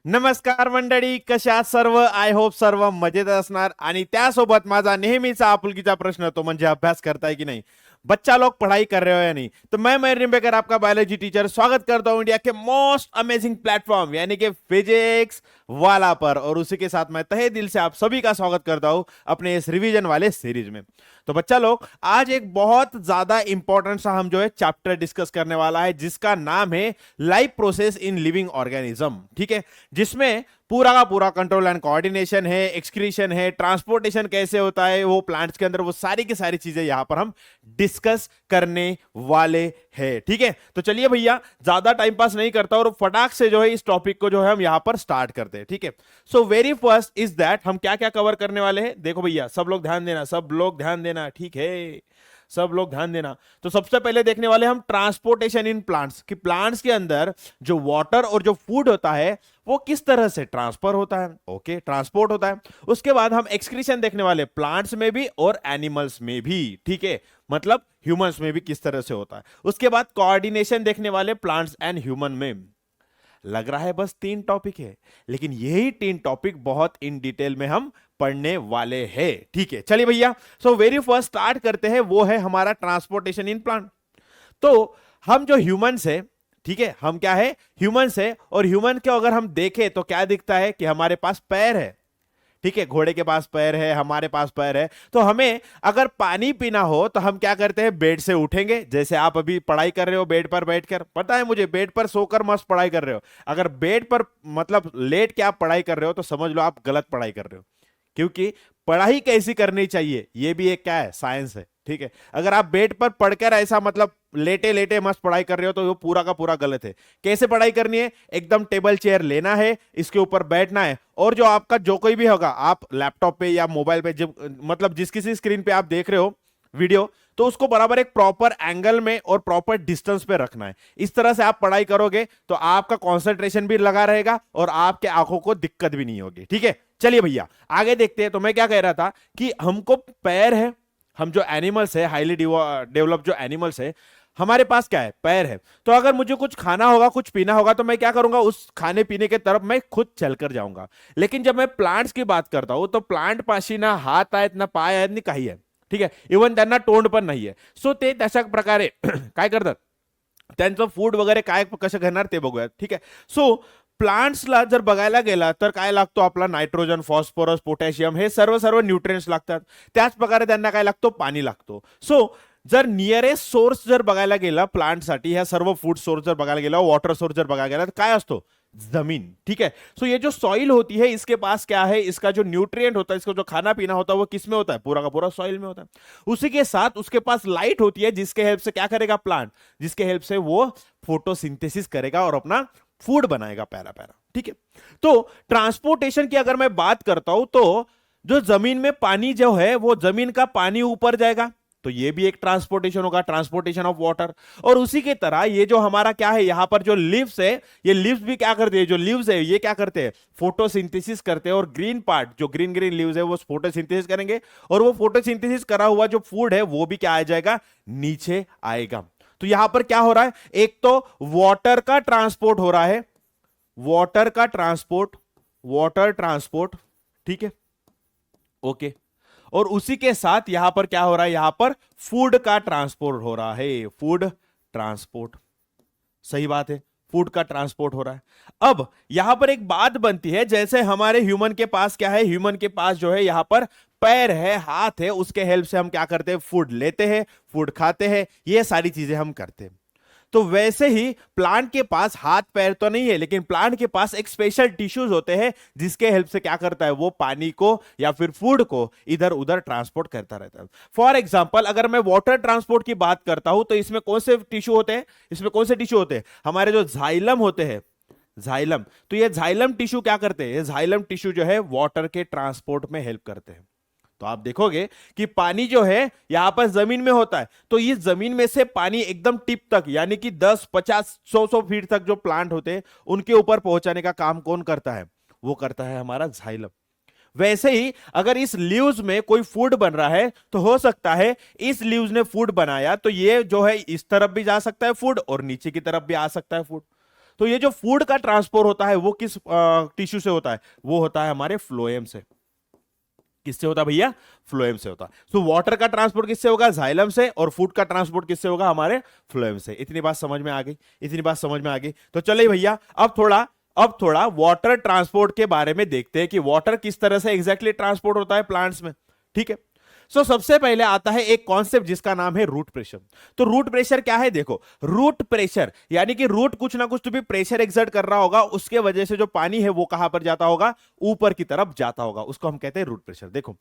नमस्कार मंडळी, कशा आहात सर्व? आय होप सर्व मजेत असणार. आणि त्यासोबत माझा नेहमीचा आपुलकीचा प्रश्न तो म्हणजे अभ्यास करताय की नाही. बच्चा लोग पढ़ाई कर रहे हो या नहीं? तो मैं मयूर निंबेकर आपका बायोलॉजी टीचर स्वागत करता हूं इंडिया के मोस्ट अमेजिंग प्लेटफॉर्म यानी कि फिजिक्स वाला पर। और उसी के साथ मैं तहे दिल से आप सभी का स्वागत करता हूं अपने इस रिवीजन वाले सीरीज में। तो बच्चा लोग, आज एक बहुत ज्यादा इंपॉर्टेंट सा हम जो है चैप्टर डिस्कस करने वाला है, जिसका नाम है life process in living organism. ठीक है, जिसमें पूरा का पूरा कंट्रोल एंड कोऑर्डिनेशन है, एक्सक्रीशन है, ट्रांसपोर्टेशन कैसे होता है वो प्लांट्स के अंदर, वो सारी की सारी चीजें यहां पर हम डिस्कस करने वाले हैं। ठीक है, तो चलिए भैया, ज्यादा टाइम पास नहीं करता और फटाक से जो है इस टॉपिक को जो है हम यहां पर स्टार्ट करते हैं। ठीक है, so very first is that हम क्या क्या कवर करने वाले हैं। देखो भैया, सब लोग ध्यान देना, सब लोग ध्यान देना। ठीक है, सब लोग ध्यान देना। तो सबसे पहले देखने वाले हम ट्रांसपोर्टेशन इन प्लांट्स, कि प्लांट्स के अंदर जो वाटर और जो फूड होता है वो किस तरह से ट्रांसफर होता है। ओके, ट्रांसपोर्ट होता है। उसके बाद हम एक्सक्रीशन देखने वाले, प्लांट्स में भी और एनिमल्स में भी। ठीक है, मतलब ह्यूमंस में भी किस तरह से होता है। उसके बाद कोऑर्डिनेशन देखने वाले, प्लांट्स एंड ह्यूमन में। लग रहा है बस 3 टॉपिक है, लेकिन यही 3 टॉपिक बहुत इन डिटेल में हम पढ़ने वाले हैं। ठीक है, चलिए भैया, सो वेरी फर्स्ट स्टार्ट करते हैं, वो है हमारा ट्रांसपोर्टेशन इन प्लांट। तो हम जो ह्यूमंस है, ठीक है, हम क्या है, ह्यूमंस है। और ह्यूमन के अगर हम देखें तो क्या दिखता है कि हमारे पास पैर है। ठीक है, घोड़े के पास पैर है, हमारे पास पैर है। तो हमें अगर पानी पीना हो तो हम क्या करते हैं, बेड से उठेंगे। जैसे आप अभी पढ़ाई कर रहे हो बेड पर बैठकर, पता है मुझे, बेड पर सोकर मस्त पढ़ाई कर रहे हो। अगर बेड पर मतलब लेट के आप पढ़ाई कर रहे हो तो समझ लो आप गलत पढ़ाई कर रहे हो, क्योंकि पढ़ाई कैसी करनी चाहिए ये भी एक क्या है, साइंस है। ठीक है, अगर आप बेड पर पढ़कर ऐसा मतलब लेटे लेटे मस्त पढ़ाई कर रहे हो तो वो पूरा का पूरा गलत है। कैसे पढ़ाई करनी है, एकदम टेबल चेयर लेना है, इसके ऊपर बैठना है। और जो आपका जो कोई भी होगा, आप लैपटॉप पे या मोबाइल पे जब मतलब जिस किसी स्क्रीन पे आप देख रहे हो वीडियो, तो उसको बराबर एक प्रॉपर एंगल में और प्रॉपर डिस्टेंस पे रखना है। इस तरह से आप पढ़ाई करोगे तो आपका कंसंट्रेशन भी लगा रहेगा और आपके आंखों को दिक्कत भी नहीं होगी। ठीक है, चलिए भैया आगे देखते हैं। तो मैं क्या कह रहा था कि हमको पैर है, हम जो एनिमल्स है, हाईली डेवलप जो एनिमल्स है, हमारे पास क्या है, पैर है। तो अगर मुझे कुछ खाना होगा, कुछ पीना होगा, तो मैं क्या करूंगा, उस खाने पीने के तरफ मैं खुद चलकर जाऊंगा। लेकिन जब मैं प्लांट्स की बात करता हूं तो प्लांट पाशी ना हात आहेत ना पाय आहेत ना काही आहे। ठीक आहे, इव्हन त्यांना तोंड पण नाहीये। सो ते तशा प्रकारे काय करतात, त्यांचं फूड वगैरे काय कसं घेणार ते बघूया। ठीक आहे, सो प्लांट्सला जर बघायला गेला तर काय लागतो आपला, नायट्रोजन, फॉस्फरस, पोटॅशियम, हे सर्व सर्व न्यूट्रिएंट्स लागतात। त्याच प्रकारे त्यांना काय लागतो, पाणी लागतो। सो जर नियरेस्ट सोर्स जर बघायला गेला प्लांटसाठी, ह्या सर्व फूड सोर्स जर बघायला गेला, वॉटर सोर्स जर बघायला गेला, तर काय असतो, जमीन। ठीक है, सो ये जो सॉइल होती है, इसके पास क्या है, इसका जो न्यूट्रिएंट होता है, इसका जो खाना पीना होता है, वो किस में होता है, पूरा का पूरा सॉइल में होता है। उसी के साथ उसके पास लाइट होती है, जिसके हेल्प से क्या करेगा प्लांट, जिसके हेल्प से वो फोटोसिंथेसिस करेगा और अपना फूड बनाएगा प्यारा प्यारा। ठीक है, तो ट्रांसपोर्टेशन की अगर मैं बात करता हूं तो जो जमीन में पानी जो है, वो जमीन का पानी ऊपर जाएगा, तो ये भी एक ट्रांसपोर्टेशन होगा, ट्रांसपोर्टेशन ऑफ वाटर। और उसी की तरह ये जो हमारा क्या है, यहां पर जो लीव्स है, ये लीव्स भी क्या करते हैं, जो लीव्स है ये क्या करते हैं, फोटोसिंथेसिस करते हैं। और ग्रीन पार्ट, जो ग्रीन ग्रीन लीव्स है, वो फोटोसिंथेसिस करेंगे, और वो फोटोसिंथेसिस करा हुआ जो फूड है वो भी क्या आ जाएगा, नीचे आएगा। तो यहां पर क्या हो रहा है, एक तो वाटर का ट्रांसपोर्ट हो रहा है, वाटर का ट्रांसपोर्ट, वाटर ट्रांसपोर्ट। ठीक है, ओके। और उसी के साथ यहां पर क्या हो रहा है, यहां पर फूड का ट्रांसपोर्ट हो रहा है, फूड ट्रांसपोर्ट। सही बात है, फूड का ट्रांसपोर्ट हो रहा है। अब यहां पर एक बात बनती है, जैसे हमारे ह्यूमन के पास क्या है, ह्यूमन के पास जो है यहां पर पैर है, हाथ है, उसके हेल्प से हम क्या करते हैं, फूड लेते हैं, फूड खाते हैं, ये सारी चीजें हम करते हैं। तो वैसे ही प्लांट के पास हाथ पैर तो नहीं है, लेकिन प्लांट के पास एक स्पेशल टिश्यूज होते हैं, जिसके हेल्प से क्या करता है, वो पानी को या फिर फूड को इधर उधर ट्रांसपोर्ट करता रहता है। फॉर एग्जांपल अगर मैं वाटर ट्रांसपोर्ट की बात करता हूं तो इसमें कौन से टिश्यू होते हैं, इसमें कौन से टिश्यू होते हैं, हमारे जो जाइलम होते हैं, जाइलम। तो ये जाइलम टिश्यू क्या करते हैं, ये जाइलम टिश्यू जो है वाटर के ट्रांसपोर्ट में हेल्प करते हैं। तो आप देखोगे कि पानी जो है यहां पर जमीन में होता है, तो इस जमीन में से पानी एकदम टिप तक, यानी कि 10, 50, 100 फीट तक जो प्लांट होते हैं उनके ऊपर पहुंचाने का काम कौन करता है, वो करता है हमारा जाइलम। वैसे ही अगर इस लीव्स में कोई फूड बन रहा है तो हो सकता है इस लीव्स ने फूड बनाया, तो ये जो है इस तरफ भी जा सकता है फूड और नीचे की तरफ भी आ सकता है फूड। तो ये जो फूड का ट्रांसपोर्ट होता है वो किस टिश्यू से होता है? वो होता है हमारे फ्लोएम से। किससे होता है भैया? फ्लोएम से होता है। तो वाटर का ट्रांसपोर्ट किससे होगा? जाइलम से। और फूड का ट्रांसपोर्ट किससे होगा? हमारे फ्लोएम से। इतनी बात समझ में आ गई? इतनी बात समझ में आ गई। तो चलिए भैया अब थोड़ा वाटर ट्रांसपोर्ट के बारे में देखते हैं कि वाटर किस तरह से एग्जैक्टली ट्रांसपोर्ट होता है प्लांट्स में। ठीक है, सबसे पहले आता है एक कॉन्सेप्ट जिसका नाम है रूट प्रेशर। तो रूट प्रेशर क्या है? देखो, रूट प्रेशर यानी कि रूट कुछ ना कुछ तो भी प्रेशर एक्सर्ट कर रहा होगा, उसके वजह से जो पानी है वो कहां पर जाता होगा? ऊपर की तरफ जाता होगा, उसको हम कहते हैं रूट प्रेशर। देखो,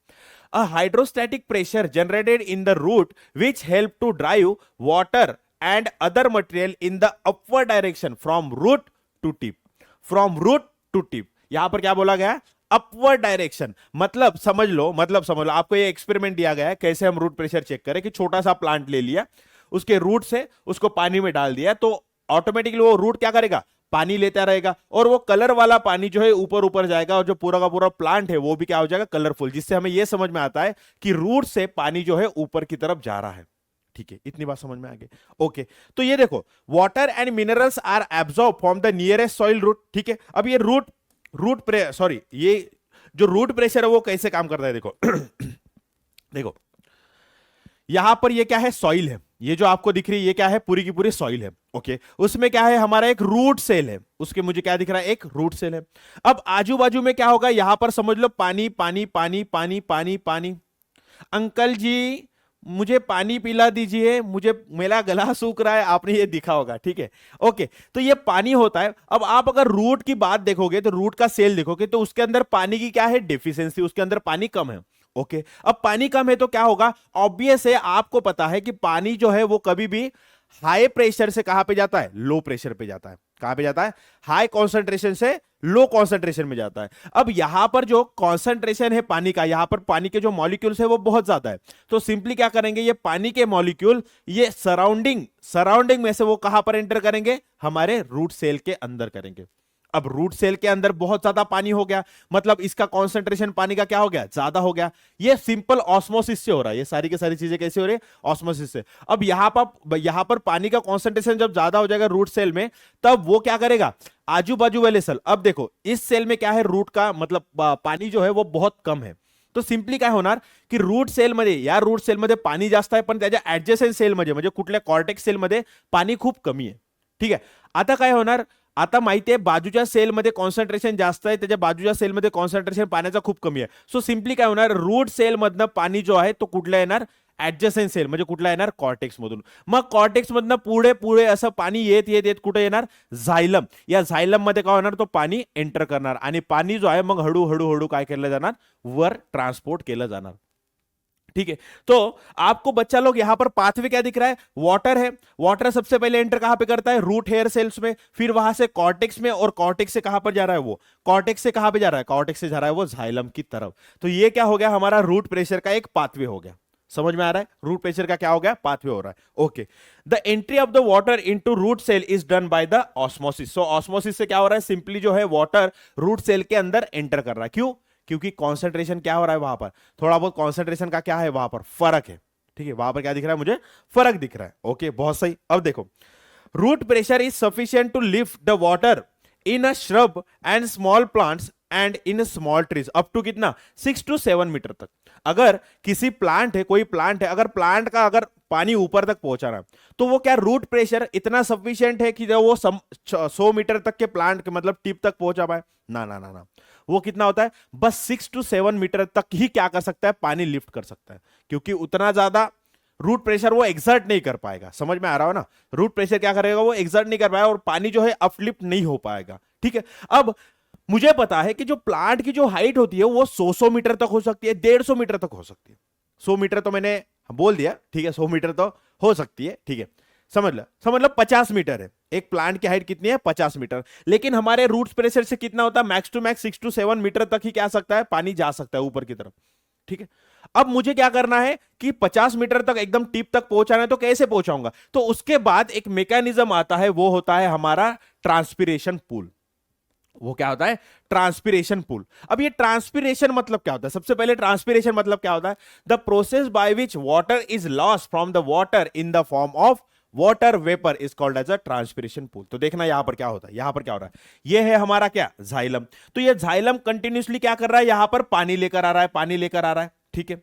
a hydrostatic pressure generated in the root which help to drive water and other material in the upward direction from root to tip. From root to tip, यहां पर क्या बोला गया? Upward direction. मतलब समझ लो आपको ये एक्सपेरिमेंट दिया गया है कैसे हम रूट प्रेशर चेक करें कि छोटा सा प्लांट ले लिया, उसके रूट से उसको पानी में डाल दिया, तो ऑटोमेटिकली वो रूट क्या करेगा? पानी लेता रहेगा, और वो कलर वाला पानी जो है ऊपर ऊपर जाएगा, और जो पूरा का पूरा प्लांट है वो भी क्या हो जाएगा? कलरफुल, जिससे हमें यह समझ में आता है कि रूट से पानी जो है ऊपर की तरफ जा रहा है। ठीक है, इतनी बात समझ में आ गई। ओके, तो ये देखो, water and minerals are absorb from the nearest soil root. ठीक है, अब ये ये जो रूट प्रेशर है वो कैसे काम करता है? देखो देखो, यहां पर ये क्या है? सॉइल है। ये जो आपको दिख रही है ये क्या है? पूरी की पूरी सॉइल है। ओके, उसमें क्या है? हमारा एक रूट सेल है। उसके मुझे क्या दिख रहा है? एक रूट सेल है। अब आजू बाजू में क्या होगा? यहां पर समझ लो पानी पानी पानी पानी पानी पानी। अंकल जी मुझे पानी पिला दीजिए, मुझे मेरा गला सूख रहा है, आपने ये दिखा होगा। ठीक है, ओके, तो ये पानी होता है। अब आप अगर रूट की बात देखोगे तो रूट का सेल देखोगे तो उसके अंदर पानी की क्या है? डेफिशिएंसी, उसके अंदर पानी कम है। ओके, अब पानी कम है तो क्या होगा? ऑब्वियस है, आपको पता है कि पानी जो है वो कभी भी हाई प्रेशर से कहां पे जाता है? लो प्रेशर पे जाता है। कहां पे जाता है? हाई कॉन्सेंट्रेशन से लो कॉन्सेंट्रेशन में जाता है। अब यहां पर जो कॉन्सेंट्रेशन है पानी का, यहां पर पानी के जो मॉलिक्यूल्स है वो बहुत ज्यादा है, तो सिंपली क्या करेंगे? ये पानी के मॉलिक्यूल ये सराउंडिंग में से वो कहां पर एंटर करेंगे? हमारे रूट सेल के अंदर करेंगे। अब रूट सेल के अंदर बहुत ज्यादा पानी हो गया, मतलब इसका कॉन्सेंट्रेशन पानी का क्या हो गया? ज्यादा हो गया। ये सिंपल ऑस्मोसिस से हो रहा है। ये सारी की सारी चीजें कैसे हो रही है? ऑस्मोसिस से। अब यहां पर पानी का कॉन्सेंट्रेशन जब ज्यादा हो जाएगा रूट सेल में, तब वो क्या करेगा? आजू बाजू वाले सेल, अब देखो इस सेल में क्या है? रूट का मतलब पानी जो है वो बहुत कम है, तो सिंपली काय होणार की रूट सेल मध्ये पाणी जास्त आहे, पण त्याच्या ऍडजसेंट सेल मध्ये म्हणजे कुठल्या कॉर्टेक्स सेल मध्ये पाणी खूप कमी आहे. ठीक आहे, आता काय होणार? आता माहिती आहे बाजूच्या सेलमध्ये कॉन्सन्ट्रेशन जास्त आहे, त्याच्या बाजूच्या सेलमध्ये कॉन्सन्ट्रेशन पाण्याचा खूप कमी आहे. सो सिंपली काय होणार? रूट सेल मधनं पाणी जो आहे तो कुठला येणार? ऍडजसेंट सेल म्हणजे कुठला येणार? कॉर्टेक्स मधून. मग कॉर्टेक्स मधनं पुढे पुढे असं पाणी येत येत येत कुठे येणार? झायलम. या झायलम मध्ये काय होणार? तो पाणी एंटर करणार आणि पाणी जो आहे मग हळूहळू हळू काय केलं जाणार? वर ट्रांसपोर्ट केलं जाणार. ठीक है, तो आपको बच्चा लोग यहां पर पाथवे क्या दिख रहा है? वाटर है। वाटर सबसे पहले एंटर कहां पे करता है? रूट हेयर सेल्स में, फिर वहां से कॉर्टेक्स में, और कॉर्टेक्स से कहां पर जा रहा है? वो कॉर्टेक्स से कहां पे जा रहा है? कॉर्टेक्स से जा रहा है वो झाइलम की तरफ. तो ये क्या हो गया? हमारा रूट प्रेशर का एक पाथवे हो गया. समझ में आ रहा है? रूट प्रेशर का क्या हो गया? पाथवे हो रहा है. Okay, the entry of the water into root cell is done by the osmosis. So osmosis से क्या हो रहा है? सिंपली जो है वाटर रूट सेल के अंदर एंटर कर रहा है. क्यों? क्योंकि कॉन्सेंट्रेशन क्या हो रहा है वहां पर? थोड़ा बहुत कॉन्सेंट्रेशन का क्या है वहां पर? फर्क है. ठीक है, वहां पर क्या दिख रहा है? मुझे फर्क दिख रहा है. ओके, बहुत सही. अब देखो, root pressure is sufficient to lift the water in a shrub and small plants and in small trees up to कितना? 6 to 7 मीटर तक. अगर किसी प्लांट है, कोई प्लांट है, अगर प्लांट का अगर पानी ऊपर तक पहुंचा रहा है, तो वो क्या रूट प्रेशर इतना सफिशिएंट है कि वो 100 मीटर तक के प्लांट के मतलब टिप तक पहुंचा पाए? ना ना ना ना, वो कितना होता है? बस 6 to 7 मीटर तक ही क्या कर सकता है? पानी लिफ्ट कर सकता है, क्योंकि उतना ज्यादा रूट प्रेशर वो एक्सर्ट नहीं कर पाएगा. समझ में आ रहा हो ना? रूट प्रेशर क्या करेगा? वो एक्सर्ट नहीं कर पाएगा और पानी जो है अपलिफ्ट नहीं हो पाएगा. ठीक है, अब मुझे पता है कि जो प्लांट की जो हाइट होती है वो 100 मीटर तक हो सकती है, 150 मीटर तक हो सकती है. 100 मीटर तो मैंने बोल दिया. ठीक है, 100 मीटर तो हो सकती है. ठीक है, समझ लो 50 मीटर है. एक प्लांट की हाइट कितनी है? 50 मीटर. लेकिन हमारे रूट प्रेशर से कितना होता है? Max to max 6 to 7 metre तक ही क्या सकता है? पानी जा सकता है ऊपर की तरफ. ठीक है, अब मुझे क्या करना है कि 50 मीटर तक एकदम टिप तक पहुंचाना है. तो कैसे पहुंचाऊंगा? तो उसके बाद एक मैकेनिज्म आता है, वो होता है हमारा ट्रांसपिरेशन पूल. वो क्या होता है? Transpiration pool. अब ये ट्रांसपिरेशन मतलब क्या होता है? सबसे पहले ट्रांसपिरेशन मतलब क्या होता है? The process by which water is lost from the water in the form of water vapour is called as a transpiration pool. तो देखना यहां पर क्या होता है, यहां पर क्या हो रहा है, ये है हमारा क्या, जाइलम। तो ये जाइलम कंटिन्यूसली क्या कर रहा है, यहां पर पानी लेकर आ रहा है, पानी लेकर आ रहा है, ठीक है।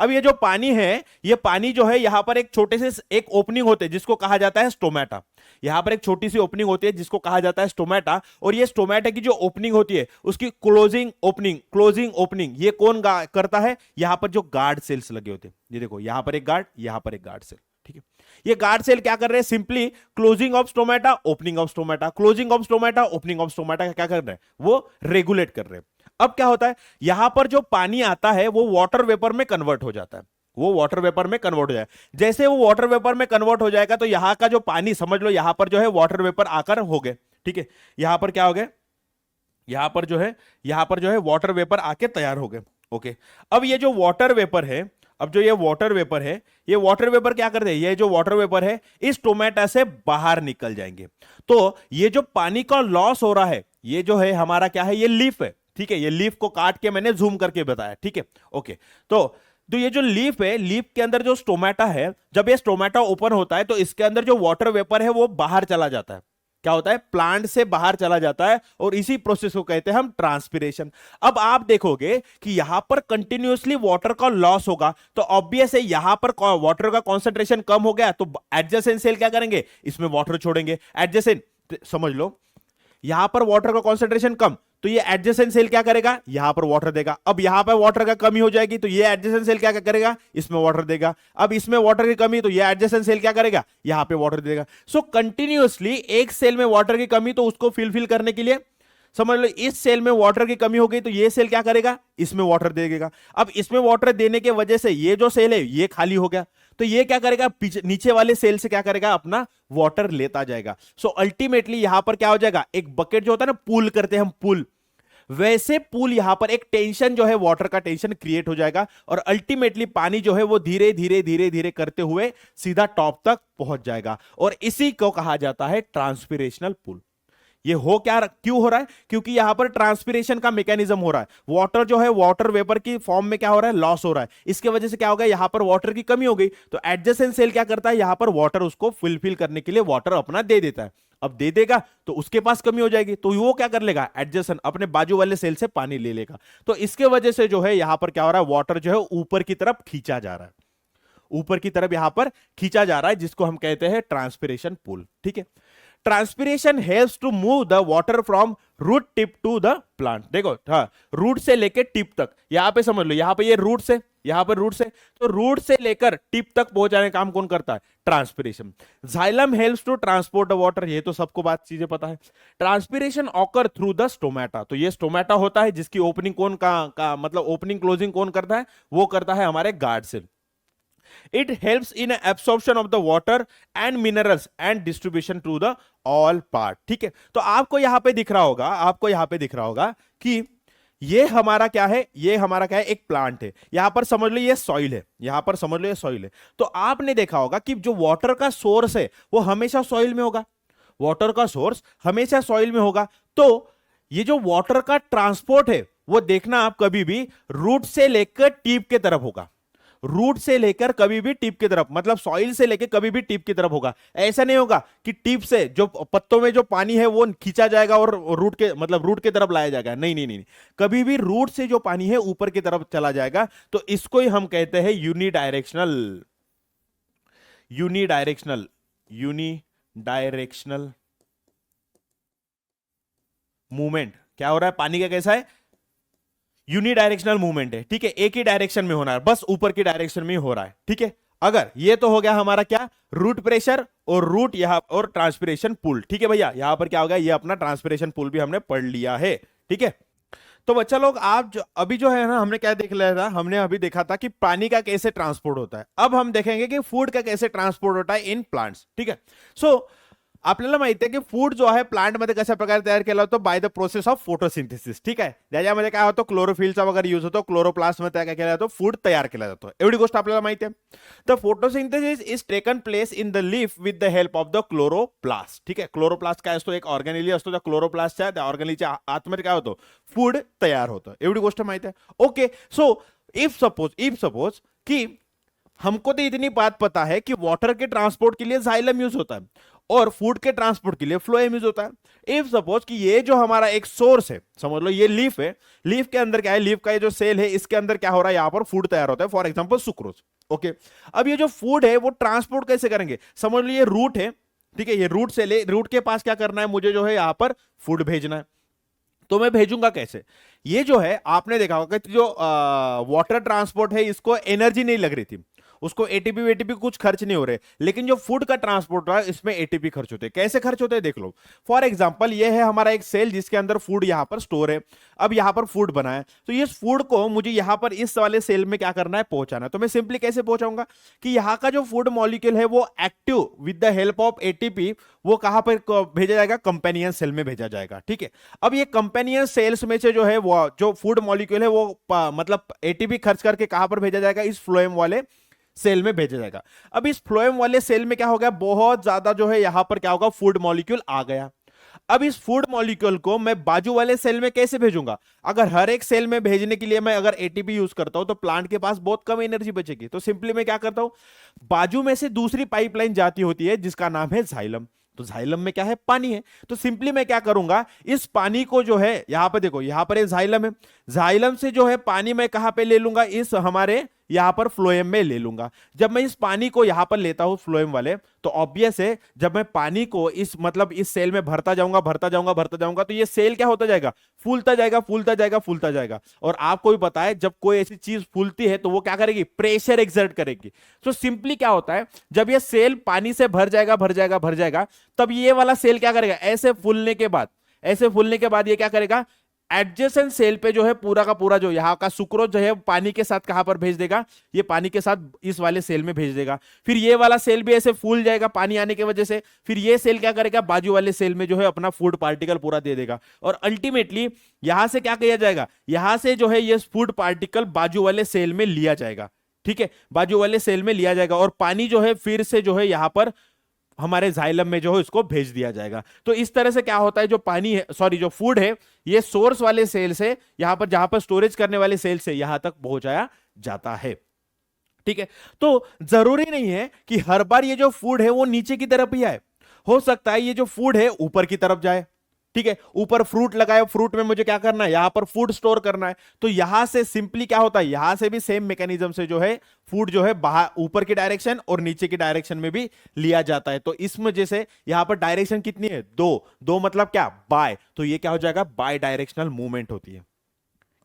अब ये जो पानी है, ये पानी जो है यहां पर एक छोटे से एक ओपनिंग होते हैं जिसको कहा जाता है स्टोमेटा। यहां पर एक छोटी सी ओपनिंग होती है जिसको कहा जाता है स्टोमेटा, और ये स्टोमेटा की जो ओपनिंग होती है उसकी क्लोजिंग ओपनिंग, क्लोजिंग ओपनिंग ये कौन करता है, यहां पर जो गार्ड सेल्स लगे होते हैं, ये देखो यहां पर एक गार्ड, यहां पर एक गार्ड सेल, ठीक है। ये गार्ड सेल क्या कर रहे हैं, simply closing of stomata, opening of stomata, closing of stomata, opening of stomata क्या कर रहे हैं, वो रेगुलेट कर रहे हैं। अब क्या होता है, यहां पर जो पानी आता है वो वाटर वेपर में कन्वर्ट हो जाता है, वो वाटर वेपर में कन्वर्ट हो जाए। जैसे वो वाटर वेपर में कन्वर्ट हो जाएगा तो यहां का जो पानी समझ लो यहां पर जो है वाटर वेपर आकर हो गए, ठीक है। यहां पर क्या हो गए, यहां पर जो है वाटर वेपर आके तैयार हो गए, ओके। अब ये जो वाटर वेपर है, अब जो ये वाटर वेपर है, ये वाटर वेपर क्या करते हैं, ये जो वाटर वेपर है इस टोमेटा से बाहर निकल जाएंगे। तो ये जो पानी का लॉस हो रहा है, ये जो है हमारा क्या है, ये लीफ है, ठीक है। ये लीफ को काट के मैंने जूम करके बताया, ठीक है, ओके। तो ये जो लीफ है, लीफ के अंदर जो स्टोमेटा है, जब ये स्टोमेटा ओपन होता है तो इसके अंदर जो वाटर वेपर है वो बाहर चला जाता है। क्या होता है, प्लांट से बाहर चला जाता है, और इसी प्रोसेस को कहते हैं हम ट्रांसपिरेशन। अब आप देखोगे कि यहां पर कंटिन्यूअसली वाटर का लॉस होगा, तो ऑब्वियस है यहां पर वाटर का कॉन्सेंट्रेशन कम हो गया, तो एडजेसेंट सेल क्या करेंगे, इसमें वाटर छोड़ेंगे। एडजेसेंट समझ लो, यहां पर वाटर का कॉन्सेंट्रेशन कम, तो ये एडजेसेंट सेल क्या करेगा, यहां पर वाटर देगा। अब यहां पर वाटर का कमी हो जाएगी तो ये एडजेसेंट सेल क्या करेगा, इसमें वाटर देगा। अब इसमें वाटर की कमी, तो ये एडजेसेंट सेल क्या करेगा, यहां पे वाटर देगा। सो कंटिन्यूअसली एक सेल में वाटर की कमी, तो उसको फिल करने के लिए समझ लो इस सेल में वाटर की कमी हो गई, तो ये सेल क्या करेगा, इसमें वाटर दे देगा। अब इसमें वाटर देने की वजह से ये जो सेल है ये खाली हो गया, तो ये क्या करेगा, नीचे वाले सेल से क्या करेगा, अपना वाटर लेता जाएगा। सो अल्टीमेटली यहां पर क्या हो जाएगा, एक बकेट जो होता है ना, पूल करते हैं हम पूल, वैसे पूल यहां पर एक टेंशन जो है, वाटर का टेंशन क्रिएट हो जाएगा, और अल्टीमेटली पानी जो है वो धीरे धीरे धीरे धीरे करते हुए सीधा टॉप तक पहुंच जाएगा, और इसी को कहा जाता है ट्रांसपिरेशनल पूल। ये हो क्या, क्यों हो रहा है, क्योंकि यहां पर ट्रांसपिरेशन का मैकेनिज्म हो रहा है। वाटर जो है वाटर वेपर की फॉर्म में क्या हो रहा है, लॉस हो रहा है। इसके वजह से क्या हो गया, यहां पर वाटर की कमी हो गई, तो एडजेसेंट सेल क्या करता है, यहां पर वाटर उसको फुलफिल करने के लिए वाटर अपना दे देता है। अब दे देगा तो उसके पास कमी हो जाएगी, तो वो क्या कर लेगा, एडजेसेंट अपने बाजू वाले सेल से पानी ले लेगा। तो इसके वजह से जो है यहां पर क्या हो रहा है, वाटर जो है ऊपर की तरफ खींचा जा रहा है, ऊपर की तरफ यहां पर खींचा जा रहा है, जिसको हम कहते हैं ट्रांसपिरेशन पूल, ठीक है। Transpiration helps to move the water from root tip to the plant. देखो हाँ, रूट से लेकर टिप तक, यहां पे समझ लो, यहां पे ये रूट से, यहां पर रूट से, तो रूट से लेकर टिप तक पहुंचाने का काम कौन करता है, transpiration. Xylem helps to transport the water, ये तो सबको बात चीजें पता है। Transpiration occur through the stomata, तो ये स्टोमेटा होता है जिसकी ओपनिंग कौन का मतलब ओपनिंग क्लोजिंग कौन करता है, वो करता है हमारे guard cell. It helps in absorption of the water and minerals and distribution to the all part, ठीक है। तो आपको यहां पे दिख रहा होगा, आपको यहां पे दिख रहा होगा कि ये हमारा क्या है, ये हमारा क्या है, एक प्लांट है। यहां पर समझ लो ये सॉइल है, यहां पर समझ लो ये सॉइल है। तो आपने देखा होगा कि जो वाटर का सोर्स है वो हमेशा सॉइल में होगा, वाटर का सोर्स हमेशा सॉइल में होगा। तो ये जो वाटर का ट्रांसपोर्ट है वो देखना आप कभी भी रूट से लेकर टिप के तरफ होगा, रूट से लेकर कभी भी टिप की तरफ, मतलब सॉइल से लेकर कभी भी टिप की तरफ होगा। ऐसा नहीं होगा कि टिप से जो पत्तों में जो पानी है वो खींचा जाएगा और रूट के मतलब रूट की तरफ लाया जाएगा, नहीं नहीं नहीं, कभी भी रूट से जो पानी है ऊपर की तरफ चला जाएगा। तो इसको ही हम कहते हैं यूनिडायरेक्शनल, यूनिडायरेक्शनल, यूनिडायरेक्शनल मूवमेंट। क्या हो रहा है, पानी का कैसा है, यूनिडायरेक्शनल मूवमेंट है, ठीक है, एक ही डायरेक्शन में होना है, बस ऊपर की डायरेक्शन में हो रहा है, ठीक है। अगर ये तो हो गया हमारा क्या, रूट प्रेशर और रूट यहां और ट्रांसपिरेशन पूल, ठीक है भैया। यहां पर क्या हो गया, ये अपना ट्रांसपिरेशन पूल भी हमने पढ़ लिया है, ठीक है। तो बच्चा लोग आप जो अभी जो है ना, हमने क्या देख लिया था, हमने अभी देखा था कि पानी का कैसे ट्रांसपोर्ट होता है। अब हम देखेंगे कि फूड का कैसे ट्रांसपोर्ट होता है इन प्लांट्स, ठीक है। सो आपल्याला माहिती आहे की फूड जो आहे प्लांट मध्ये कशा प्रकारे तयार केला होतो, by the process of photosynthesis, ठीक आहे। त्याच्यामध्ये काय होतं, क्लोरोफिलचा वगैरे यूज होतो, क्लोरोप्लास्ट मध्ये काय केला जातो, फूड तयार केला जातो, एवढी गोष्ट आपल्याला माहिती आहे। The photosynthesis is taken place in the leaf with the help of the chloroplast, ठीक आहे। क्लोरोप्लास्ट काय असतो, एक ऑर्गॅनिली असतो, त्या क्लोरोप्लास्टच्या त्या ऑर्गॅनिलीच्या आतमध्ये काय होतं, फूड तयार होतं, एवढी गोष्ट माहिती आहे, ओके। सो इफ सपोज की हमको तो इतनी बात पता है कि वाटर के ट्रांसपोर्ट के लिए जाइलम यूज होता है और फूड के ट्रांसपोर्ट के लिए फ्लोएम यूज होता है। इफ सपोज कि ये जो हमारा एक सोर्स है, समझ लो ये लीफ है, लीफ के अंदर क्या है, लीफ का ये जो सेल है इसके अंदर क्या हो रहा है, यहां पर फूड तैयार होता है, फॉर एग्जांपल सुक्रोज। ओके, अब ये जो फूड है वो ट्रांसपोर्ट कैसे करेंगे, समझ लो ये रूट है, ठीक है, ये रूट से ले, रूट के पास क्या करना है, मुझे जो है यहां पर फूड भेजना है, तो मैं भेजूंगा कैसे। ये जो है आपने देखा होगा कि जो वाटर ट्रांसपोर्ट है इसको एनर्जी नहीं लग रही थी, उसको एटीपी वेटीपी कुछ खर्च नहीं हो रहे, लेकिन जो फूड का ट्रांसपोर्ट है इसमें एटीपी खर्च होते हैं। कैसे खर्च होते हैं देख लो। फॉर एग्जांपल ये है हमारा एक सेल जिसके अंदर फूड यहां पर स्टोर है, अब यहां पर फूड बना है, तो इस फूड को मुझे यहां पर इस वाले सेल में क्या करना है, पहुंचाना है। तो मैं सिंपली कैसे पहुंचाऊंगा कि यहां का जो फूड मॉलिक्यूल है वो active with the help of ATP वो कहां पर भेजा जाएगा, कंपेनियन सेल में भेजा जाएगा। ठीक है, अब ये कंपेनियन सेल्स में से जो है वो जो फूड मॉलिक्यूल है वो मतलब एटीपी खर्च करके कहां पर भेजा जाएगा, इस फ्लोएम वाले सेल में भेजा जाएगा। अब इस फ्लोएम वाले सेल में क्या हो गया, बहुत ज्यादा जो है यहां पर क्या होगा, फूड मॉलिक्यूल आ गया। अब इस फूड मॉलिक्यूल को मैं बाजू वाले सेल में कैसे भेजूंगा, अगर हर एक सेल में भेजने के लिए मैं अगर एटीपी यूज करता हूं तो प्लांट के पास बहुत कम एनर्जी बचेगी। तो सिंपली मैं क्या करता हूं, बाजू में से दूसरी पाइपलाइन जाती होती है जिसका नाम है जाइलम। तो जाइलम में क्या है, पानी है। तो सिंपली मैं क्या करूंगा, इस पानी को जो है यहां पर देखो, यहां पर जाइलम है, जाइलम से जो है पानी मैं कहां पे ले लूंगा, इस हमारे यहां पर फ्लोएम में ले लूंगा। जब मैं इस पानी को यहां पर लेता हूं फ्लोएम वाले, तो ऑब्वियस है जब मैं पानी को इस मतलब इस सेल में भरता जाऊंगा भरता जाऊंगा भरता जाऊंगा, तो ये सेल क्या होता जाएगा, फूलता जाएगा फूलता जाएगा फूलता जाएगा। और आपको भी पता है जब कोई ऐसी चीज फूलती है तो वो क्या करेगी, प्रेशर एक्सर्ट करेगी। तो सिंपली क्या होता है, जब ये सेल पानी से भर जाएगा भर जाएगा भर जाएगा, तब ये वाला सेल क्या करेगा, ऐसे फूलने के बाद, ऐसे फूलने के बाद ये क्या करेगा, एडजेसेंट सेल पे जो है पूरा का पूरा जो यहाँ का सुक्रोज जो है पानी के साथ कहां पर भेज देगा, ये पानी के साथ इस वाले सेल में भेज देगा। फिर ये वाला सेल भी ऐसे फूल जाएगा पानी आने की वजह से, फिर ये सेल क्या करेगा, बाजू वाले सेल में जो है अपना फूड पार्टिकल पूरा दे देगा। और अल्टीमेटली यहां से क्या किया जाएगा, यहां से जो है ये फूड पार्टिकल बाजू वाले सेल में लिया जाएगा। ठीक है, बाजू वाले सेल में लिया जाएगा और पानी जो है फिर से जो है यहां पर हमारे जाइलम में जो है इसको भेज दिया जाएगा। तो इस तरह से क्या होता है, जो पानी है, सॉरी जो फूड है, ये सोर्स वाले सेल से यहां पर जहां पर स्टोरेज करने वाले सेल से यहां तक पहुंचाया जाता है। ठीक है, तो जरूरी नहीं है कि हर बार ये जो फूड है वो नीचे की तरफ ही आए, हो सकता है ये जो फूड है ऊपर की तरफ जाए। ठीक है, ऊपर फ्रूट लगाए, फ्रूट में मुझे क्या करना है, यहां पर फूड स्टोर करना है, तो यहां से सिंपली क्या होता है, यहां से भी सेम मैकेनिज्म से जो है फूड जो है बाहर ऊपर की डायरेक्शन और नीचे की डायरेक्शन में भी लिया जाता है। तो इस वजह से यहां पर डायरेक्शन कितनी है, दो, दो मतलब क्या, बाय, तो ये क्या हो जाएगा, बाय डायरेक्शनल मूवमेंट होती है।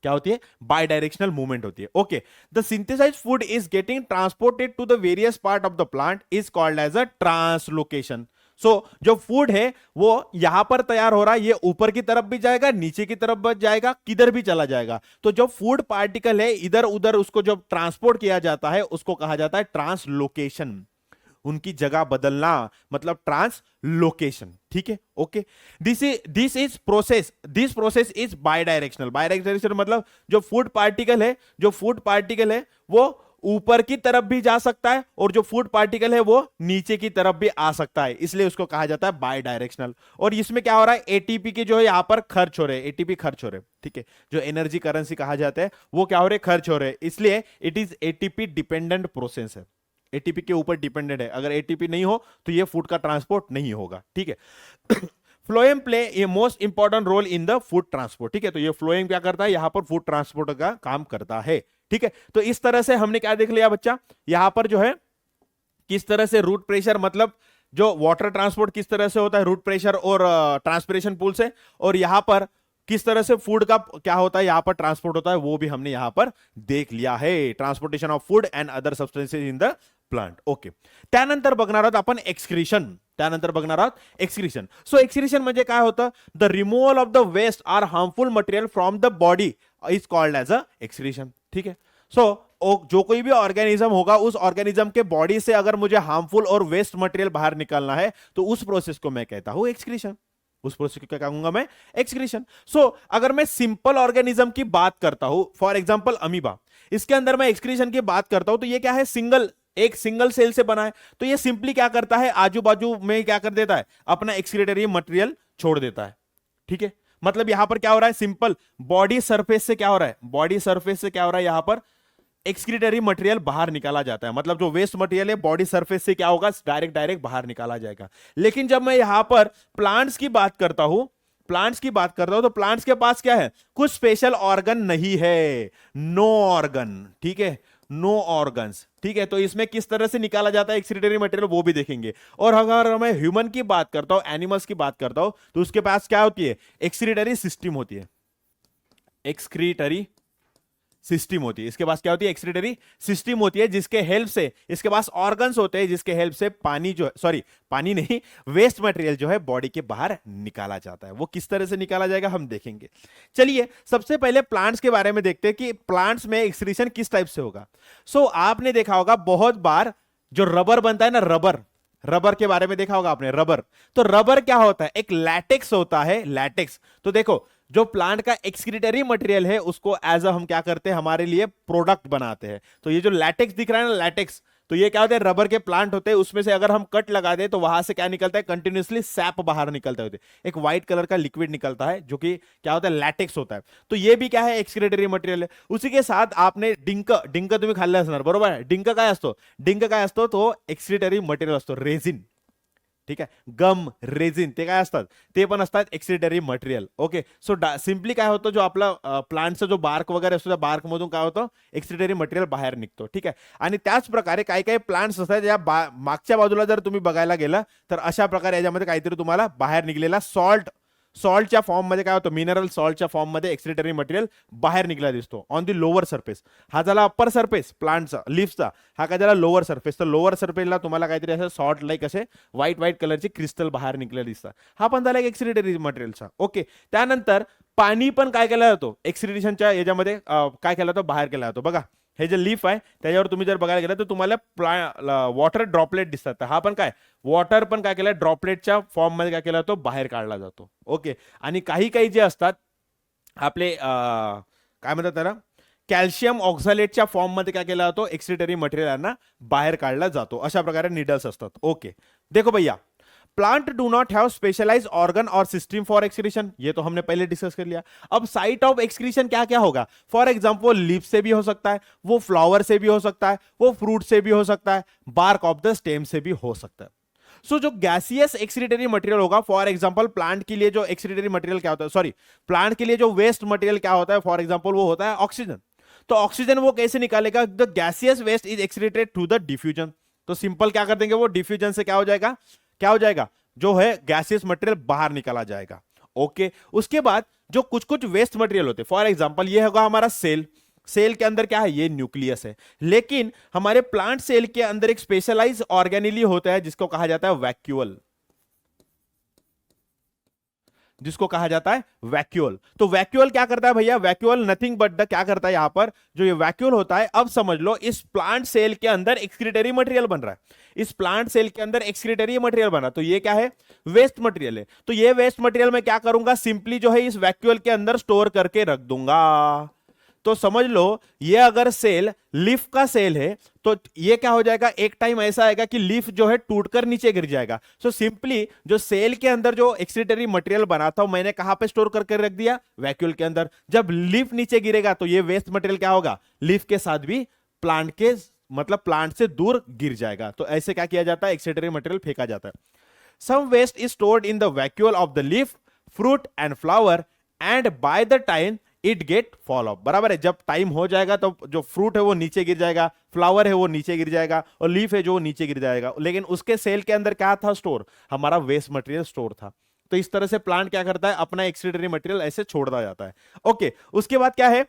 क्या होती है, बाय डायरेक्शनल मूवमेंट होती है। Okay, the synthesised food is getting transported to the various part of the plant is called as a translocation. So जो फूड है वो यहां पर तैयार हो रहा है, ये ऊपर की तरफ भी जाएगा नीचे की तरफ भी जाएगा, किधर भी चला जाएगा। तो जो फूड पार्टिकल है इधर उधर उसको जब ट्रांसपोर्ट किया जाता है उसको कहा जाता है ट्रांसलोकेशन, उनकी जगह बदलना मतलब ट्रांसलोकेशन। ठीक है, okay, this process is bidirectional. Bidirectional मतलब जो फूड पार्टिकल है, जो फूड पार्टिकल है वो ऊपर की तरफ भी जा सकता है और जो फूड पार्टिकल है वो नीचे की तरफ भी आ सकता है, इसलिए उसको कहा जाता है बाय डायरेक्शनल। और इसमें क्या हो रहा है, एटीपी के जो है यहां पर खर्च हो रहे हैं, एटीपी खर्च हो रहे हैं। ठीक है, जो एनर्जी करेंसी कहा जाता है वो क्या हो रहे हैं, खर्च हो रहे हैं, इसलिए it is ATP dependent process है, एटीपी के ऊपर डिपेंडेंट है। अगर एटीपी नहीं हो तो ये फूड का ट्रांसपोर्ट नहीं होगा। ठीक है, phloem play a most important role in the food transport. ठीक है, तो ये फ्लोएम क्या करता है, यहां पर फूड ट्रांसपोर्ट का काम करता है। ठीक है, तो इस तरह से हमने क्या देख लिया बच्चा, यहां पर जो है किस तरह से रूट प्रेशर मतलब जो वाटर ट्रांसपोर्ट किस तरह से होता है, रूट प्रेशर और ट्रांसपिरेशन पूल से, और यहां पर किस तरह से फूड का क्या होता है, यहां पर ट्रांसपोर्ट होता है, वो भी हमने यहां पर देख लिया है, transportation of food and other substances in the plant. Okay, त्यानंतर बघणार आहोत आपण एक्सक्रीशन. त्यानंतर बघणार आहोत एक्सक्रीशन. सो एक्सक्रीशन म्हणजे काय होतं, the removal of the waste or harmful material from the body is called as a excretion. ठीक है, सो जो कोई भी ऑर्गेनिज्म होगा उस ऑर्गेनिज्म के बॉडी से अगर मुझे हार्मफुल और वेस्ट मटेरियल बाहर निकालना है तो उस प्रोसेस को मैं कहता हूं एक्सक्रीशन. उस प्रोसेस को क्या कहूंगा मैं, एक्सक्रीशन. सो अगर मैं सिंपल ऑर्गेनिज्म की बात करता हूं, फॉर एग्जांपल अमीबा, इसके अंदर मैं एक्सक्रीशन की बात करता हूं तो ये क्या है, एक सिंगल सेल से बना है. तो ये सिंपली क्या करता है, आजू बाजू में क्या कर देता है, अपना एक्सक्रीटरी मटेरियल छोड़ देता है. ठीक है, मतलब यहां पर क्या हो रहा है, सिंपल बॉडी सरफेस से क्या हो रहा है, बॉडी सरफेस से क्या हो रहा है, यहां पर एक्सक्रीटरी मटेरियल बाहर निकाला जाता है, मतलब जो वेस्ट मटेरियल है बॉडी सरफेस से क्या होगा, डायरेक्ट डायरेक्ट बाहर निकाला जाएगा। लेकिन जब मैं यहां पर प्लांट्स की बात करता हूं, तो प्लांट्स के पास क्या है, कुछ स्पेशल ऑर्गन नहीं है, नो ऑर्गन, ठीक है, नो ऑर्गन्स, ठीक है। तो इसमें किस तरह से निकाला जाता है एक्सक्रीटरी मटेरियल वो भी देखेंगे। और अगर मैं ह्यूमन की बात करता हूं, एनिमल्स की बात करता हूं, तो उसके पास क्या होती है, एक्सक्रीटरी सिस्टम होती है, एक्सक्रीटरी सिस्टम होती है। इसके पास क्या होती है, एक्सक्रीटरी सिस्टम होती है, जिसके हेल्प से, इसके पास ऑर्गन्स होते हैं जिसके हेल्प से पानी जो, सॉरी पानी नहीं, वेस्ट मटेरियल जो है बॉडी के बाहर निकाला जाता है। वो किस तरह से निकाला जाएगा हम देखेंगे। चलिए सबसे पहले प्लांट्स के बारे में देखते हैं कि प्लांट्स में एक्सक्रीशन किस टाइप से होगा। आपने देखा होगा बहुत बार जो रबर बनता है ना, रबर के बारे में देखा होगा आपने, रबर। तो रबर क्या होता है, एक लैटेक्स होता है, लैटेक्स। तो देखो जो प्लांट का एक्सक्रीटरी मटेरियल है उसको एज अ हम क्या करते हैं, हमारे लिए प्रोडक्ट बनाते हैं। तो ये जो लैटेक्स दिख रहा है ना, लैटेक्स, तो ये क्या होता है, रबर के प्लांट होते हैं, उसमें से अगर हम कट लगा दें तो वहां से क्या निकलता है, कंटिन्यूअसली सैप बाहर निकलता है, एक व्हाइट कलर का लिक्विड निकलता है जो कि क्या होता है, लैटेक्स होता है। तो ये भी क्या है, एक्सक्रीटरी मटेरियल है। उसी के साथ आपने डिंक तुम्ही खाल्लं असणार, बरोबर आहे। डिंक काय असतो, तो एक्सक्रीटरी मटेरियल असतो, रेझिन, ठीक आहे, गम, रेझिन, ते काय असतात, ते पण असतात excretory material. Okay, so simply काय होतं, जो आपला प्लांटचा जो बार्क वगैरे असतो, त्या बार्क मधून काय होतं, एक्सक्रीटरी मटेरियल बाहेर निघतो, ठीक आहे। आणि त्याच प्रकारे काही काही प्लांट्स असतात या मागच्या बाजूला जर तुम्ही बघायला गेला तर अशा प्रकारे याच्यामध्ये काहीतरी तुम्हाला बाहेर निघलेला सॉल्टच्या फॉर्म मध्ये काय होतं, मिनरल सॉल्टच्या फॉर्म मध्ये एक्सक्रीटरी मटेरियल बाहेर निघाला दिसतो ऑन दी लोअर सरफेस। हा झाला अप्पर सरफेस प्लांटचा, लीफचा, हा काय झाला लोअर सरफेस। तर लोअर सरफेसला तुम्हाला काहीतरी असं सॉल्ट लाईक असे व्हाईट कलरचे क्रिस्टल बाहेर निघलेले दिसतात, हा पण झाला एक एक्सक्रीटरी मटेरियलचा। ओके, त्यानंतर पाणी पण काय केला जातो एक्सक्रीशनच्या याच्यामध्ये, काय केला जातो, बाहेर केला जातो। बघा हे जे लीफ आहे त्याच्यावर तुम्ही जर बघायला गेला तर तुम्हाला वॉटर ड्रॉपलेट दिसतात, तर हा पण काय, वॉटर पण काय केलं, ड्रॉपलेटच्या फॉर्म मध्ये काय केला जातो, बाहेर काढला जातो। ओके, आणि काही काही जे असतात आपले काय म्हणतात त्याला, कॅल्शियम ऑक्झालेटच्या फॉर्म मध्ये काय केला जातो, एक्सक्रीटरी मटेरियलांना बाहेर काढला जातो। अशा प्रकारे निडल्स असतात। ओके, देखो भैया, plant do not have specialise organ और सिस्टम फॉर एक्सक्रीशन, ये तो हमने पहले डिस्कस कर लिया। अब साइट ऑफ एक्सक्रीशन क्या क्या होगा, फॉर एग्जांपल लीफ से भी हो सकता है, वो फ्लावर से भी हो सकता है, वो फ्रूट से भी हो सकता है, बार्क ऑफ द स्टेम से भी हो सकता है। सो जो गैसियस एक्सक्रीटरी मटेरियल होगा, फॉर एग्जांपल प्लांट के लिए जो एक्सक्रीटरी मटेरियल क्या होता है, सॉरी प्लांट के लिए जो वेस्ट मटेरियल क्या होता है, फॉर एग्जांपल वो होता है ऑक्सीजन। तो ऑक्सीजन वो कैसे निकालेगा, the gaseous waste is excreted through the diffusion. तो सिंपल क्या कर देंगे, वो डिफ्यूजन से क्या हो जाएगा, जो है गैसियस मटेरियल बाहर निकाला जाएगा। ओके, उसके बाद जो कुछ कुछ वेस्ट मटेरियल होते हैं, फॉर एग्जांपल ये होगा हमारा सेल के अंदर क्या है, ये न्यूक्लियस है। लेकिन हमारे प्लांट सेल के अंदर एक स्पेशलाइज ऑर्गेनेली होता है जिसको कहा जाता है वैक्यूल, तो वैक्यूल क्या करता है भैया, वैक्यूल नथिंग बट द क्या करता है, यहां पर जो ये वैक्यूल होता है, अब समझ लो इस प्लांट सेल के अंदर एक्सक्रीटरी मटेरियल बन रहा है, इस प्लांट सेल के अंदर एक्सक्रीटरी मटेरियल बना, तो ये क्या है, वेस्ट मटेरियल है। तो ये वेस्ट मटेरियल मैं क्या करूंगा, सिंपली जो है इस वैक्यूल के अंदर स्टोर करके रख दूंगा। तो समझ लो ये अगर सेल लीफ का सेल है तो ये क्या हो जाएगा, एक टाइम ऐसा आएगा कि लीफ जो है टूटकर नीचे गिर जाएगा। सो सिंपली जो सेल के अंदर जो एक्सक्रीटरी मटेरियल बना था मैंने कहां पे स्टोर करके रख दिया, वैक्यूल के अंदर। जब लीफ नीचे गिरेगा तो ये वेस्ट मटेरियल क्या होगा, लीफ के साथ भी प्लांट के मतलब प्लांट से दूर गिर जाएगा। तो ऐसे क्या किया जाता है, एक्सक्रीटरी मटेरियल फेंका जाता है। Some waste is stored in the vacuole of the leaf, fruit and flower and by the time it get fall off, बराबर है। जब टाइम हो जाएगा तो जो फ्रूट है वो नीचे गिर जाएगा, फ्लावर है वो नीचे गिर जाएगा और लीफ है जो वो नीचे गिर जाएगा। लेकिन उसके सेल के अंदर क्या था, स्टोर, हमारा वेस्ट मटेरियल स्टोर था। तो इस तरह से प्लांट क्या करता है, अपना एक्सक्रीटरी मटेरियल ऐसे छोड़ता जाता है। ओके, उसके बाद क्या है,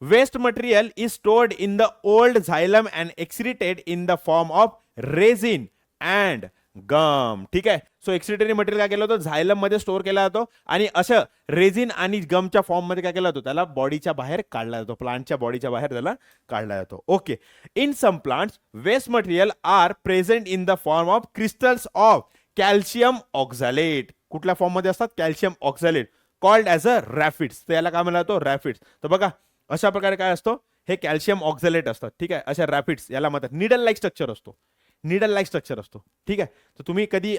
waste material is stored in the old xylem and excreted in the form of resin and gum, ठीक आहे। सो एक्सक्रीटरी मटेरियल काय केलं होतं, झायलम मध्ये स्टोर केला जातो आणि असं रेझिन आणि गमच्या फॉर्म मध्ये काय केला जातो, त्याला बॉडीच्या बाहेर काढला जातो, प्लांटच्या बॉडीच्या बाहेर त्याला काढला जातो। Okay, in some plants waste material are present in the form of crystals of calcium oxalate, कुठल्या फॉर्म मध्ये असतात, calcium oxalate, called as a raphides. तर याला काय म्हणला जातो, रॅफिड्स। तर बघा अशा प्रकारे काय असतो, हे कॅल्शियम ऑक्झॅलेट असतात, ठीक आहे, अशा रॅफिड्स याला म्हणतात। निडल लाईक स्ट्रक्चर असतो, निडल लाईक स्ट्रक्चर असतो. ठीक आहे. तर तुम्ही कधी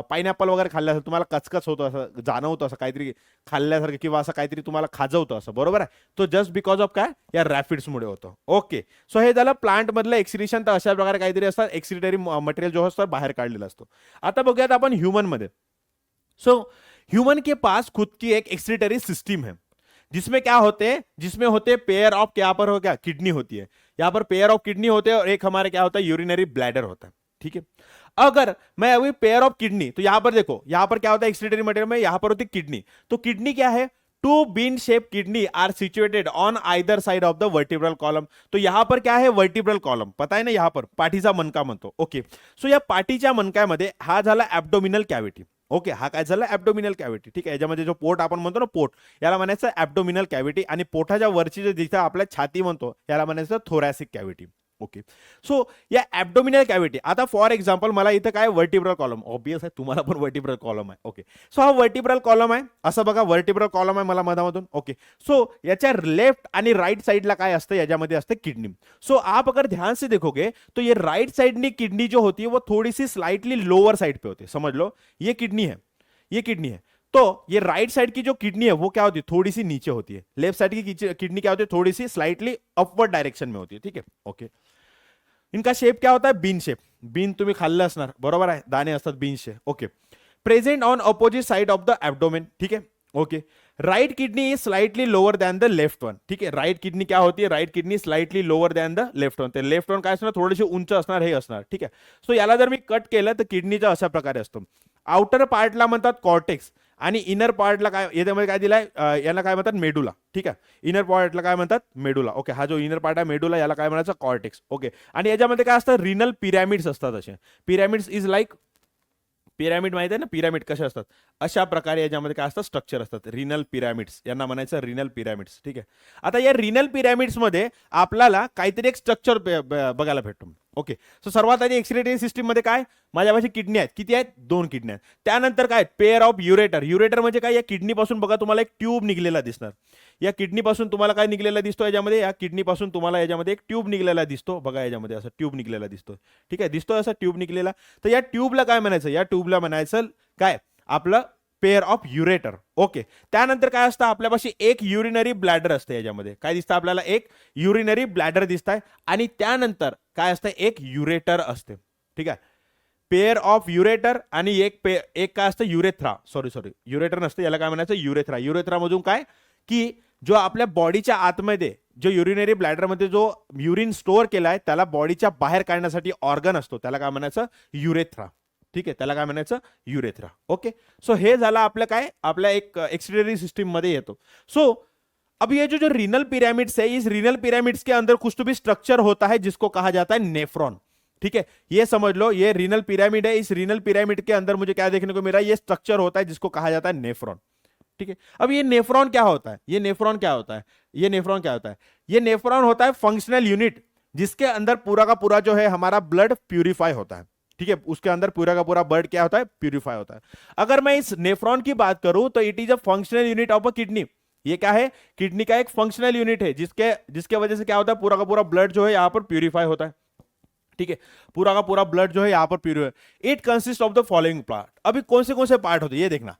पाइनॅपल वगैरे खाल्लं असेल, तुम्हाला कचकच होतं, असं जाणवतं, असं काहीतरी खाल्ल्यासारखं किंवा असं काहीतरी तुम्हाला खाजवतं असं, बरोबर आहे. तो जस्ट बिकॉज ऑफ काय, या रॅफिड्समुळे होतं. ओके. सो हे झालं प्लांट मधलं एक्सक्रिशन. तर अशा प्रकारे काहीतरी असतात, एक्सक्रिटरी मटेरियल जो असतो बाहेर काढलेला असतो. आता बघूयात आपण ह्यूमन मध्ये. सो ह्यूमन के पास खुद की एक एक्सक्रीटरी सिस्टम है, जिसमें क्या होते हैं, जिसमें होते पेयर ऑफ, क्या पर हो गया, किडनी होती है, यहाँ पर पेयर ऑफ किडनी होते हैं, और एक हमारे क्या होता है, यूरिनरी ब्लैडर होता है. ठीक है. अगर मैं अभी पेयर ऑफ किडनी, तो यहां पर देखो, यहां पर क्या होता है एक्सक्रीटरी मटेरियल में, यहां पर होती किडनी. तो किडनी क्या है, two bean shape kidney are situated on either side of the vertebral column. तो यहां पर क्या है, वर्टिब्रल कॉलम, पता है ना, यहां पर पाठीचा मणका म्हणतो. ओके. सो या पाठीच्या मणक्यामध्ये हा झाला ऍब्डोमिनल कॅव्हिटी. ओके. हा काय झाला, ऍब्डोमिनल कॅव्हिटी. ठीक आहे. याच्यामध्ये जो पोट आपण म्हणतो ना, पोट, याला म्हणायचं ऍब्डोमिनल कॅव्हिटी. आणि पोटाच्या वरची जे जिथं आपल्या छाती म्हणतो, याला म्हणायचं थोरॅसिक कॅव्हिटी. ओके. सो या ऍब्डोमिनल कॅव्हिटी, आता फॉर एक्झाम्पल मला इथं काय, वर्टिब्रल कॉलम, ऑब्वियस आहे तुम्हाला पण वर्टिब्रल कॉलम आहे. ओके. सो हा वर्टिब्रल कॉलम आहे, असं बघा, वर्टिब्रल कॉलम आहे मला मधामधून. ओके. सो याच्या लेफ्ट आणि राइट साइडला काय असतं, याच्यामध्ये असते किडनी. सो आप अगर ध्यान से देखोगे तो ये राइट साइड किडनी जो होती है वो थोड़ी सी स्लाइटली लोअर साइड पे होती है. समझ लो, ये किडनी है, ये किडनी है. तो ये राइट साइड की जो किडनी है वो क्या होती है, थोड़ी सी नीचे होती है. लेफ्ट साइड की किडनी क्या होती है, थोड़ी सी स्लाइटली अपवर्ड डायरेक्शन में होती है. ठीक है. ओके. इनका शेप क्या होता है, बीन शेप. बीन तुम्ही खाल्लं असणार, बरोबर आहे, दाणे असतात बीन्सचे. Okay. Present on opposite side of the abdomen. ठीक है. Okay. Right kidney is slightly lower than the left one. ठीक है. राइट किडनी क्या होती है, right kidney slightly lower than the left one. ते लेफ्ट वन काय असणार, थोडेसे उंच असणार, हे असणार. ठीक आहे. सो याला जर मी कट केलं तर किडनीचा अशा प्रकारे असतो. आउटर पार्टला म्हणतात कॉर्टेक्स, आणि इनर पार्टला काय, याच्यामध्ये काय दिलाय, याला काय म्हणतात, मेडुला. ठीक आहे. इनर पार्टला काय म्हणतात, मेडुला. ओके. हा जो इनर पार्ट आहे मेडुला, याला काय म्हणायचं, कॉर्टेक्स. ओके. आणि याच्यामध्ये काय असतं, रिनल पिरॅमिड्स असतात. असे पिरॅमिड्स इज लाईक, पिरॅमिड माहिती आहे ना, पिरॅमिड कसे असतात, अशा प्रकारे याच्यामध्ये काय असतं, स्ट्रक्चर असतात, रिनल पिरॅमिड्स, यांना म्हणायचं रिनल पिरॅमिड्स. ठीक आहे. आता या रिनल पिरॅमिड्स मध्ये आपल्याला काहीतरी एक स्ट्रक्चर बघायला भेटतो. ओके. सो सर्वात आधी एक्सक्रीटरी सिस्टीम मध्ये काय, माझ्यापाशी किडनी आहेत, किती आहेत, 2 किडनी आहेत. त्यानंतर काय, पेअर ऑफ युरेटर. युरेटर म्हणजे काय, या किडनी पासून बघा तुम्हाला एक ट्यूब निघलेला दिसणार. या किडनी पासून तुम्हाला काय निघलेला दिसतो, याच्यामध्ये, या किडनी पासून तुम्हाला याच्यामध्ये एक ट्यूब निघलेला दिसतो. बघा याच्यामध्ये असं ट्यूब निघलेला दिसतो. ठीक आहे. दिसतोय असा ट्यूब निघलेला. तर या ट्यूबला काय म्हणायचं, या ट्यूबला म्हणायचं काय, आपलं पेअर ऑफ युरेटर. ओके. त्यानंतर काय असतं, आपल्यापाशी एक युरिनरी ब्लॅडर असते. याच्यामध्ये काय दिसतं आपल्याला, एक युरिनरी ब्लॅडर दिसत आहे. आणि त्यानंतर काय असतं, एक युरेटर असते. ठीक आहे. पेअर ऑफ युरेटर आणि एक काय असतं, युरेथ्रा. सॉरी, युरेटर नसतं, याला काय म्हणायचं, युरेथ्रा. युरेथ्रा मधून काय, की जो आपल्या बॉडीच्या आतमध्ये, जो युरिनरी ब्लॅडर मध्ये जो युरिन स्टोअर केलाय, त्याला बॉडीच्या बाहेर काढण्यासाठी ऑर्गन असतो, त्याला काय म्हणायचं, युरेथ्रा. ठीक आहे. त्याला काय म्हणायचं, युरेथ्रा. ओके. सो हे झालं आपलं काय, आपल्या एक एक्सक्रीटरी सिस्टम मध्ये येतो. सो अब ये जो रीनल पिरामिड्स है, इस रीनल पिरामिड्स के अंदर कुछ तो भी स्ट्रक्चर होता है जिसको कहा जाता है नेफ्रॉन. ठीक है. ये समझ लो, ये रीनल पिरामिड है, इस रीनल पिरामिड के अंदर मुझे क्या देखने को मिला, ये स्ट्रक्चर होता है जिसको कहा जाता है नेफ्रॉन. ठीक है. अब ये नेफ्रॉन क्या होता है, ये नेफ्रॉन क्या होता है, ये नेफ्रॉन क्या होता है, ये नेफ्रॉन होता है फंक्शनल यूनिट, जिसके अंदर पूरा का पूरा जो है हमारा ब्लड प्यूरिफाई होता है. ठीक है. उसके अंदर पूरा का पूरा ब्लड क्या होता है, प्यूरिफाई होता है. अगर मैं इस नेफ्रॉन की बात करूं तो it is a functional unit of a kidney. ये क्या है, किडनी का एक फंक्शनल यूनिट है, जिसके वजह से क्या होता है, पूरा का पूरा ब्लड जो है यहां पर प्यूरिफाई होता है. ठीक है. पूरा का पूरा ब्लड जो है यहां पर purify. It consist of the following part. अभी कौन से पार्ट होते हैं ये देखना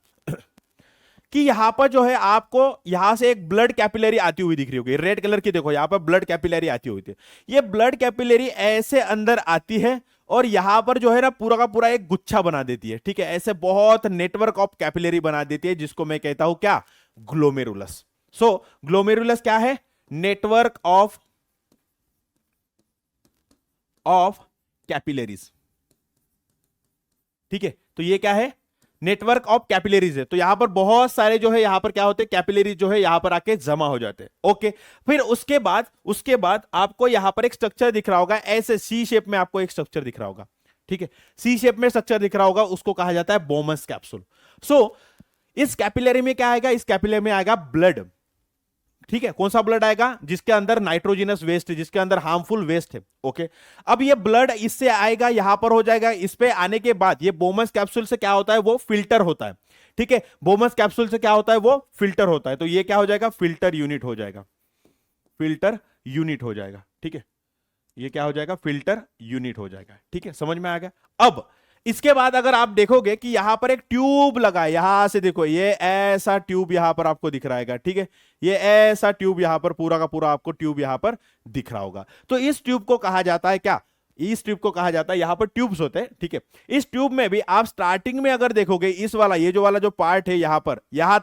कि यहां पर जो है आपको यहां से एक ब्लड कैपिलरी आती हुई दिख रही होगी, रेड कलर की, देखो यहां पर ब्लड कैपिलरी आती हुई थी. ये ब्लड कैपिलरी ऐसे अंदर आती है और यहां पर जो है ना पूरा का पूरा एक गुच्छा बना देती है. ठीक है. ऐसे बहुत नेटवर्क ऑफ कैपिलरी बना देती है, जिसको मैं कहता हूं क्या, ग्लोमेरुलस. सो ग्लोमेरुलस क्या है, नेटवर्क ऑफ कैपिलरीज. ठीक है. तो ये क्या है, नेटवर्क ऑफ कैपिलरीज है. तो यहां पर बहुत सारे जो है यहां पर क्या होते हैं, कैपिलरीज जो है यहां पर आके जमा हो जाते हैं. ओके. फिर उसके बाद आपको यहां पर एक स्ट्रक्चर दिख रहा होगा, ऐसे सी शेप में आपको एक स्ट्रक्चर दिख रहा होगा. ठीक है. सी शेप में स्ट्रक्चर दिख रहा होगा, उसको कहा जाता है बोमस कैप्सूल. सो इस कैपिलरी में क्या आएगा, इस कैपिलरी में आएगा ब्लड. ठीक है. कौन सा ब्लड आएगा, जिसके अंदर नाइट्रोजनस वेस्ट है, जिसके अंदर हार्मफुल वेस्ट है. ओके. अब ये ब्लड इससे आएगा, यहां पर हो जाएगा. इस पे आने के बाद ये बोमस कैप्सूल से क्या होता है, वो फिल्टर होता है. ठीक है. बोमस कैप्सूल से क्या होता है, वो फिल्टर होता है. तो ये क्या हो जाएगा, फिल्टर यूनिट हो जाएगा, फिल्टर यूनिट हो जाएगा. ठीक है. ये क्या हो जाएगा, फिल्टर यूनिट हो जाएगा। ठीक है, समझ में आ गया। अब इसके बाद अगर आप देखोगे कि यहां पर एक ट्यूब लगा है, यहां से देखो ये ऐसा ट्यूब यहां पर आपको दिख रहा है, ठीक है, ये ऐसा ट्यूब यहां पर पूरा का पूरा आपको ट्यूब यहां पर दिख रहा होगा। तो इस ट्यूब को कहा जाता है क्या, इस ट्यूब को कहा जाता है, यहां पर ट्यूब्स होते हैं। ठीक है, इस ट्यूब में भी आप स्टार्टिंग में अगर देखोगे इस वाला, ये जो वाला जो पार्ट है यहां पर, यहां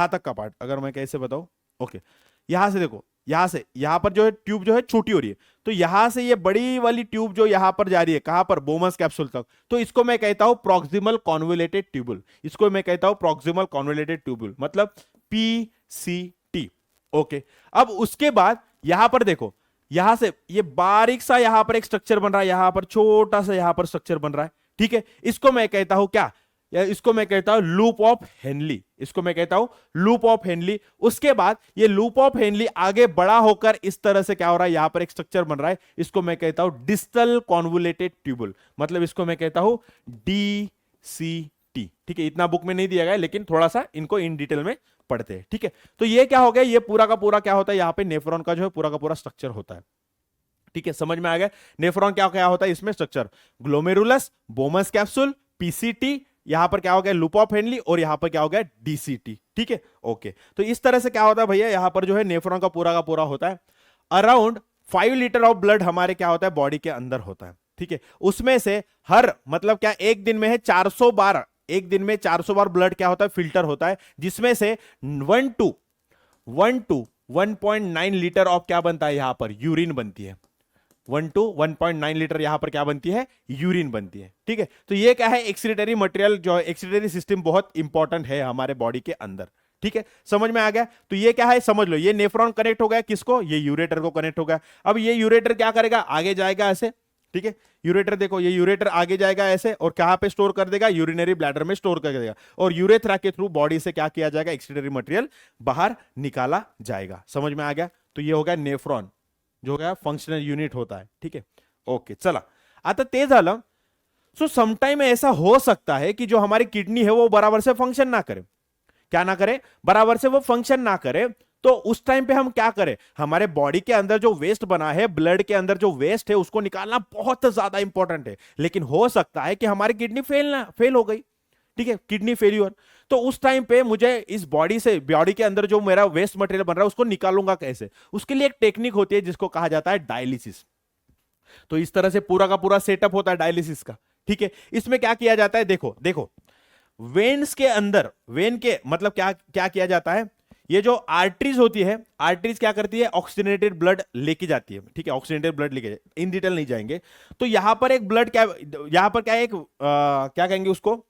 तक का पार्ट अगर मैं कैसे बताऊं, ओके, यहां से देखो, यहां से यहां पर जो है ट्यूब जो है छोटी हो रही है, तो यहां से ये बड़ी वाली ट्यूब जो यहां पर जा रही है, कहां पर, बोमस कैप्सूल तक, तो इसको मैं कहता हूं प्रॉक्सिमल कॉन्वोलेटेड ट्यूबुल, इसको मैं कहता हूं प्रॉक्सिमल कॉन्वोलेटेड ट्यूबुल, मतलब पीसीटी। ओके, अब उसके बाद यहां पर देखो, यहां से ये बारीक सा यहां पर एक स्ट्रक्चर बन रहा है, यहां पर छोटा सा यहां पर स्ट्रक्चर बन रहा है। ठीक है, इसको मैं कहता हूं क्या, इसको मैं कहता हूं लूप ऑफ हेनली, इसको मैं कहता हूं लूप ऑफ हेनली। उसके बाद ये लूप ऑफ हेनली आगे बड़ा होकर इस तरह से क्या हो रहा है, यहां पर एक स्ट्रक्चर बन रहा है, इसको मैं कहता हूं डिस्टल कॉन्वोलेटेड ट्यूबुल, मतलब इसको मैं कहता हूं डीसीटी। ठीक है, इतना बुक में नहीं दिया गया, लेकिन थोड़ा सा इनको इन डिटेल में पढ़ते हैं। ठीक है, तो ये क्या हो गया, ये पूरा का पूरा क्या होता है, यहां पे नेफ्रॉन का जो है पूरा का पूरा स्ट्रक्चर होता है। ठीक है, समझ में आ गया। नेफ्रॉन क्या क्या होता है इसमें स्ट्रक्चर, ग्लोमेरुलस, बोमस कैप्सूल, पीसीटी, यहां पर क्या हो गया लूप ऑफ हेनली, और यहां पर क्या हो गया डीसीटी। ठीक है, ओके, तो इस तरह से क्या होता है भैया, यहां पर जो है नेफ्रॉन का पूरा होता है। अराउंड 5 लीटर ऑफ ब्लड हमारे क्या होता है बॉडी के अंदर होता है। ठीक है, उसमें से हर मतलब क्या एक दिन में है 400 बार, एक दिन में 400 बार ब्लड क्या होता है फिल्टर होता है, जिसमें से 1 to 1.9 लीटर ऑफ क्या बनता है, यहां पर यूरिन बनती है। 1 to 1.9 लीटर यहां पर क्या बनती है, यूरिन बनती है। ठीक है, तो ये क्या है, एक्सक्रीटरी मटेरियल जो है, एक्सक्रीटरी सिस्टम बहुत इंपॉर्टेंट है हमारे बॉडी के अंदर। ठीक है, समझ में आ गया। तो ये क्या है समझ लो, ये नेफ्रॉन कनेक्ट हो गया किसको, ये यूरेटर को कनेक्ट हो गया। अब ये यूरेटर क्या करेगा, आगे जाएगा ऐसे। ठीक है, यूरेटर देखो, ये यूरेटर आगे जाएगा ऐसे, और कहां पे स्टोर कर देगा, यूरिनरी ब्लैडर में स्टोर कर देगा, और यूरेथ्रा के थ्रू बॉडी से क्या किया जाएगा, एक्सक्रीटरी मटेरियल बाहर निकाला जाएगा। समझ में आ गया। तो ये हो गया नेफ्रॉन, जो गया फंक्शनल यूनिट होता है। ठीक है, ओके, चला आता ते झालं। सो समटाइम ऐसा हो सकता है कि जो हमारी किडनी है वो बराबर से फंक्शन ना करे, क्या ना करे, बराबर से वो फंक्शन ना करे। तो उस टाइम पे हम क्या करें, हमारे बॉडी के अंदर जो वेस्ट बना है, ब्लड के अंदर जो वेस्ट है उसको निकालना बहुत ज्यादा इंपॉर्टेंट है, लेकिन हो सकता है कि हमारी किडनी फेल हो गई। ठीक है, किडनी फेल्यूर, तो उस टाइम पे मुझे इस बॉडी से, बॉडी के अंदर जो मेरा वेस्ट मटेरियल बन रहा है उसको निकालूंगा कैसे, उसके लिए एक टेक्निक होती है जिसको कहा जाता है डायलिसिस। तो इस तरह से पूरा का पूरा सेटअप होता है डायलिसिस का। ठीक है, इसमें क्या किया जाता है, देखो देखो, वेन्स के अंदर, वेन के मतलब क्या क्या किया जाता है, ये जो आर्टरीज होती है, आर्टरीज क्या करती है, ऑक्सीजनेटेड ब्लड लेके जाती है। ठीक है, ऑक्सीजनेटेड ब्लड लेके, इन डिटेल नहीं जाएंगे। तो यहां पर एक ब्लड क्या, यहां पर क्या एक क्या कहेंगे उसको,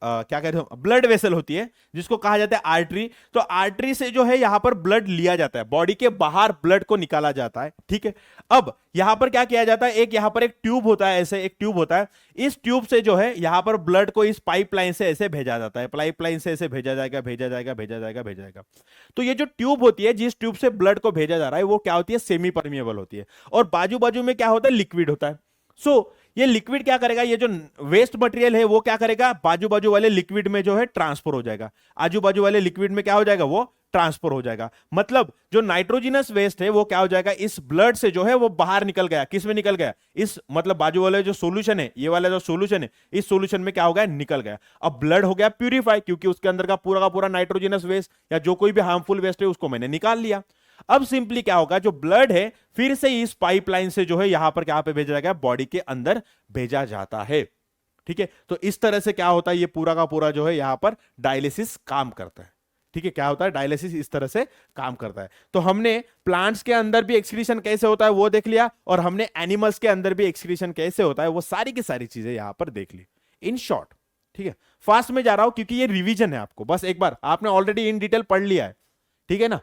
क्या कहते हैं, ब्लड वेसल होती है जिसको कहा जाता है आर्टरी। तो आर्टरी से जो है यहां पर ब्लड लिया जाता है, बॉडी के बाहर ब्लड को निकाला जाता है। ठीक है, अब यहां पर क्या किया जाता है, एक यहां पर एक ट्यूब होता है, ऐसे एक ट्यूब होता है, इस ट्यूब से जो है यहां पर ब्लड को इस पाइपलाइन से ऐसे भेजा जाता है, पाइपलाइन से ऐसे भेजा जाएगा, भेजा जाएगा, भेजा जाएगा, भेजा जाएगा। तो ये जो ट्यूब होती है, जिस ट्यूब से ब्लड को भेजा जा रहा है, वो क्या होती है, सेमी परमिएबल होती है, और बाजू बाजू में क्या होता है, लिक्विड होता है। सो ये लिक्विड क्या करेगा, ये जो वेस्ट मटेरियल है वो क्या करेगा, बाजू बाजू वाले लिक्विड में जो है ट्रांसफर हो जाएगा, आजू बाजू वाले लिक्विड में क्या हो जाएगा, वो ट्रांसफर हो जाएगा। मतलब जो नाइट्रोजिनस वेस्ट है वो क्या हो जाएगा, इस ब्लड से जो है वो बाहर निकल गया, किस में निकल गया, इस मतलब बाजू वाले जो सॉल्यूशन है, ये वाला जो सॉल्यूशन है, इस सॉल्यूशन में क्या हो गया, निकल गया। अब ब्लड हो गया प्यूरिफाई, क्योंकि उसके अंदर का पूरा नाइट्रोजिनस वेस्ट या जो कोई भी हार्मफुल वेस्ट है उसको मैंने निकाल लिया। अब सिंपली क्या होगा, जो ब्लड है फिर से इस पाइपलाइन से जो है यहां पर क्या पे भेजा जाएगा, बॉडी के अंदर भेजा जाता है। ठीक है, तो इस तरह से क्या होता है, ये पूरा का पूरा जो है यहां पर डायलिसिस काम करता है। ठीक है, क्या होता है, डायलिसिस इस तरह से काम करता है। तो हमने प्लांट्स के अंदर भी एक्सक्रीशन कैसे होता है वो देख लिया, और हमने एनिमल्स के अंदर भी एक्सक्रीशन कैसे होता है वो सारी की सारी चीजें यहां पर देख ली इन शॉर्ट। ठीक है, फास्ट में जा रहा हूं क्योंकि ये रिवीजन है, आपको बस एक बार आपने ऑलरेडी इन डिटेल पढ़ लिया है। ठीक है ना,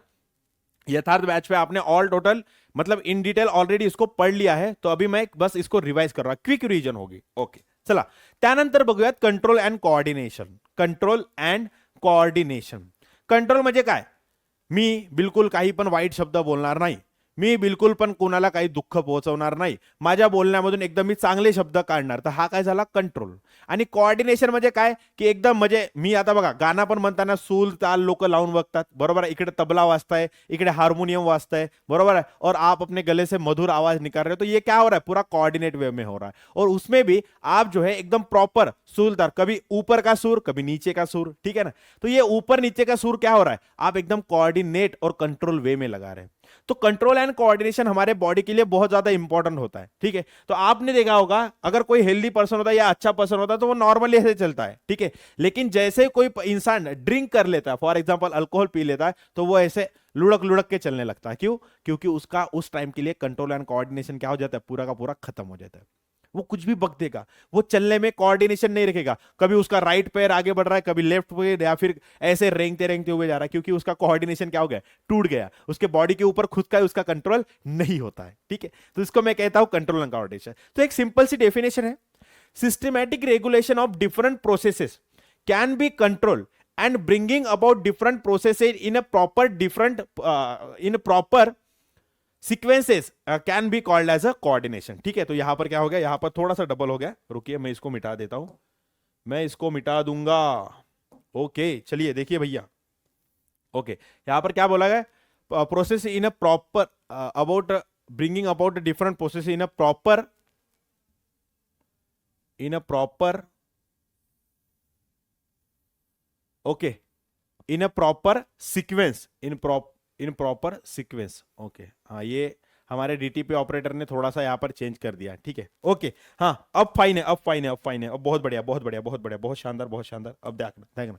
यथार्थ बैच पे आपने ऑल टोटल मतलब इन डिटेल ऑलरेडी इसको पढ़ लिया है, तो अभी मैं बस इसको रिवाइज कर रहा हूं, क्विक रिवीजन होगी। ओके, चला त्यानंतर बघूयात control and coordination. Control and coordination, control म्हणजे काय, मी बिलकुल काही पण वाईट शब्द बोलणार नाही, मी बिलकुल पण कोणाला काही दुःख पोहोचवणार नाही, माझ्या बोलण्यामधून एकदम मी चांगले शब्द काढणार, तर हा काय झाला कंट्रोल. आणि कोऑर्डिनेशन म्हणजे काय की एकदम म्हणजे मी आता बघा गाणं पण म्हणताना सूल ताल लोक लावून बघतात, बरोबर आहे, इकडे तबला वाजताय, इकडे हारमोनियम वाजताय, बरोबर है, और आप अपने गले से मधुर आवाज निकाल रहे हो, तो ये क्या हो रहा है, पूरा कोऑर्डिनेट वे में हो रहा है. और उसमें भी आप जो है एकदम प्रॉपर सूलदार, कभी ऊपर का सुर कभी नीचे का सुर, ठीक है ना. तो ये ऊपर नीचे का सुर क्या हो रहा है, आप एकदम कोऑर्डिनेट और कंट्रोल वे में लगा रहे हैं. तो कंट्रोल एंड कोऑर्डिनेशन हमारे बॉडी के लिए बहुत ज्यादा इंपॉर्टेंट होता है, ठीक है. तो आपने देखा होगा अगर कोई हेल्दी पर्सन होता है या अच्छा पर्सन होता है तो वो नॉर्मली ऐसे चलता है, ठीक है. लेकिन जैसे कोई इंसान ड्रिंक कर लेता है, फॉर एग्जांपल अल्कोहल पी लेता है, तो वो ऐसे लुढ़क लुढ़क के चलने लगता है. क्यों? क्योंकि उसका उस टाइम के लिए कंट्रोल एंड कोऑर्डिनेशन क्या हो जाता है, पूरा का पूरा खत्म हो जाता है. वो कुछ भी बक देगा, वो चलने में कोऑर्डिनेशन नहीं रखेगा, कभी उसका राइट पैर आगे बढ़ रहा है, कभी लेफ्ट पैर, या फिर ऐसे रेंगते रेंगते हुए जा रहा है, क्योंकि उसका कोऑर्डिनेशन क्या हो गया, टूट गया. उसके बॉडी के ऊपर खुद का उसका कंट्रोल नहीं होता है, ठीक है. तो इसको मैं कहता हूं कंट्रोल एंड कोऑर्डिनेशन. तो एक सिंपल सी डेफिनेशन है, systematic regulation of different processes can B control and bringing about different processes in a proper sequences can be called as a coordination. ठीक है, तो यहां पर क्या हो गया, यहां पर थोड़ा सा डबल हो गया, रुकिए मैं इसको मिटा देता हूं, मैं इसको मिटा दूंगा. ओके चलिए देखिए भैया, ओके यहां पर क्या बोला गया, process in a proper about bringing about different process in a proper okay in a proper sequence, in proper sequence. Okay हाँ, ये हमारे डीटीपी ऑपरेटर ने थोड़ा सा यहां पर चेंज कर दिया, ठीक है. ओके हाँ, अब फाइन है, अब फाइन है, अब फाइन है, अब बहुत बढ़िया, बहुत बढ़िया, बहुत बढ़िया, बहुत शानदार, बहुत शानदार. अब देखना देखना,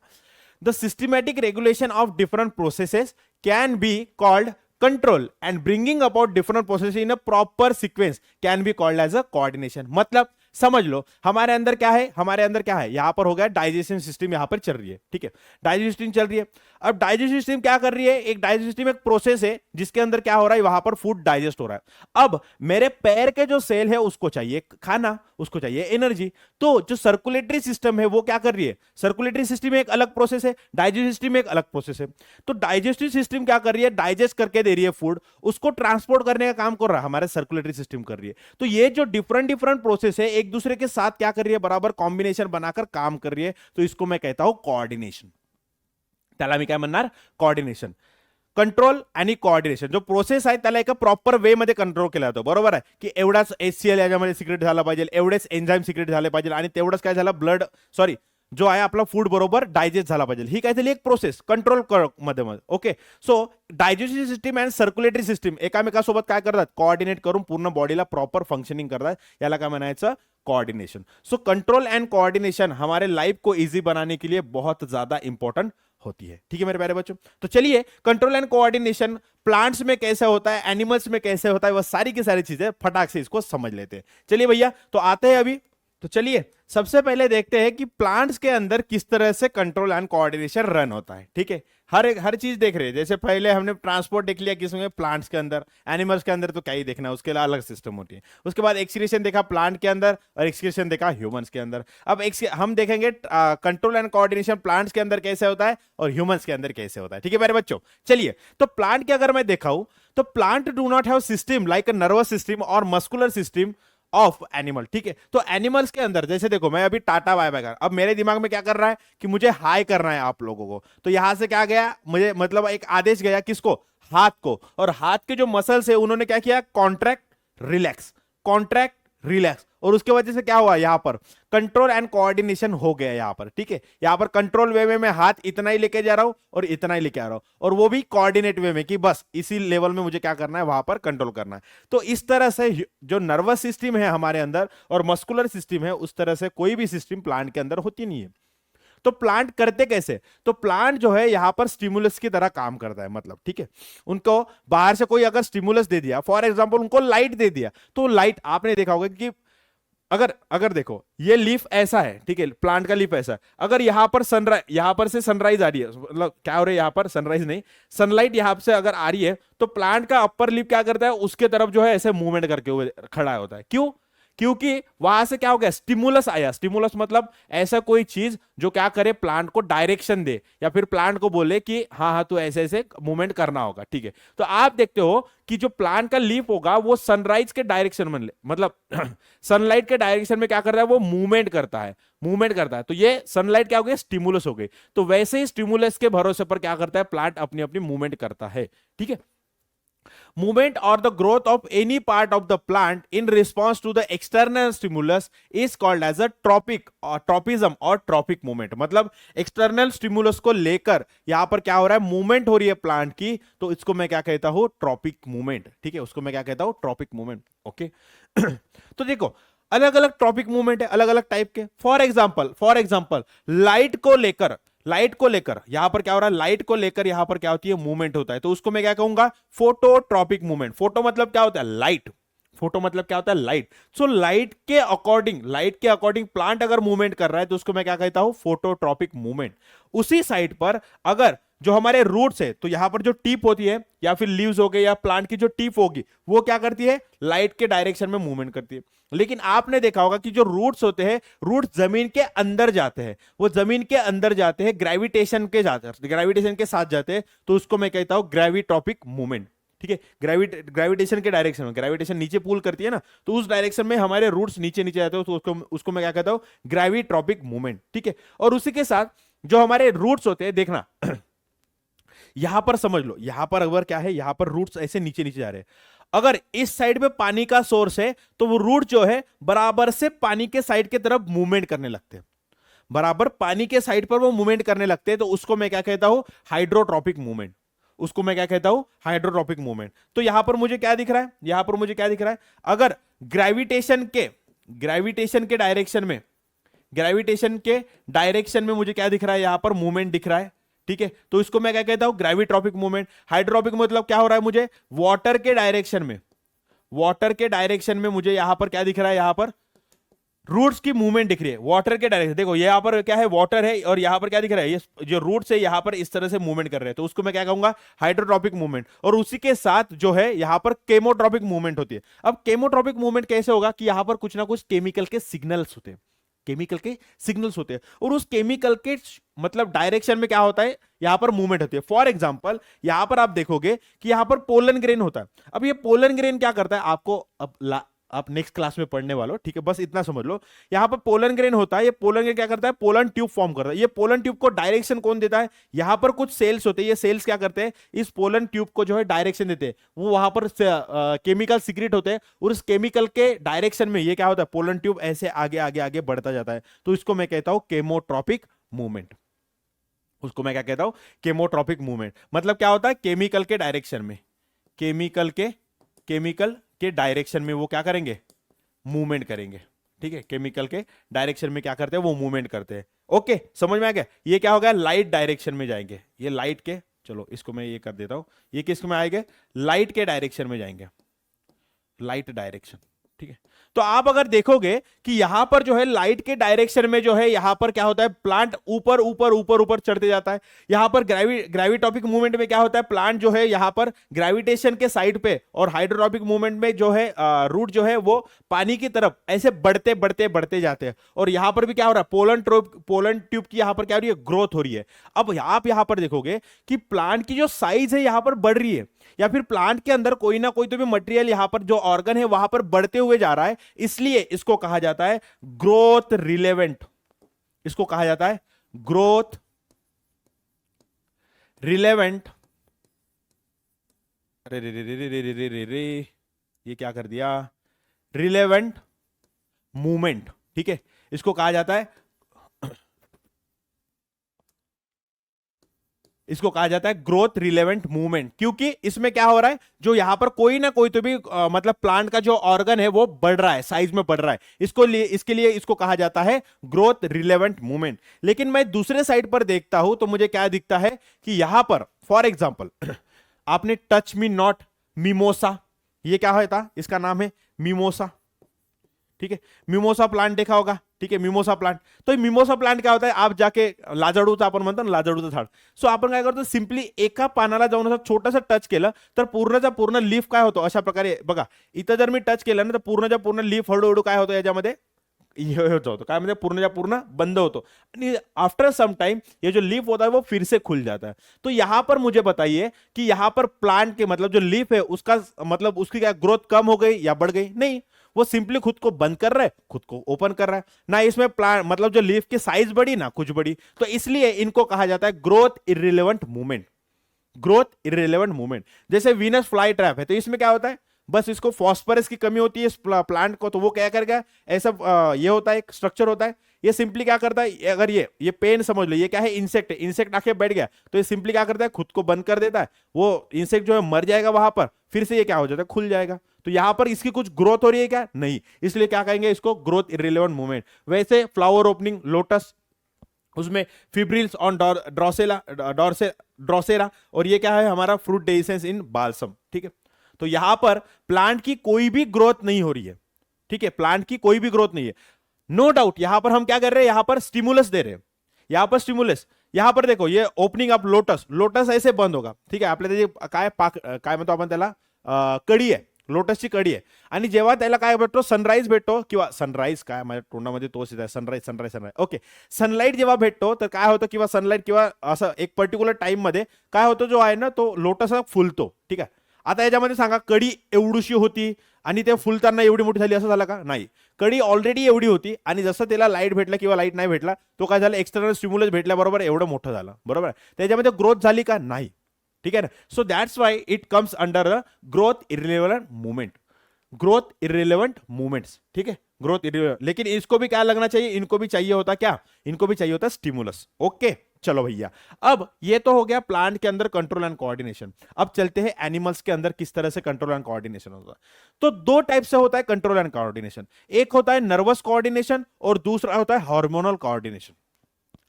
the systematic regulation of different processes can be called control and bringing about different process in a proper sequence can be called as a coordination. मतलब समझ लो हमारे अंदर क्या है, हमारे अंदर क्या है, यहां पर हो गया डाइजेशन सिस्टम, यहां पर चल रही है, ठीक है, डाइजेशन सिस्टम चल रही है. अब डाइजेशन सिस्टम क्या कर रही है, एक डाइजेशन सिस्टम एक प्रोसेस है जिसके अंदर क्या हो रहा है, वहां पर फूड डाइजेस्ट हो रहा है. अब मेरे पैर के जो सेल है उसको चाहिए खाना, उसको चाहिए एनर्जी, तो जो सर्कुलेटरी सिस्टम है वो क्या कर रही है, सर्कुलेटरी सिस्टम एक अलग प्रोसेस है, डाइजेस्टिव सिस्टम एक अलग प्रोसेस है. तो डाइजेस्टिव सिस्टम क्या कर रही है, डाइजेस्ट करके दे रही है फूड, उसको ट्रांसपोर्ट करने का काम कर रहा है हमारे सर्कुलेटरी सिस्टम कर रही है. तो ये जो डिफरेंट डिफरेंट प्रोसेस है एक दूसरे के साथ क्या कर रही है, बराबर कॉम्बिनेशन बनाकर काम कर रही है, तो इसको मैं कहता हूं कोऑर्डिनेशन. त्याला मी काय म्हणणार, कोऑर्डिनेशन. कंट्रोल आणि कोऑर्डिनेशन जो प्रोसेस आहे त्याला एका प्रॉपर वे मध्ये कंट्रोल केला जातो, बरोबर आहे, की एवढाच HCl याच्यामध्ये सिक्रेट झाला पाहिजे, एवढेच एन्झाईम सिक्रेट झाले पाहिजे, आणि तेवढंच काय झालं, ब्लड सॉरी जो आहे आपला फूड बरोबर डायजेस्ट झाला पाहिजे, ही काय झाली एक प्रोसेस कंट्रोल मध्ये मध्ये. Okay, so digestive system and circulatory system एकामेकासोबत काय करतात, कोऑर्डिनेट करून पूर्ण बॉडीला प्रॉपर फंक्शनिंग करतात, याला काय म्हणायचं, coordination. So control and coordination हमारे लाइफ को इजी बनाने के लिए बहुत ज्यादा इंपॉर्टेंट होती है. ठीक है मेरे प्यारे बच्चों, तो चलिए कंट्रोल एंड कोऑर्डिनेशन प्लांट्स में कैसे होता है, एनिमल्स में कैसे होता है, वह सारी की सारी चीजें फटाक से इसको समझ लेते हैं. चलिए भैया, तो आते हैं अभी, तो चलिए सबसे पहले देखते हैं कि प्लांट्स के अंदर किस तरह से कंट्रोल एंड कोऑर्डिनेशन रन होता है. ठीक है, हर चीज देख रहे हैं. जैसे पहले हमने ट्रांसपोर्ट देख लिया किसमें, प्लांट्स के अंदर. एनिमल्स के अंदर तो क्या ही देखना है, उसके लिए अलग सिस्टम होती है. उसके बाद एक्सक्रीशन देखा प्लांट के अंदर और एक्सक्रीशन देखा ह्यूमंस के अंदर. अब हम देखेंगे कंट्रोल एंड कोऑर्डिनेशन प्लांट्स के अंदर कैसे होता है और ह्यूमंस के अंदर कैसे होता है. ठीक है मेरे बच्चों, चलिए तो प्लांट के अगर मैं दिखाऊं तो plant do not have system like a nervous system और मस्कुलर सिस्टम ऑफ एनिमल. ठीक है, तो एनिमल्स के अंदर जैसे देखो मैं अभी टाटा बाय बाय कर, अब मेरे दिमाग में क्या कर रहा है कि मुझे हाई करना है आप लोगों को, तो यहां से क्या गया, मुझे मतलब एक आदेश गया किसको, हाथ को, और हाथ के जो मसल्स है उन्होंने क्या किया, कॉन्ट्रैक्ट रिलैक्स, कॉन्ट्रैक्ट रिलैक्स, और उसके वजह से क्या हुआ, यहां पर कंट्रोल एंड कोऑर्डिनेशन हो गया यहां पर. ठीक है, यहां पर कंट्रोल वे में मैं हाथ इतना ही लेके जा रहा हूं और इतना ही लेके आ रहा हूं, और वो भी कोऑर्डिनेट वे में कि बस इसी लेवल में मुझे क्या करना है, वहां पर कंट्रोल करना है. तो इस तरह से जो नर्वस सिस्टम है हमारे अंदर और मस्कुलर सिस्टम है, उस तरह से कोई भी सिस्टम प्लांट के अंदर होती नहीं है. तो प्लांट करते कैसे, तो प्लांट जो है यहां पर स्टिमुलस की तरह काम करता है. मतलब ठीक है, उनको बाहर से कोई अगर स्टिमुलस दे दिया, फॉर एग्जांपल उनको लाइट दे दिया, तो लाइट आपने देखा होगा कि अगर देखो ये लीफ ऐसा है, ठीक है, प्लांट का लीफ ऐसा है, अगर यहां पर सनराइज, यहां पर से सनराइज आ रही है, मतलब क्या हो रहा है यहां पर सनराइज नहीं, सनलाइट यहां से अगर आ रही है, तो प्लांट का अपर लीफ क्या करता है, उसके तरफ जो है ऐसे मूवमेंट करके हुए खड़ा होता है. क्यों, क्योंकि वहां से क्या हो गया, स्टिमुलस आया। स्टिमुलस मतलब ऐसा कोई चीज जो क्या करे, प्लांट को डायरेक्शन दे या फिर प्लांट को बोले कि हाँ हाँ तू ऐसे ऐसे मूवमेंट करना होगा, ठीक है। तो आप देखते हो कि जो प्लांट का लीफ होगा वो सनराइज के डायरेक्शन में, मतलब सनलाइट के डायरेक्शन में क्या कर रहा है, वो मूवमेंट करता है, मूवमेंट करता है। तो ये सनलाइट क्या हो गई, स्टिमुलस हो गई। तो वैसे ही स्टिमुलस के भरोसे पर क्या करता है, प्लांट अपनी अपनी मूवमेंट करता है, ठीक है। movement or the growth of any part of the plant in response to the external stimulus is called as a tropic or tropism और tropic movement। मतलब एक्सटर्नल स्टिमुलस को लेकर यहां पर क्या हो रहा है, मूवमेंट हो रही है प्लांट की, तो इसको मैं क्या कहता हूं, ट्रॉपिक मूवमेंट, ठीक है। उसको मैं क्या कहता हूं, ट्रॉपिक मूवमेंट, ओके। तो देखो अलग अलग ट्रॉपिक मूवमेंट है, अलग अलग टाइप के। फॉर एग्जांपल लाइट को लेकर यहां पर क्या हो रहा है, लाइट को लेकर यहां पर क्या होती है, मूवमेंट होता है। तो उसको मैं क्या कहूंगा, फोटोट्रॉपिक मूवमेंट। फोटो मतलब क्या होता है, लाइट। फोटो मतलब क्या होता है, लाइट। सो लाइट के अकॉर्डिंग प्लांट अगर मूवमेंट कर रहा है तो उसको मैं क्या कहता हूं, फोटोट्रॉपिक मूवमेंट। उसी साइड पर अगर जो हमारे रूट्स है, तो यहां पर जो टिप होती है या फिर लीव्स हो गए या प्लांट की जो टिप होगी, वो क्या करती है, लाइट के डायरेक्शन में मूवमेंट करती है। लेकिन आपने देखा होगा कि जो रूट्स होते हैं, रूट्स जमीन के अंदर जाते हैं, वो जमीन के अंदर जाते हैं, ग्रेविटेशन के साथ जाते हैं। तो उसको मैं कहता हूं ग्रेविट्रॉपिक मूवमेंट, ठीक है। ग्रेविटेशन के डायरेक्शन में, ग्रेविटेशन नीचे पुल करती है ना, तो उस डायरेक्शन में हमारे रूट्स नीचे नीचे जाते हैं, तो उसको मैं क्या कहता हूं, ग्रेविट्रॉपिक मूवमेंट, ठीक है। और उसी के साथ जो हमारे रूट्स होते हैं, देखना यहां पर समझ लो, यहां पर अगर क्या है, यहां पर रूट्स ऐसे नीचे नीचे जा रहे हैं। अगर इस साइड पे पानी का सोर्स है तो वो रूट जो है बराबर से पानी के साइड की तरफ मूवमेंट करने लगते हैं, बराबर पानी के साइड पर वो मूवमेंट करने लगते हैं। तो उसको मैं क्या कहता हूं, हाइड्रोट्रॉपिक मूवमेंट। उसको मैं क्या कहता हूं, हाइड्रोट्रॉपिक मूवमेंट। तो यहां पर मुझे क्या दिख रहा है, यहां पर मुझे क्या दिख रहा है, अगर ग्रेविटेशन के डायरेक्शन में मुझे क्या दिख रहा है, यहां पर मूवमेंट दिख रहा है, ठीक है। तो इसको मैं क्या कहता हूं, ग्रेविट्रॉपिक मूवमेंट। हाइड्रोट्रॉपिक मतलब क्या हो रहा है, मुझे वाटर के डायरेक्शन में मुझे यहां पर क्या दिख रहा है, यहां पर रूट्स की मूवमेंट दिख रही है, वाटर के डायरेक्शन। देखो यहां पर क्या है, वाटर है, और यहां पर क्या दिख रहा है, ये जो रूट्स है यहां पर इस तरह से मूवमेंट कर रहे हैं। तो उसको मैं क्या कहूंगा, हाइड्रोट्रॉपिक मूवमेंट। और उसी के साथ जो है यहां पर केमोट्रॉपिक मूवमेंट होती है। अब केमोट्रॉपिक मूवमेंट कैसे होगा, कि यहां पर कुछ ना कुछ केमिकल के सिग्नल्स होते हैं, और उस केमिकल के मतलब डायरेक्शन में क्या होता है, यहां पर मूवमेंट होती है। फॉर एग्जांपल यहां पर आप देखोगे कि यहां पर पोलन ग्रेन होता है। अब ये पोलन ग्रेन क्या करता है, आपको आप नेक्स्ट क्लास में पढ़ने वालों, ठीक है, बस इतना समझ लो। यहां पर पोलन ग्रेन होता है, ये पोलन ग्रेन क्या करता है, पोलन ट्यूब फॉर्म करता है। ये पोलन ट्यूब को डायरेक्शन कौन देता है, यहां पर कुछ सेल्स होते हैं, ये सेल्स क्या करते हैं, इस पोलन ट्यूब को जो है डायरेक्शन देते हैं। वो वहां पर केमिकल सीक्रेट होते हैं, और उस केमिकल के डायरेक्शन में ये क्या होता है, पोलन ट्यूब ऐसे आगे आगे आगे बढ़ता जाता है। तो इसको मैं कहता हूं केमोट्रॉपिक मूवमेंट। उसको मैं क्या कहता हूं, केमोट्रॉपिक मूवमेंट। मतलब क्या होता है, केमिकल के डायरेक्शन में वो क्या करेंगे, मूवमेंट करेंगे, ठीक है। केमिकल के डायरेक्शन में क्या करते हैं, वो मूवमेंट करते हैं। ओके, समझ में आ गया। ये क्या होगा, लाइट डायरेक्शन में जाएंगे, ये लाइट के, चलो इसको मैं ये कर देता हूं, ये किस में आएंगे, लाइट के डायरेक्शन में जाएंगे, लाइट डायरेक्शन, ठीक है। तो आप अगर देखोगे कि यहां पर जो है लाइट के डायरेक्शन में जो है यहां पर क्या होता है, प्लांट ऊपर ऊपर ऊपर ऊपर चढ़ते जाता है। यहां पर ग्रेविटॉपिक मूवमेंट में क्या होता है, प्लांट जो है यहां पर ग्रेविटेशन के साइड पे, और हाइड्रोट्रॉपिक मूवमेंट में जो है रूट जो है वो पानी की तरफ ऐसे बढ़ते बढ़ते बढ़ते जाते हैं। और यहां पर भी क्या हो रहा है, पोलन ट्यूब की यहां पर क्या हो रही है, ग्रोथ हो रही है। अब आप यहां पर देखोगे कि प्लांट की जो साइज है यहां पर बढ़ रही है, या फिर प्लांट के अंदर कोई ना कोई तो भी मटेरियल यहां पर जो ऑर्गन है वहां पर बढ़ते हुए जा रहा है, इसलिए इसको कहा जाता है ग्रोथ रिलेवेंट। इसको कहा जाता है ग्रोथ रिलेवेंट। अरे रे रे रे रे रे रे रे रे, ये क्या कर दिया, रिलेवेंट मूवमेंट, ठीक है। इसको कहा जाता है, इसको कहा जाता है ग्रोथ रिलेवेंट मूवमेंट, क्योंकि इसमें क्या हो रहा है, जो यहां पर कोई ना कोई तो भी मतलब प्लांट का जो ऑर्गन है वो बढ़ रहा है, साइज में बढ़ रहा है, इसके लिए इसको कहा जाता है ग्रोथ रिलेवेंट मूवमेंट। लेकिन मैं दूसरे साइड पर देखता हूं तो मुझे क्या दिखता है कि यहां पर फॉर एग्जाम्पल आपने टच मी नॉट मिमोसा, ये क्या होता, इसका नाम है मिमोसा, ठीक है। मिमोसा प्लांट देखा होगा, ठीक आहे, मिमोसा प्लांट. तो मिमोसा प्लांट काय होत आहे, आप जाके लाजाडूचं आपण म्हणतो ना, लाजाडूचं झाड. सो आपण काय करतो, सिम्पली एका पानाला जाऊन असं छोटंसं टच केलं तर पूर्णच्या पूर्ण लीफ काय होतो, अशा प्रकारे बघा इथं जर मी टच केलं ना तर पूर्णच्या पूर्ण लीफ हळूहळू काय होतं याच्यामध्ये होता होतो, काय म्हणजे पूर्णच्या पूर्ण बंद होतो. आणि आफ्टर सम टाइम ये जो लीफ होता है वो फिर से खुल जाता है. तो यहां पर मुझे बताइए कि यहां पर प्लांट के मतलब जो लीफ है उसका मतलब उसकी क्या ग्रोथ कम हो गई या बढ़ गई? नहीं, वो सिंपली खुद को बंद कर रहा है, खुद को ओपन कर रहा है ना. इसमें प्लांट मतलब जो लीफ की साइज बढ़ी ना कुछ बढ़ी. तो इसलिए इनको कहा जाता है growth irrelevant movement. Growth irrelevant movement. जैसे वीनस फ्लाई ट्रैप है, तो इसमें क्या होता है, बस इसको फॉस्फोरस की कमी होती है इस प्लांट को, तो वो क्या करेगा, ऐसा ये होता है एक स्ट्रक्चर होता है. ये सिंपली क्या करता है, अगर ये पेन समझ लो, ये क्या है, इंसेक्ट है, इंसेक्ट आके बैठ गया तो ये सिंपली क्या करता है, खुद को बंद कर देता है. वो इंसेक्ट जो है मर जाएगा वहां पर, फिर से ये क्या हो जाता है, खुल जाएगा. तो यहां पर इसकी कुछ ग्रोथ हो रही है क्या, नहीं, इसलिए क्या कहेंगे इसको ग्रोथ इररिलेवेंट मूवमेंट. वैसे फ्लावर ओपनिंग लोटस, उसमें फिब्रिल्स ऑन ड्रोसेला ड्रोसेरा, और ये क्या है हमारा फ्रूट डेhiscence इन बाल्सम. ठीक है, तो यहां पर प्लांट की कोई भी ग्रोथ नहीं हो रही है. ठीक है, प्लांट की कोई भी ग्रोथ नहीं है. नो डाउट यहां पर हम क्या कर रहे हैं, यहां पर स्टिमुलस दे रहे हैं, यहां पर स्टिमुलस. यहां पर देखो ये ओपनिंग ऑफ लोटस, लोटस ऐसे बंद होगा. ठीक आहे, आपल्या त्याची काय म्हणतो आपण त्याला, कडी आहे, लोटसची कडी आहे. आणि जेव्हा त्याला काय भेटतो, सनराईज भेटतो, किंवा सनराईज काय माझ्या तोंडामध्ये तोच येत आहे, sunrise sunrise sunrise. Okay, sunlight जेव्हा भेटतो तर काय होतं, किंवा सनलाईट किंवा असं एक पर्टिक्युलर टाइम मध्ये काय होतं, जो आहे ना तो लोटस फुलतो. ठीक आहे, आता याच्यामध्ये सांगा, कडी एवढीशी होती आणि ते फुलताना एवढी मोठी झाली, असं झालं का, नाही. कडी ऑलरेडी एवढी होती आणि जसं त्याला लाईट भेटला किंवा लाईट नाही भेटला, तो काय झाला, एक्सटर्नल स्टिम्युलस भेटल्याबरोबर एवढं मोठं झालं. बरोबर, त्याच्यामध्ये ग्रोथ झाली का, नाही. ठीक आहे ना. So that's why it comes under the growth irrelevant movement. Growth irrelevant movements. ठीक है, ग्रोथ इररिलेवेंट. लेकिन इसको भी क्या लगना चाहिए, इनको भी चाहिए होता क्या, इनको भी चाहिए होता स्टिमुलस. ओके, चलो भैया, अब ये तो हो गया प्लांट के अंदर कंट्रोल एंड कोऑर्डिनेशन. अब चलते हैं एनिमल्स के अंदर किस तरह से कंट्रोल एंड कोऑर्डिनेशन होता है. तो दो टाइप से होता है कंट्रोल एंड कोऑर्डिनेशन. एक होता है नर्वस कोऑर्डिनेशन और दूसरा होता है हार्मोनल कोऑर्डिनेशन.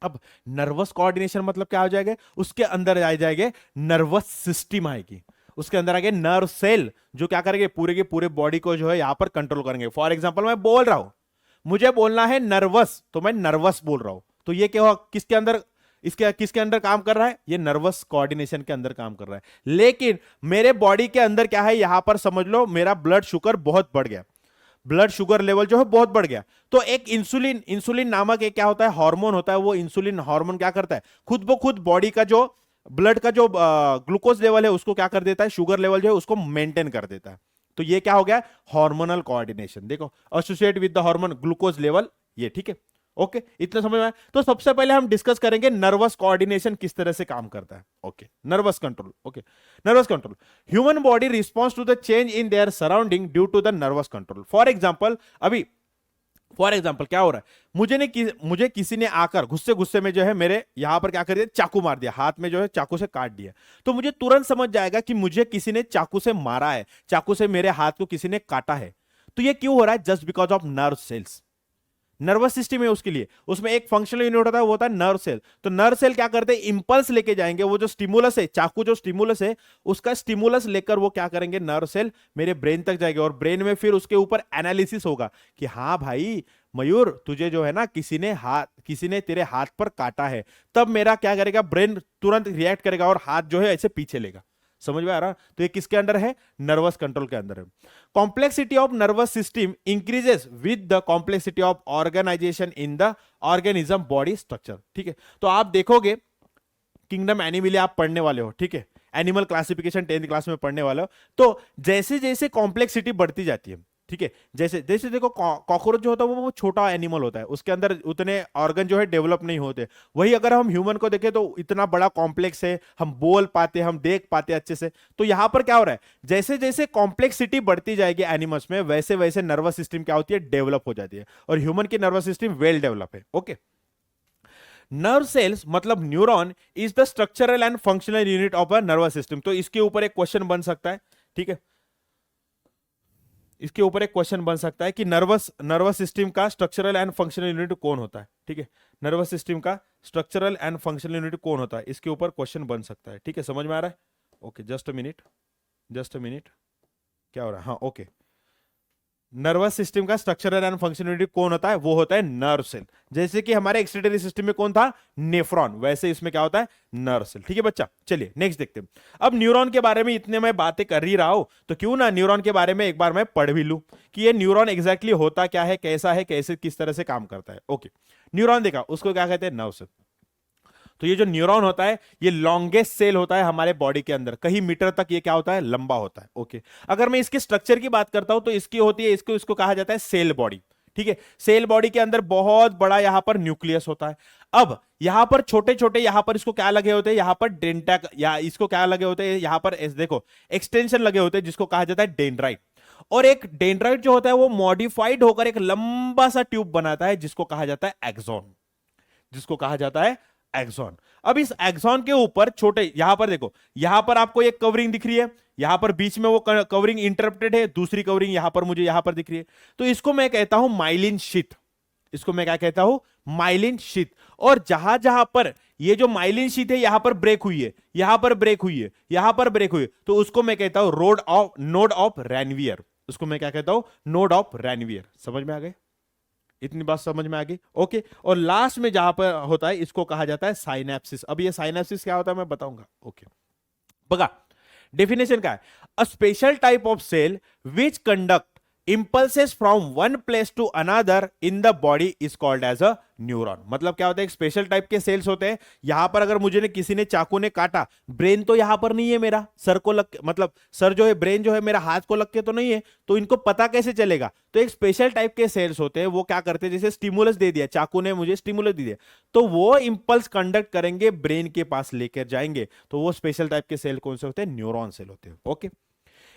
अब नर्वस कोऑर्डिनेशन मतलब क्या हो जाएगा, उसके अंदर आ जाएंगे नर्वस सिस्टम आएगी, उसके अंदर आगे नर्व सेल जो क्या करेंगे, पूरे के पूरे बॉडी को जो है यहां पर कंट्रोल करेंगे. फॉर एग्जांपल मैं बोल रहा हूं, मुझे बोलना है नर्वस, तो मैं नर्वस बोल रहा हूं, तो ये क्या किसके अंदर, इसके किसके अंदर काम कर रहा है, ये नर्वस कोऑर्डिनेशन के अंदर काम कर रहा है. लेकिन मेरे बॉडी के अंदर क्या है, यहां पर समझ लो मेरा ब्लड शुगर बहुत बढ़ गया, ब्लड शुगर लेवल जो है बहुत बढ़ गया. तो एक इंसुलिन, इंसुलिन नामक एक क्या होता है, हार्मोन होता है. वो इंसुलिन हार्मोन क्या करता है, खुद ब खुद बॉडी का जो ब्लड का जो ग्लूकोज लेवल है उसको क्या कर देता है, शुगर लेवल जो है उसको मेंटेन कर देता है. तो ये क्या हो गया, हार्मोनल कोऑर्डिनेशन. देखो, associate with the hormone glucose level, ये ठीक है. ओके, इतना समझ में आया. तो सबसे पहले हम डिस्कस करेंगे नर्वस कोऑर्डिनेशन किस तरह से काम करता है. Okay, nervous control. Okay, nervous control. Human body response to the change in their surrounding due to the nervous control. For example, अभी फॉर एग्जाम्पल क्या हो रहा है, मुझे किसी ने आकर गुस्से गुस्से में जो है मेरे यहां पर क्या कर दिया, चाकू मार दिया, हाथ में जो है चाकू से काट दिया. तो मुझे तुरंत समझ जाएगा कि मुझे किसी ने चाकू से मारा है, चाकू से मेरे हाथ को किसी ने काटा है. तो ये क्यों हो रहा है, just because of nerve cells. Nervous system है उसके लिए, उसमें एक फंक्शनल यूनिट होता है, वो होता है नर्व सेल. तो नर्व सेल क्या करते हैं, इंपल्स लेके जाएंगे, वो जो स्टिमुलस है, चाकू जो स्टिमुलस है, उसका स्टिमुलस लेकर वो क्या करेंगे, नर्व सेल मेरे ब्रेन तक जाएंगे, और ब्रेन में फिर उसके ऊपर एनालिसिस होगा कि हाँ भाई मयूर, तुझे जो है ना किसी ने तेरे हाथ पर काटा है. तब मेरा क्या करेगा, ब्रेन तुरंत रिएक्ट करेगा और हाथ जो है ऐसे पीछे लेगा. समझ में आ रहा. तो ये किसके अंदर है, नर्वस कंट्रोल के अंदर है. Complexity of nervous system increases with the complexity of organisation in the organism body structure. ठीक है, तो आप देखोगे किंगडम एनिमल आप पढ़ने वाले हो. ठीक है, एनिमल क्लासिफिकेशन 10th क्लास में पढ़ने वाले हो. तो जैसे जैसे कॉम्प्लेक्सिटी बढ़ती जाती है, ठीक है, जैसे जैसे देखो कॉकरोच जो होता है वो छोटा एनिमल होता है, उसके अंदर उतने ऑर्गन जो है डेवलप नहीं होते. वही अगर हम ह्यूमन को देखें तो इतना बड़ा कॉम्प्लेक्स है, हम बोल पाते, हम देख पाते अच्छे से. तो यहां पर क्या हो रहा है, जैसे जैसे कॉम्प्लेक्सिटी बढ़ती जाएगी एनिमल्स में, वैसे वैसे नर्वस सिस्टम क्या होती है, डेवलप हो जाती है. और ह्यूमन की नर्वस सिस्टम वेल डेवलप है. ओके, नर्व सेल्स मतलब neuron is the structural and functional unit of a nervous system. तो इसके ऊपर एक क्वेश्चन बन सकता है. ठीक है, इसके ऊपर एक क्वेश्चन बन सकता है कि नर्वस सिस्टम का स्ट्रक्चरल एंड फंक्शनल यूनिट कौन होता है. ठीक है, नर्वस सिस्टम का स्ट्रक्चरल एंड फंक्शनल यूनिट कौन होता है, इसके ऊपर क्वेश्चन बन सकता है. ठीक है, समझ में आ रहा है. ओके, जस्ट अ मिनट, क्या हो रहा है, हाँ ओके. नर्वस सिस्टम का स्ट्रक्चरल एंड फंक्शनलिटी कौन होता है? वो होता है नर्व सेल। जैसे कि हमारे एक्सक्रीटरी सिस्टम में कौन था? नेफ्रॉन। वैसे इसमें क्या होता है? Nerve cell. ठीक है बच्चा, चलिए नेक्स्ट देखते हैं। अब न्यूरॉन के बारे में इतने मैं बातें कर ही रहा हूं, तो क्यों ना न्यूरॉन के बारे में एक बार मैं पढ़ भी लूं कि ये न्यूरॉन एग्जैक्टली होता क्या है, कैसे किस तरह से काम करता है। ओके, न्यूरॉन देखा, उसको क्या कहते हैं? Nerve cell. तो ये जो न्यूरॉन होता है, ये लॉन्गेस्ट सेल होता है हमारे बॉडी के अंदर, कहीं मीटर तक ये क्या होता है? लंबा होता है। ओके, अगर मैं इसके स्ट्रक्चर की बात करता हूं तो इसकी होती है, इसको कहा जाता है सेल बॉडी। ठीक है, सेल बॉडी के अंदर बहुत बड़ा यहां पर न्यूक्लियस होता है। अब यहां पर छोटे छोटे यहां पर इसको क्या लगे होते हैं? यहां पर डेंटा, या इसको क्या लगे होते हैं? यहां पर देखो एक्सटेंशन लगे होते हैं, जिसको कहा जाता है डेंड्राइट। और एक डेंड्राइट जो होता है वो मॉडिफाइड होकर एक लंबा सा ट्यूब बनाता है, जिसको कहा जाता है एक्सॉन। जिसको कहा जाता है एक्सॉन। अब इस एक्सॉन के ऊपर छोटे, यहां पर देखो, यहां पर आपको एक कवरिंग दिख रही है, यहां पर बीच में वो कवरिंग इंटरप्टेड है, दूसरी कवरिंग यहां पर मुझे यहां पर दिख रही है, तो इसको मैं कहता हूं माइलिन शीथ। इसको मैं क्या कहता हूं? Myelin sheath. और जहां जहां पर ये जो माइलिन शीथ है यहां पर ब्रेक हुई है, यहां पर ब्रेक हुई है, यहां पर ब्रेक हुई है, तो उसको मैं कहता हूं नोड ऑफ रैनवियर। उसको मैं क्या कहता हूं? Node of Ranvier. समझ में आ गए? इतनी बात समझ में आ गई? ओके, और लास्ट में जहां पर होता है इसको कहा जाता है साइनेप्सिस। अब ये साइनेप्सिस क्या होता है मैं बताऊंगा। ओके, बगा डेफिनेशन क्या है? A special type of cell which conduct impulses from one place to another in the body is called as a neuron। मतलब क्या होता है? एक स्पेशल टाइप के सेल्स होते हैं। यहां पर अगर मुझे किसी ने चाकू ने काटा, ब्रेन तो यहां पर नहीं है मेरा, सर को लग, मतलब सर जो है, ब्रेन जो है मेरा हाथ को लग के तो नहीं है, तो इनको पता कैसे चलेगा? तो एक स्पेशल टाइप के सेल्स होते हैं, वो क्या करते हैं? जैसे स्टिमुलस दे दिया, चाकू ने मुझे स्टिमुलस दे दिया, तो वो इंपल्स कंडक्ट करेंगे, ब्रेन के पास लेकर जाएंगे। तो वो स्पेशल टाइप के सेल कौन से होते हैं? न्यूरॉन सेल होते हैं। Okay,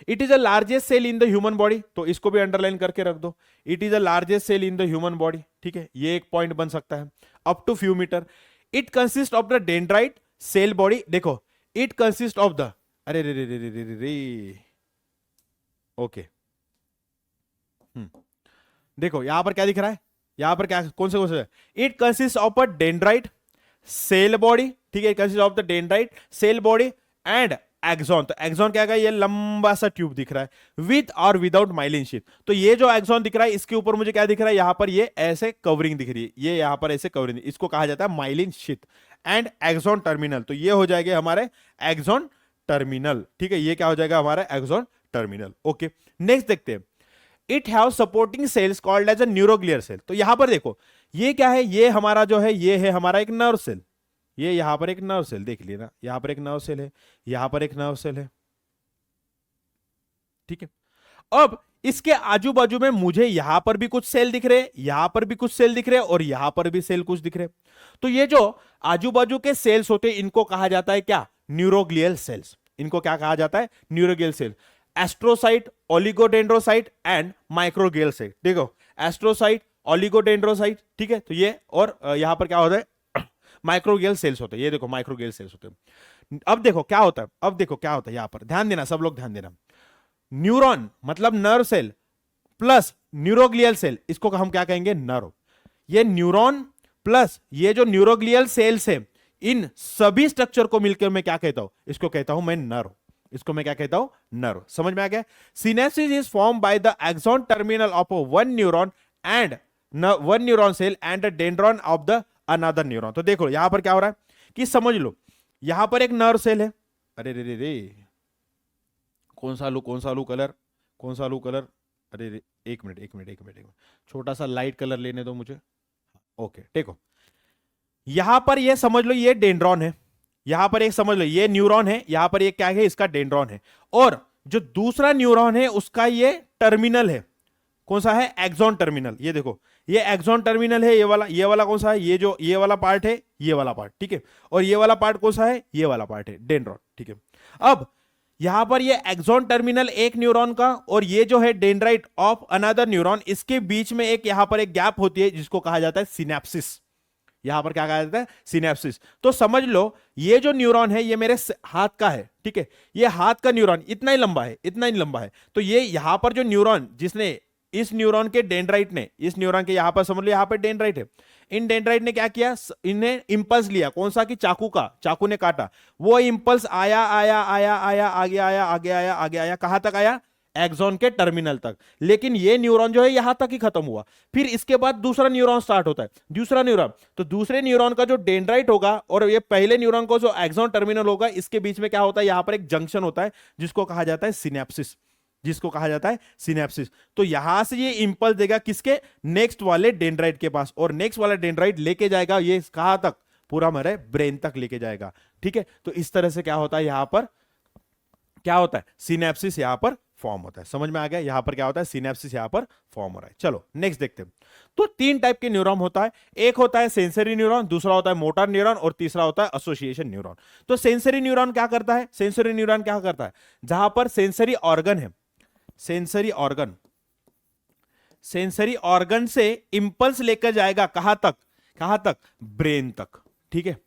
it is a largest cell in the human body, तो इसको भी अंडरलाइन करके रख दो। It is a largest cell in the human body. ठीक है, ये एक पॉइंट बन सकता है। Up to few metre. It consist of the dendrite cell body. देखो, इट कंसिस्ट ऑफ द, अरे रे रे रे रे रे रे रे, ओके, देखो यहां पर क्या दिख रहा है? यहां पर क्या, कौन से? It consist of a dendrite cell body. ठीक है, consist of the dendrite cell body and axon. तो एक्सॉन क्या है? ये लंबा सा ट्यूब दिख रहा है, विद और विदाउट माइलिन शीथ। तो ये जो एक्सॉन दिख रहा है, इसके ऊपर मुझे क्या दिख रहा है? यहां पर ये ऐसे कवरिंग दिख रही है, ये यहां पर ऐसे कवरिंग, इसको कहा जाता है myelin sheath and axon terminal. तो ये हो जाएगा हमारे एक्सॉन टर्मिनल। ठीक है, ये क्या हो जाएगा? हमारा एक्सॉन टर्मिनल। ओके, नेक्स्ट देखते हैं। It have supporting cells called as a neuroglial cell. तो यहां पर देखो, ये क्या है? ये हमारा जो है, ये है हमारा एक नर्व सेल। ये यहां पर एक नर्व सेल देख लिया ना, यहां पर एक नर्व सेल है, यहां पर एक नर्व सेल है। ठीक है, अब इसके आजू बाजू में मुझे यहां पर भी कुछ सेल दिख रहे, यहां पर भी कुछ सेल दिख रहे, और यहां पर भी सेल कुछ दिख रहे। तो ये जो आजू बाजू के सेल्स होते हैं, इनको कहा जाता है क्या? Neuroglial cells. इनको क्या कहा जाता है? Neuroglial cell. Astrocyte, oligodendrocyte and microglial cell. देखो, एस्ट्रोसाइट, ओलिगोडेंड्रोसाइट, ठीक है, तो ये, और यहां पर क्या होता है? माइक्रोग्लियल सेल्स होते हैं। ये देखो माइक्रोग्लियल सेल्स होते हैं। अब देखो क्या होता है, अब देखो क्या होता है यहां पर, ध्यान देना, सब लोग ध्यान देना। न्यूरॉन मतलब nerve cell plus neuroglial cell, इसको हम क्या कहेंगे? नर्व। ये न्यूरॉन प्लस ये जो न्यूरोग्लियल सेल्स है, इन सभी स्ट्रक्चर को मिलकर मैं क्या कहता हूं? इसको कहता हूं मैं नर्व। इसको मैं क्या कहता हूं? नर्व। समझ में आ गया? Synapsis is form by the axon terminal of one neuron and one neuron cell and the dendron of the another neuron. तो देखो यहां पर क्या हो रहा है कि समझ लो, यहां पर एक नर्व सेल है, अरे रे रे रे, कौन सा लू कलर, कौन सा लू कलर, अरे रे, एक मिनट, छोटा सा लाइट कलर लेने दो मुझे। ओके, देखो यहां पर ये समझ लो ये डेंड्रॉन है, यहां पर एक समझ लो ये न्यूरॉन है, यहां पर ये क्या है? इसका डेंड्रॉन है। और जो दूसरा न्यूरॉन है उसका ये टर्मिनल है, कौन सा है? Axon terminal. ये देखो, ये एक्सॉन टर्मिनल है, ये वाला कौन सा है? ये जो ये वाला पार्ट है, ये वाला पार्ट, ठीक है। और ये वाला पार्ट कौन सा है? ये वाला पार्ट है डेंड्रॉन, ठीक है। अब यहां पर ये एक्सॉन टर्मिनल एक न्यूरॉन का, और ये जो है डेंड्राइट ऑफ अनदर न्यूरॉन, इसके बीच में एक यहां पर एक गैप होती है जिसको कहा जाता है सिनेप्सिस। यहां पर क्या कहा जाता है? सिनेप्सिस। तो समझ लो ये जो न्यूरॉन है ये मेरे हाथ का है, ठीक है, ये हाथ का न्यूरॉन इतना ही लंबा है, इतना ही लंबा है। तो ये यहां पर जो न्यूरॉन, जिसने इस न्यूरॉन के डेंड्राइट ने, इस न्यूरॉन के यहां पर समझ लो यहां पर डेंड्राइट है, इन डेंड्राइट ने क्या किया? इन्हें इंपल्स लिया, कौन सा? कि चाकू का, चाकू ने काटा, वो इंपल्स आया आया आया आया, आगे आया, आगे आया, आगे आया, कहां तक आया? एक्सॉन के टर्मिनल तक, लेकिन ये न्यूरॉन जो है यहां तक ही खत्म हुआ। फिर इसके बाद दूसरा न्यूरॉन स्टार्ट होता है, दूसरा न्यूरॉन, तो दूसरे न्यूरॉन का जो डेंड्राइट होगा और ये पहले न्यूरॉन को जो एक्सॉन टर्मिनल होगा, इसके बीच में क्या होता है, यहां पर एक जंक्शन होता है जिसको कहा जाता है सिनेप्सिस, जिसको कहा जाता है सिनेप्सिस। तो यहां से ये इंपल्स देगा किसके, नेक्स्ट वाले डेंड्राइट के पास, और नेक्स्ट वाला डेंड्राइट लेके जाएगा ये कहां तक, पूरा हमारे ब्रेन तक लेके जाएगा। ठीक है, तो इस तरह से क्या होता है, यहां पर क्या होता है, सिनेप्सिस यहां पर फॉर्म होता है। समझ में आ गया, यहां पर क्या होता है, सिनेप्सिस यहां पर फॉर्म हो रहा है। चलो नेक्स्ट देखते हैं। तो तीन टाइप के न्यूरॉन होता है, एक होता है सेंसरी न्यूरॉन, दूसरा होता है मोटर न्यूरॉन, और तीसरा होता है एसोसिएशन न्यूरॉन। तो सेंसरी न्यूरॉन क्या करता है, सेंसरी न्यूरॉन क्या करता है, जहां पर सेंसरी ऑर्गन है, सेंसरी ऑर्गन, सेंसरी ऑर्गन से इंपल्स लेकर जाएगा कहां तक, कहां तक, ब्रेन तक। ठीक है,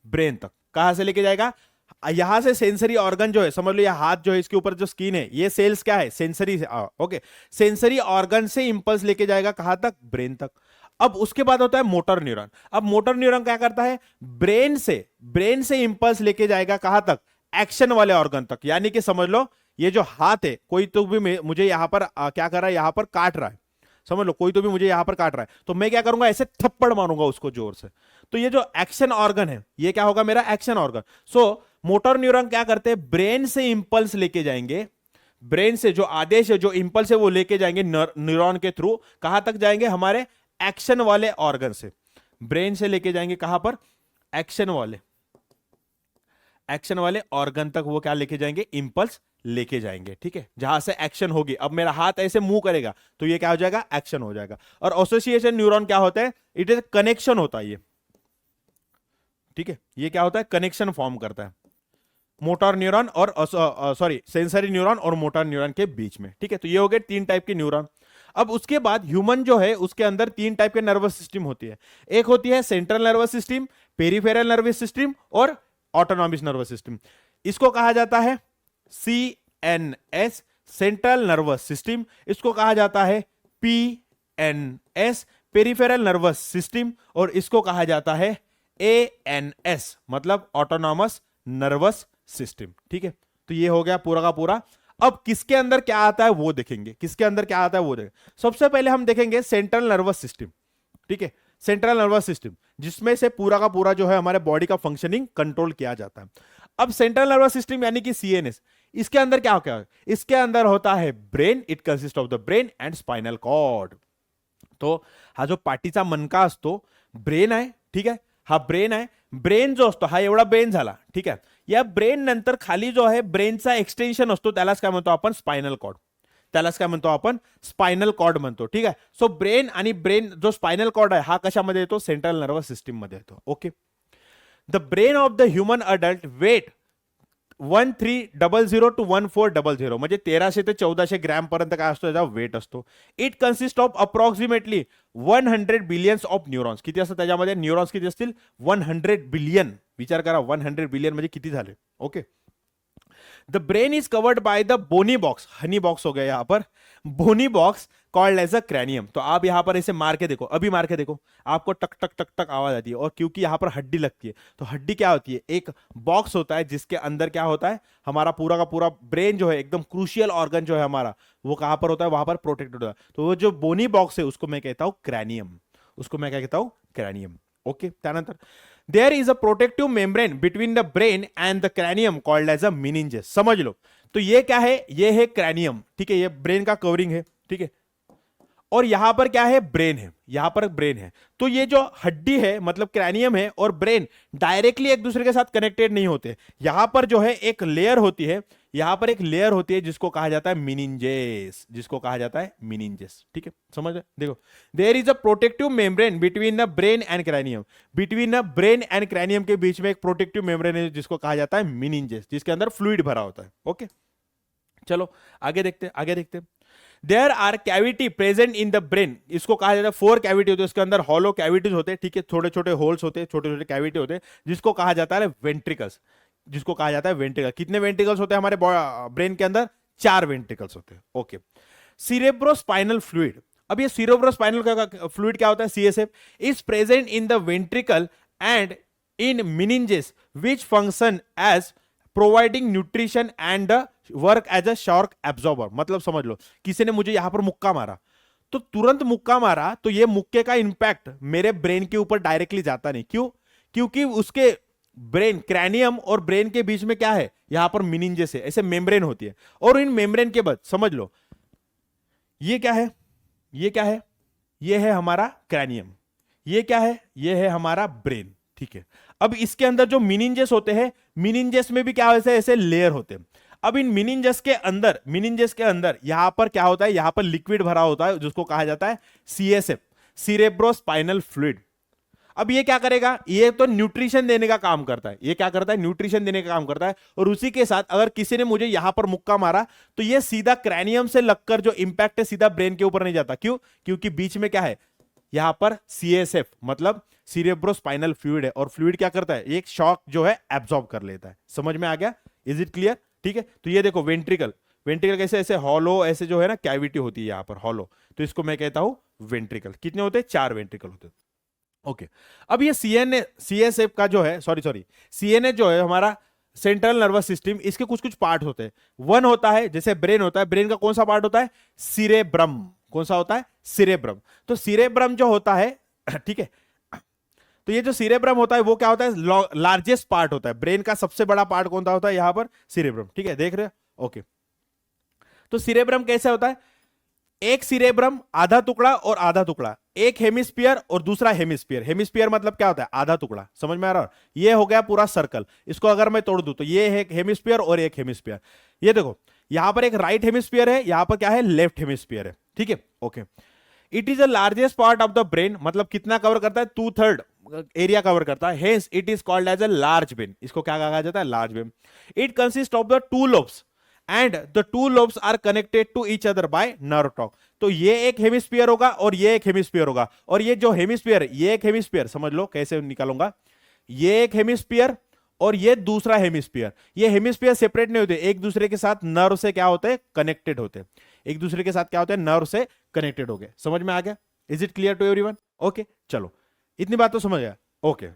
ब्रेन तक कहां से लेके जाएगा, यहां से सेंसरी ऑर्गन जो है, समझ लो ये हाथ जो है, इसके ऊपर जो स्किन है, ये सेल्स क्या है, सेंसरी, ओके, सेंसरी ऑर्गन से इंपल्स लेके जाएगा कहां तक, ब्रेन तक। अब उसके बाद होता है मोटर न्यूरॉन। अब मोटर न्यूरॉन क्या करता है, ब्रेन से इंपल्स लेके जाएगा कहां तक, एक्शन वाले ऑर्गन तक। यानी कि समझ लो ये जो हाथ है, कोई तो भी मुझे यहां पर क्या कर रहा है, यहां पर काट रहा है, समझ लो कोई तो भी मुझे यहां पर काट रहा है, तो मैं क्या करूंगा, ऐसे थप्पड़ मारूंगा उसको जोर से। तो ये जो एक्शन ऑर्गन है, ये क्या होगा, मेरा एक्शन ऑर्गन। सो मोटर न्यूरॉन क्या करते हैं, ब्रेन से इंपल्स लेके जाएंगे, ब्रेन से जो आदेश है, जो इंपल्स है, वो लेके जाएंगे न्यूरॉन के थ्रू, कहां तक जाएंगे, हमारे एक्शन वाले ऑर्गन से, ब्रेन से लेके जाएंगे कहां पर, एक्शन वाले ऑर्गन तक वो क्या लेके जाएंगे, इंपल्स लेके जाएंगे। ठीक है, जहां से एक्शन होगी, अब मेरा हाथ ऐसे मूव करेगा तो ये क्या हो जाएगा, एक्शन हो जाएगा। और एसोसिएशन न्यूरॉन क्या होता है, इट इज कनेक्शन होता है ये। ठीक है, ये क्या होता है, कनेक्शन फॉर्म करता है मोटर न्यूरॉन और सेंसरी न्यूरॉन और मोटर न्यूरॉन के बीच में। ठीक है, तो ये हो गए तीन टाइप के न्यूरॉन। अब उसके बाद ह्यूमन जो है, उसके अंदर तीन टाइप के नर्वस सिस्टम होती है। एक होती है central nervous system, peripheral nervous system और ऑटोनॉमिक नर्वस सिस्टम। इसको कहा जाता है CNS, सेंट्रल नर्वस सिस्टम। इसको कहा जाता है PNS, पेरिफेरल नर्वस सिस्टम, और इसको कहा जाता है ANS, मतलब ऑटोनॉमस नर्वस सिस्टम। ठीक है, तो ये हो गया पूरा का पूरा। अब किसके अंदर क्या आता है वो देखेंगे, किसके अंदर क्या आता है वो देखेंगे। सबसे पहले हम देखेंगे सेंट्रल नर्वस सिस्टम। ठीक है, सेंट्रल नर्वस सिस्टम, जिसमें से पूरा का पूरा जो है हमारे बॉडी का फंक्शनिंग कंट्रोल किया जाता है। अब सेंट्रल नर्वस सिस्टम यानी कि CNS, इसके अंदर क्या क्या है, इसके अंदर होता है brain, it consist of the brain and spinal cord. तो हा जो पाठीचा मणका असतो, ब्रेन आहे, ठीक आहे, हा ब्रेन आहे, ब्रेन जो असतो हा एवढा ब्रेन झाला, ठीक आहे, या ब्रेन नंतर खाली जो आहे ब्रेनचा एक्सटेन्शन असतो, त्यालाच काय म्हणतो आपण, स्पाइनल कॉर्ड, त्यालाच काय म्हणतो आपण, स्पाइनल कॉर्ड म्हणतो। ठीक आहे, सो ब्रेन आणि ब्रेन जो स्पाइनल कॉर्ड आहे हा कशामध्ये येतो, सेंट्रल नर्वस सिस्टम मध्ये येतो। Okay, the brain of the human adult weight 1300 to 1400, म्हणजे 1300 ते 1400 ग्रॅम पर्यंत काय असतो त्याचा वेट असतो। It consist of approximately 100 billions of neurons. किती असतात त्याच्यामध्ये, न्यूरॉन्स किती असतील, 100 बिलियन। विचार करा, 100 बिलियन म्हणजे किती झाले। Okay, the brain is covered by the bony box, bony box हो गया यहां पर, bony box called as a cranium. तो आप यहां पर इसे मार के देखो, अभी मार के देखो, आपको टक टक टक टक आवाज आती है, और क्योंकि यहां पर हड्डी लगती है, तो हड्डी क्या होती है, एक बॉक्स होता है जिसके अंदर क्या होता है, हमारा पूरा का पूरा ब्रेन जो है, एकदम क्रूशियल ऑर्गन जो है हमारा, वो कहां पर होता है, वहां पर प्रोटेक्टेड होता है। तो वो जो बोनी बॉक्स है उसको मैं कहता हूं क्रैनियम, उसको मैं क्या कहता हूं, क्रैनियम। ओके, त्यानंतर there is a protective membrane between the brain and the cranium called as a meninges. समझ लो, तो ये क्या है, ये है क्रैनियम। ठीक है, ये ब्रेन का कवरिंग है। ठीक है, और यहां पर क्या है, ब्रेन है, यहां पर ब्रेन है। तो ये जो हड्डी है, मतलब क्रैनियम है, और ब्रेन डायरेक्टली एक दूसरे के साथ कनेक्टेड नहीं होते। यहां पर जो है एक लेयर होती है, यहां पर एक लेयर होती है जिसको कहा जाता है मेनिंजेस, जिसको कहा जाता है मेनिंजेस। ठीक है, समझ रहे, देखो, there is a protective membrane between the brain and cranium, between the brain and cranium के बीच में एक प्रोटेक्टिव मेम्ब्रेन है जिसको कहा जाता है मेनिंजेस, जिसके अंदर फ्लूइड भरा होता है। ओके, चलो आगे देखते हैं, आगे देखते हैं। There are cavity present in the brain, इसको कहा जाता है 4 कैविटी होते हैं, इसके अंदर हॉलो कैविटीज होते हैं। ठीक है, छोटे छोटे होल्स होते हैं, छोटे छोटे कैविटी होते हैं, जिसको कहा जाता है वेंट्रिकल्स, जिसको कहा जाता है वेंट्रिकल। कितने वेंट्रिकल्स होते हैं हमारे ब्रेन के अंदर, 4 वेंट्रिकल्स होते हैं। ओके, सीरेब्रोस्पाइनल फ्लूइड, अब ये सीरेब्रोस्पाइनल का फ्लूइड क्या होता है, CSF, is present in the ventricle and in meninges which function as providing nutrition and work as a shock absorber, मतलब समझ लो किसी ने मुझे यहां पर मुक्का मारा, तो तुरंत मुक्का मारा तो ये मुक्के का इंपैक्ट मेरे ब्रेन के ऊपर डायरेक्टली जाता नहीं। क्यों? क्योंकि उसके ब्रेन, क्रैनियम और ब्रेन के बीच में क्या है, यहां पर मिनिंजेस है, ऐसे मेम्ब्रेन होती है, और इन मेम्ब्रेन के बाद समझ लो ये क्या है, ये क्या है, ये है हमारा क्रैनियम, ये क्या है, ये है हमारा ब्रेन। ठीक है, अब इसके अंदर जो मिनिंजेस होते हैं, मिनिंजेस में भी क्या ऐसे ऐसे लेयर होते हैं। अब इन मिनिंजेस के अंदर यहां पर क्या होता है, यहां पर लिक्विड भरा होता है जिसको कहा जाता है सीएसएफ, सीरेब्रोस्पाइनल फ्लूइड। अब ये क्या करेगा, ये तो न्यूट्रिशन देने का काम करता है, ये क्या करता है, न्यूट्रिशन देने का काम करता है। और उसी के साथ अगर किसी ने मुझे यहां पर मुक्का मारा तो ये सीधा क्रैनियम से लगकर जो इंपैक्ट है सीधा ब्रेन के ऊपर नहीं जाता। क्यों? क्योंकि बीच में क्या है, यहां पर सीएसएफ मतलब सीरेब्रोस्पाइनल फ्लूइड है, और फ्लूइड क्या करता है, एक शॉक जो है एब्जॉर्ब कर लेता है। समझ में आ गया? Is it clear? ठीक है, तो ये देखो वेंट्रिकल, वेंट्रिकल कैसे ऐसे हॉलो, ऐसे जो है ना कैविटी होती है यहां पर हॉलो, तो इसको मैं कहता हूं वेंट्रिकल। कितने होते हैं? 4 वेंट्रिकल होते हैं। ओके, अब ये सीएसएफ का जो है, सॉरी सीएनए जो है हमारा सेंट्रल नर्वस सिस्टम, इसके कुछ कुछ पार्ट होते हैं। वन होता है जैसे ब्रेन होता है, ब्रेन का कौन सा पार्ट होता है, सिरेब्रम। कौन सा होता है? सिरेब्रम। तो सिरेब्रम जो होता है ठीक है, तो ये जो सिरेब्रम होता है वो क्या होता है, लार्जेस्ट पार्ट होता है। ब्रेन का सबसे बड़ा पार्ट कौन सा होता है, यहां पर सिरेब्रम। ठीक है, देख रहे हो? ओके, तो सिरेब्रम कैसे होता है, एक सिरेब्रम आधा टुकड़ा और आधा टुकड़ा, एक हेमिस्फीयर और दूसरा हेमिस्फीयर। हेमिस्फीयर मतलब क्या होता है, आधा टुकड़ा। समझ में आ रहा है? ये हो गया पूरा सर्कल। इसको अगर मैं तोड़ दूं तो ये है हेमिस्फीयर और एक हेमिस्फीयर। ये देखो यहां पर एक राइट हेमिस्फीयर है, यहां पर क्या है, लेफ्ट हेमिस्फीयर है। ठीक है, okay. It is the largest part of the brain, मतलब कितना कवर करता है, 2/3 एरिया कवर करता है। Hence it is called as a large brain. इसको क्या कहा जाता है, large brain. It consist of the 2 lobes and the 2 lobes are connected to each other by nerve talk. तो ये एक हेमिस्फीयर होगा और ये एक हेमिस्फीयर होगा, और ये जो हेमिस्फीयर, ये एक हेमिस्फीयर, समझ लो कैसे निकालूंगा, ये एक हेमिस्फीयर और ये दूसरा हेमिस्फीयर। ये हेमिस्फीयर सेपरेट नहीं होते, एक दूसरे के साथ नर्व से क्या होते हैं, कनेक्टेड होते हैं। एक दूसरे के साथ क्या होते हैं, नर्व से कनेक्टेड हो गए। समझ में आ गया? Is it clear to everyone? Okay, चलो इतनी बात तो समझ गया। ओके,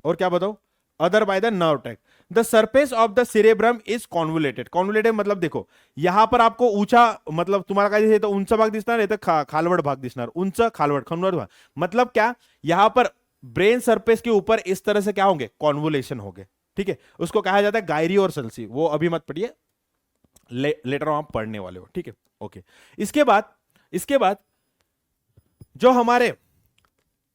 और क्या बताओ, other by the nerve tag. The surface of the cerebrum is convoluted. Convoluted मतलब देखो यहां पर आपको ऊंचा, मतलब तुम्हारा काय दिसते, उंच भाग दिसणार, नाही तर खालवड भाग दिसणार, उंच खालवड खंडवड भाग। मतलब क्या, यहां पर ब्रेन सरफेस के ऊपर इस तरह से क्या होंगे, कॉन्वुलेशन होंगे। ठीक है, उसको कहा जाता है गायरी और सल्सी। वो अभी मत पढ़िए, लेटर आप पढ़ने वाले हो। ठीक है, ओके। इसके बाद जो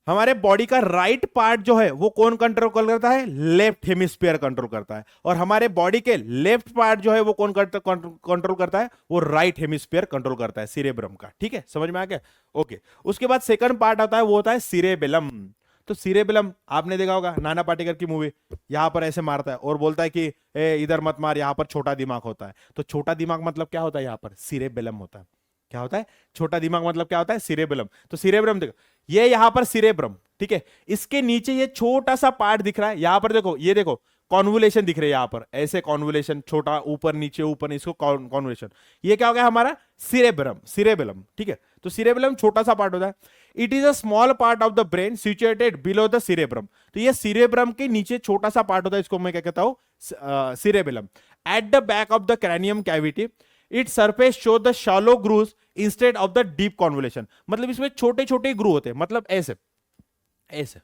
हमारे बॉडी का राइट पार्ट जो है वो कौन कंट्रोल करता है, लेफ्ट हेमिस्फीयर कंट्रोल करता है। और हमारे बॉडी के लेफ्ट पार्ट जो है वो कौन कंट्रोल करता है, वो राइट हेमिस्फीयर कंट्रोल करता है, सिरेब्रम का। ठीक है, समझ में आ गया? ओके, उसके बाद सेकंड पार्ट आता है, वो होता है सिरेबेलम। तो सिरेबेलम आपने देखा होगा, नाना पाटेकर की मूवी, यहां पर ऐसे मारता है और बोलता है कि इधर मत मार, यहां पर छोटा दिमाग होता है। तो छोटा दिमाग मतलब क्या होता है, यहां पर सिरेबेलम होता है। क्या होता है, छोटा दिमाग मतलब क्या होता है, सिरेबेलम। तो सिरेब्रम देखो, ये यहां पर सिरेब्रम, ठीक है, इसके नीचे ये छोटा सा पार्ट दिख रहा है, यहां पर देखो, ये देखो कॉन्वुलेशन दिख रहे हैं यहां पर, ऐसे कॉन्वुलेशन, छोटा ऊपर नीचे ऊपर, इसको कॉन्वुलेशन। ये क्या हो गया हमारा सिरेबेलम। ठीक है, तो सिरेबेलम छोटा सा पार्ट होता है। It is a small part of the brain situated below the cerebrum. तो ये सिरेब्रम के नीचे छोटा सा पार्ट होता है, इसको मैं क्या कहता हूं, cerebellum. At the back of the cranium cavity it surface show the shallow grooves instead of the deep convolution. मतलब इसमें छोटे छोटे ग्रू होते हैं, मतलब ऐसे ऐसे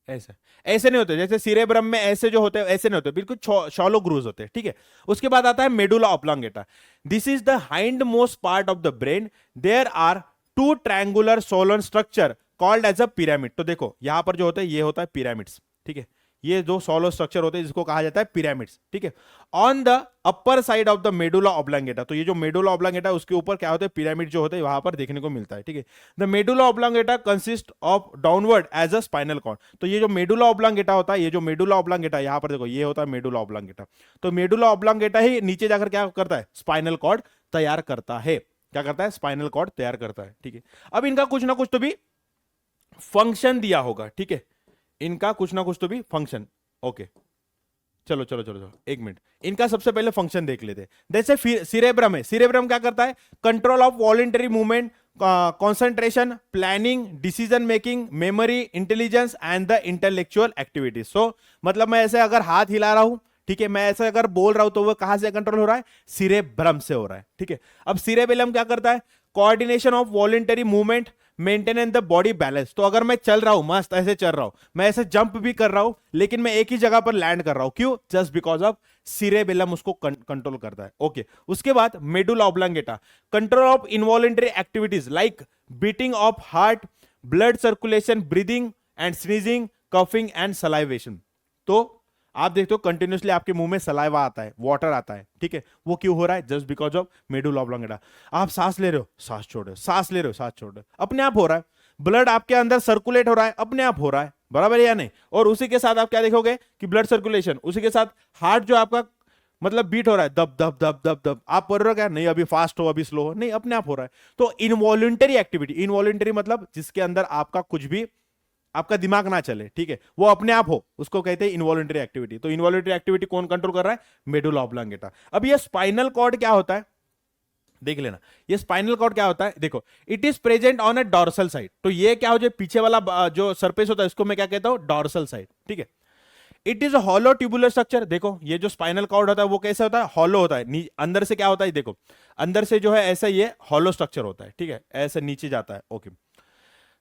ऐसे ऐसे नहीं होते, जैसे सिरेब्रम में ऐसे जो होते हैं ऐसे नहीं होते, बिल्कुल शॉलो ग्रूव्स होते हैं। ठीक है, उसके बाद आता है medulla oblongata. This is the hind most part of the brain. There are 2 triangular swollen structure called as a pyramid. तो देखो यहां पर जो होता है ये होता है पिरामिड्स। ठीक है, ये दो सोलो स्ट्रक्चर होते हैं जिसको कहा जाता है पिरामिड्स। ठीक है, on the upper side of the medulla oblongata. तो ये जो मेडुला ऑब्लांगेटा उसके ऊपर क्या होते हैं, पिरामिड जो होते हैं वहां पर देखने को मिलता है। ठीक है, the medulla oblongata consist of downward as a spinal cord. तो ये जो मेडुला ऑब्लांगेटा होता है, ये जो मेडुला ऑब्लांगेटा यहां पर देखो, ये होता है मेडुला ऑब्लांगेटा। तो मेडुला ऑब्लांगेटा ही नीचे जाकर क्या करता है, स्पाइनल कॉर्ड तैयार करता है। क्या करता है, स्पाइनल कॉर्ड तैयार करता है। ठीक है, अब इनका कुछ ना कुछ तो भी फंक्शन दिया होगा। ठीक है, इनका कुछ ना कुछ तो भी फंक्शन। ओके, चलो चलो चलो चलो एक मिनट, इनका सबसे पहले फंक्शन देख लेते हैं। जैसे सिरेब्रम है, सिरेब्रम क्या करता है, control of voluntary movement, concentration, planning, decision making, memory, intelligence and the intellectual activities. So मतलब मैं ऐसे अगर हाथ हिला रहा हूं, ठीक है, मैं ऐसा अगर बोल रहा हूं तो वो कहां से कंट्रोल हो रहा है, सिरेब्रम से हो रहा है। ठीक है, अब सिरेबेलम क्या करता है, coordination of voluntary movement, maintain the body balance. तो अगर मैं चल रहा हूं, मस्त ऐसे चल रहा हूं, मैं ऐसे जंप भी कर रहा हूं, लेकिन मैं एक ही जगह पर लैंड कर रहा हूं, क्यों, जस्ट बिकॉज ऑफ सिरेबेलम उसको कंट्रोल करता है। ओके, उसके बाद medulla oblongata, control of involuntary activities like beating of heart, blood circulation, breathing and sneezing, coughing and salivation. तो आप देखते हो कंटिन्यूसली आपके मुंह में सलाइवा आता है, वाटर आता है। ठीक है, वो क्यों हो रहा है, just because of medulla oblongata. आप सांस ले रहे हो, सांस छोड़ रहे हो, सांस ले रहे हो, सांस छोड़ रहे हो, अपने आप हो रहा है। ब्लड आपके अंदर सर्कुलेट हो रहा है, अपने आप हो रहा है, बराबर है या नहीं। और उसी के साथ आप क्या देखोगे कि ब्लड सर्कुलेशन, उसी के साथ हार्ट जो आपका मतलब बीट हो रहा है, दब दब दब दब दब। आप पढ़ रहे हो क्या, नहीं अभी फास्ट हो, अभी स्लो हो, नहीं, अपने आप हो रहा है। तो इनवॉल्यूंटरी एक्टिविटी, इनवॉल्यूंटरी मतलब जिसके अंदर आपका कुछ भी, आपका दिमाग ना चले, ठीक है, वो अपने आप हो, उसको कहते हैं इनवॉलंटरी एक्टिविटी। तो इनवॉलंटरी एक्टिविटी कौन कंट्रोल कर रहा है, मेडुला ऑब्लांगेटा। अब ये स्पाइनल कॉर्ड क्या होता है, देख लेना, ये स्पाइनल कॉर्ड क्या होता है, देखो, it is present on a dorsal side. तो ये क्या हो, जो पीछे वाला जो सरफेस होता है, इसको मैं क्या कहता हूं, डॉर्सल साइड। ठीक है, it is hollow tubular structure. देखो, ये जो स्पाइनल कॉर्ड होता है वो कैसे होता है, हॉलो होता है, अंदर से क्या होता है, देखो, अंदर से जो है ऐसा ये हॉलो स्ट्रक्चर होता है। ठीक है, ऐसे नीचे जाता है। Okay,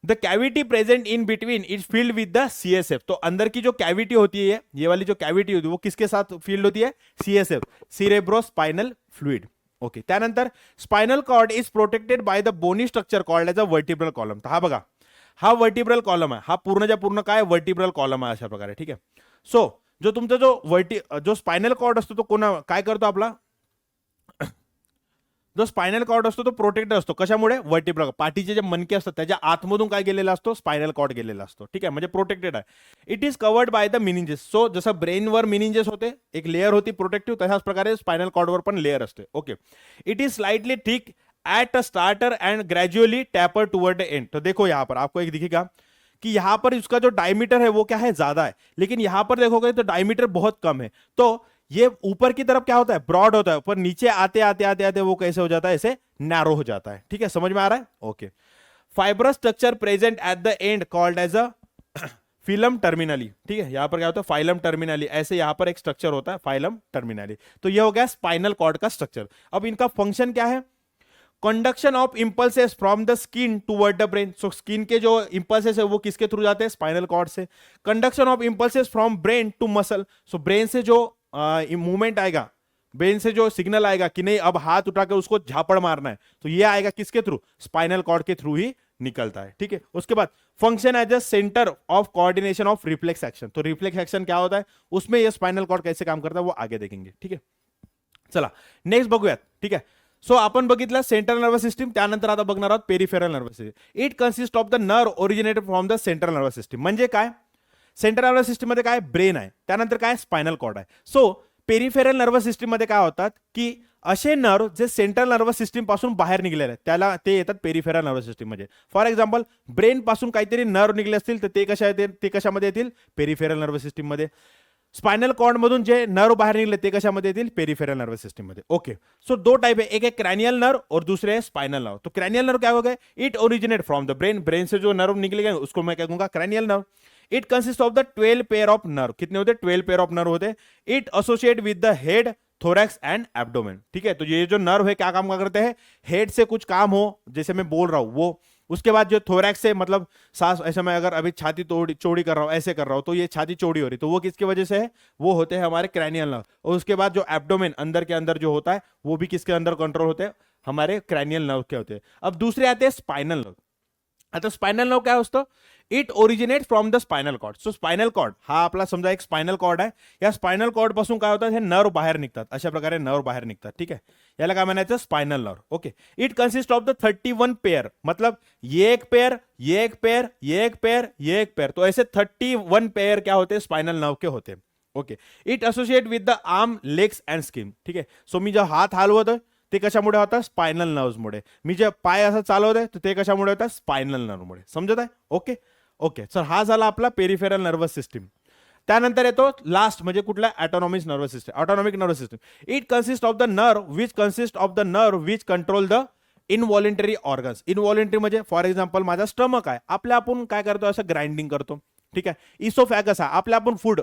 the cavity present in between is field with the CSF. तो अंदर की जो कैविटी होती है, ये वाली जो कैविटी होती है, वो किसके साथ फील्ड होती है, CSF, cerebrospinal fluid. Okay, त्यानंतर spinal cord is protected by the bony structure called as a vertebral column. तर हा बघा, हा वर्टिब्रल कॉलम आहे, हा पूर्णच्या पूर्ण काय वर्टिब्रल कॉलम आहे अशा प्रकारे। ठीक आहे, सो जो तुमचा जो स्पाइनल कॉर्ड असतो तो कोणा काय करतो आपला, जो स्पाइनल कॉर्ड असतो तो प्रोटेक्टेड असतो, कशामुळे, वर्टिब्रल, पाठीचे जे मणके असतात त्याच्या आतमधून काय गेलेला असतो, स्पाइनल कॉर्ड गेलेला असतो। ठीक आहे, म्हणजे प्रोटेक्टेड आहे। It is covered by the meninges. So जसं ब्रेनवर मिनिंजेस होते, एक लेयर होती प्रोटेक्टिव्ह, तशाच प्रकारे स्पाइनल कॉर्डवर पण लेयर असते। Okay, it is slightly thick at a starter and gradually tapper toward the end. तो देखो यहां पर आपको एक दिखेगा कि यहां पर इसका जो डायमीटर है वो क्या है, ज्यादा है, लेकिन यहां पर देखोगे तो डायमीटर बहुत कम है। तो ये ऊपर की तरफ क्या होता है, ब्रॉड होता है, पर नीचे आते आते आते आते वो कैसे हो जाता है, ऐसे नैरो हो जाता है। ठीक है, समझ में आ रहा है। Okay, fibrous structure present at the end called as a filum terminale. ठीक है, यहां पर क्या होता है, फाइलम टर्मिनली, ऐसे यहां पर एक स्ट्रक्चर होता है फाइलम टर्मिनली। तो ये हो गया स्पाइनल कॉर्ड का स्ट्रक्चर। अब इनका फंक्शन क्या है, conduction of impulses from the skin toward the brain. So skin के जो इंपल्सेस है वो किसके थ्रू जाते हैं, स्पाइनल कॉर्ड से। Conduction of impulses from brain to muscle. So brain से जो मूवमेंट आएगा, ब्रेन से जो सिग्नल आएगा कि नहीं अब हाथ उठा के उसको झापड़ मारना है, तो ये आएगा किसके थ्रू, स्पाइनल कॉर्ड के थ्रू ही निकलता है। ठीक है, उसके बाद function as a centre of coordination of reflex action. तो रिफ्लेक्स एक्शन क्या होता है, उसमें ये स्पाइनल कॉर्ड कैसे काम करता है वो आगे देखेंगे। ठीक है, चला नेक्स्ट बघूयात। ठीक आहे, सो आपण बघितलं सेंट्रल नर्वस सिस्टीम, त्यानंतर आता बघणार आहोत peripheral nervous system. It consist of the nerve originated from the central nervous system. म्हणजे काय, सेंट्रल नर्वस सिस्टीम मध्ये काय, ब्रेन आहे, त्यानंतर काय, स्पाइनल कॉर्ड आहे। सो पेरिफेरल नर्वस सिस्टीम मध्ये काय होतात की असे नर्व जे सेंट्रल नर्वस सिस्टीम पासून बाहेर निघलेले आहेत त्याला ते येतात पेरिफेरल नर्वस सिस्टीम मध्ये। फॉर एक्झाम्पल, ब्रेन पासून काहीतरी नर्व निघले असतील तर ते कशा येतील, ते कशामध्ये येतील, पेरिफेरल नर्वस सिस्टीम मध्ये। स्पाइनल कॉर्ड मधून जे नर्व बाहर निकले ते कशामध्ये येतील, पेरिफेरल नर्वस सिस्टम मध्ये। ओके, सो दो टाइप है, एक है क्रैनियल नर्व और दूसरे है स्पाइनल नर्व। तो क्रैनियल नर्व क्या हो गए, it originate from the brain, brain से जो नर्व निकले गए उसको मैं क्या कहूंगा, cranial nerve. It consist of the 12 pair of nerve. कितने होते, 12 पेयर ऑफ नर्व होते। It associate with the head, thorax and abdomen. ठीक है, तो ये जो नर्व है क्या काम करते हैं, हेड से कुछ काम हो, जैसे मैं बोल रहा हूं वो, उसके बाद जो थोरैक्स से मतलब सांस, ऐसे मैं अगर अभी छाती चौड़ी कर रहा हूं, ऐसे कर रहा हूं, तो ये छाती चौड़ी हो रही, तो वो किसकी वजह से है, वो होते हैं हमारे क्रैनियल नर्व। और उसके बाद जो एब्डोमेन अंदर के अंदर जो होता है वो भी किसके अंदर कंट्रोल होते हैं, हमारे क्रैनियल नर्व के होते हैं। अब दूसरे आते हैं स्पाइनल नर्व। आता स्पाइनल नर्व काय असतं, it originate from the spinal cord. So spinal cord हा आपला समजा एक स्पाइनल कॉर्ड आहे, या स्पाइनल कॉर्ड पासून काय होतात, हे नर्व बाहेर निघतात, अशा प्रकारे नर्व बाहेर निघतात। ठीक आहे, याला काय म्हणायचं, spinal nerve. Okay, it consist of the 31 pair, मतलब ये एक पेयर, ये एक पेयर, ये एक पेयर, ये एक पेयर, तो ऐसे 31 पेयर क्या होते, स्पाइनल नर्व के होते। Okay, it associate with the arm, legs and skin. ठीक आहे, सो मी जो हात हलवतोय ते कशामुळे होतं, स्पाइनल नर्व्समुळे। मी जे पाय असं चालवतोय तर ते कशामुळे होतं, स्पाइनल नर्वमुळे। समजत आहे। ओके ओके, सर हा झाला आपला पेरिफेरल नर्वस सिस्टीम। त्यानंतर येतो लास्ट म्हणजे कुठला, autonomic nervous system. Autonomic nervous system, it consist of the nerve which control the involuntary organs. Involuntary म्हणजे फॉर एक्झाम्पल माझा स्टमक आहे, आपल्या आपण काय करतो, असं ग्राइंडिंग करतो। ठीक आहे, इसोफॅगस आहे, आपल्या आपण फूड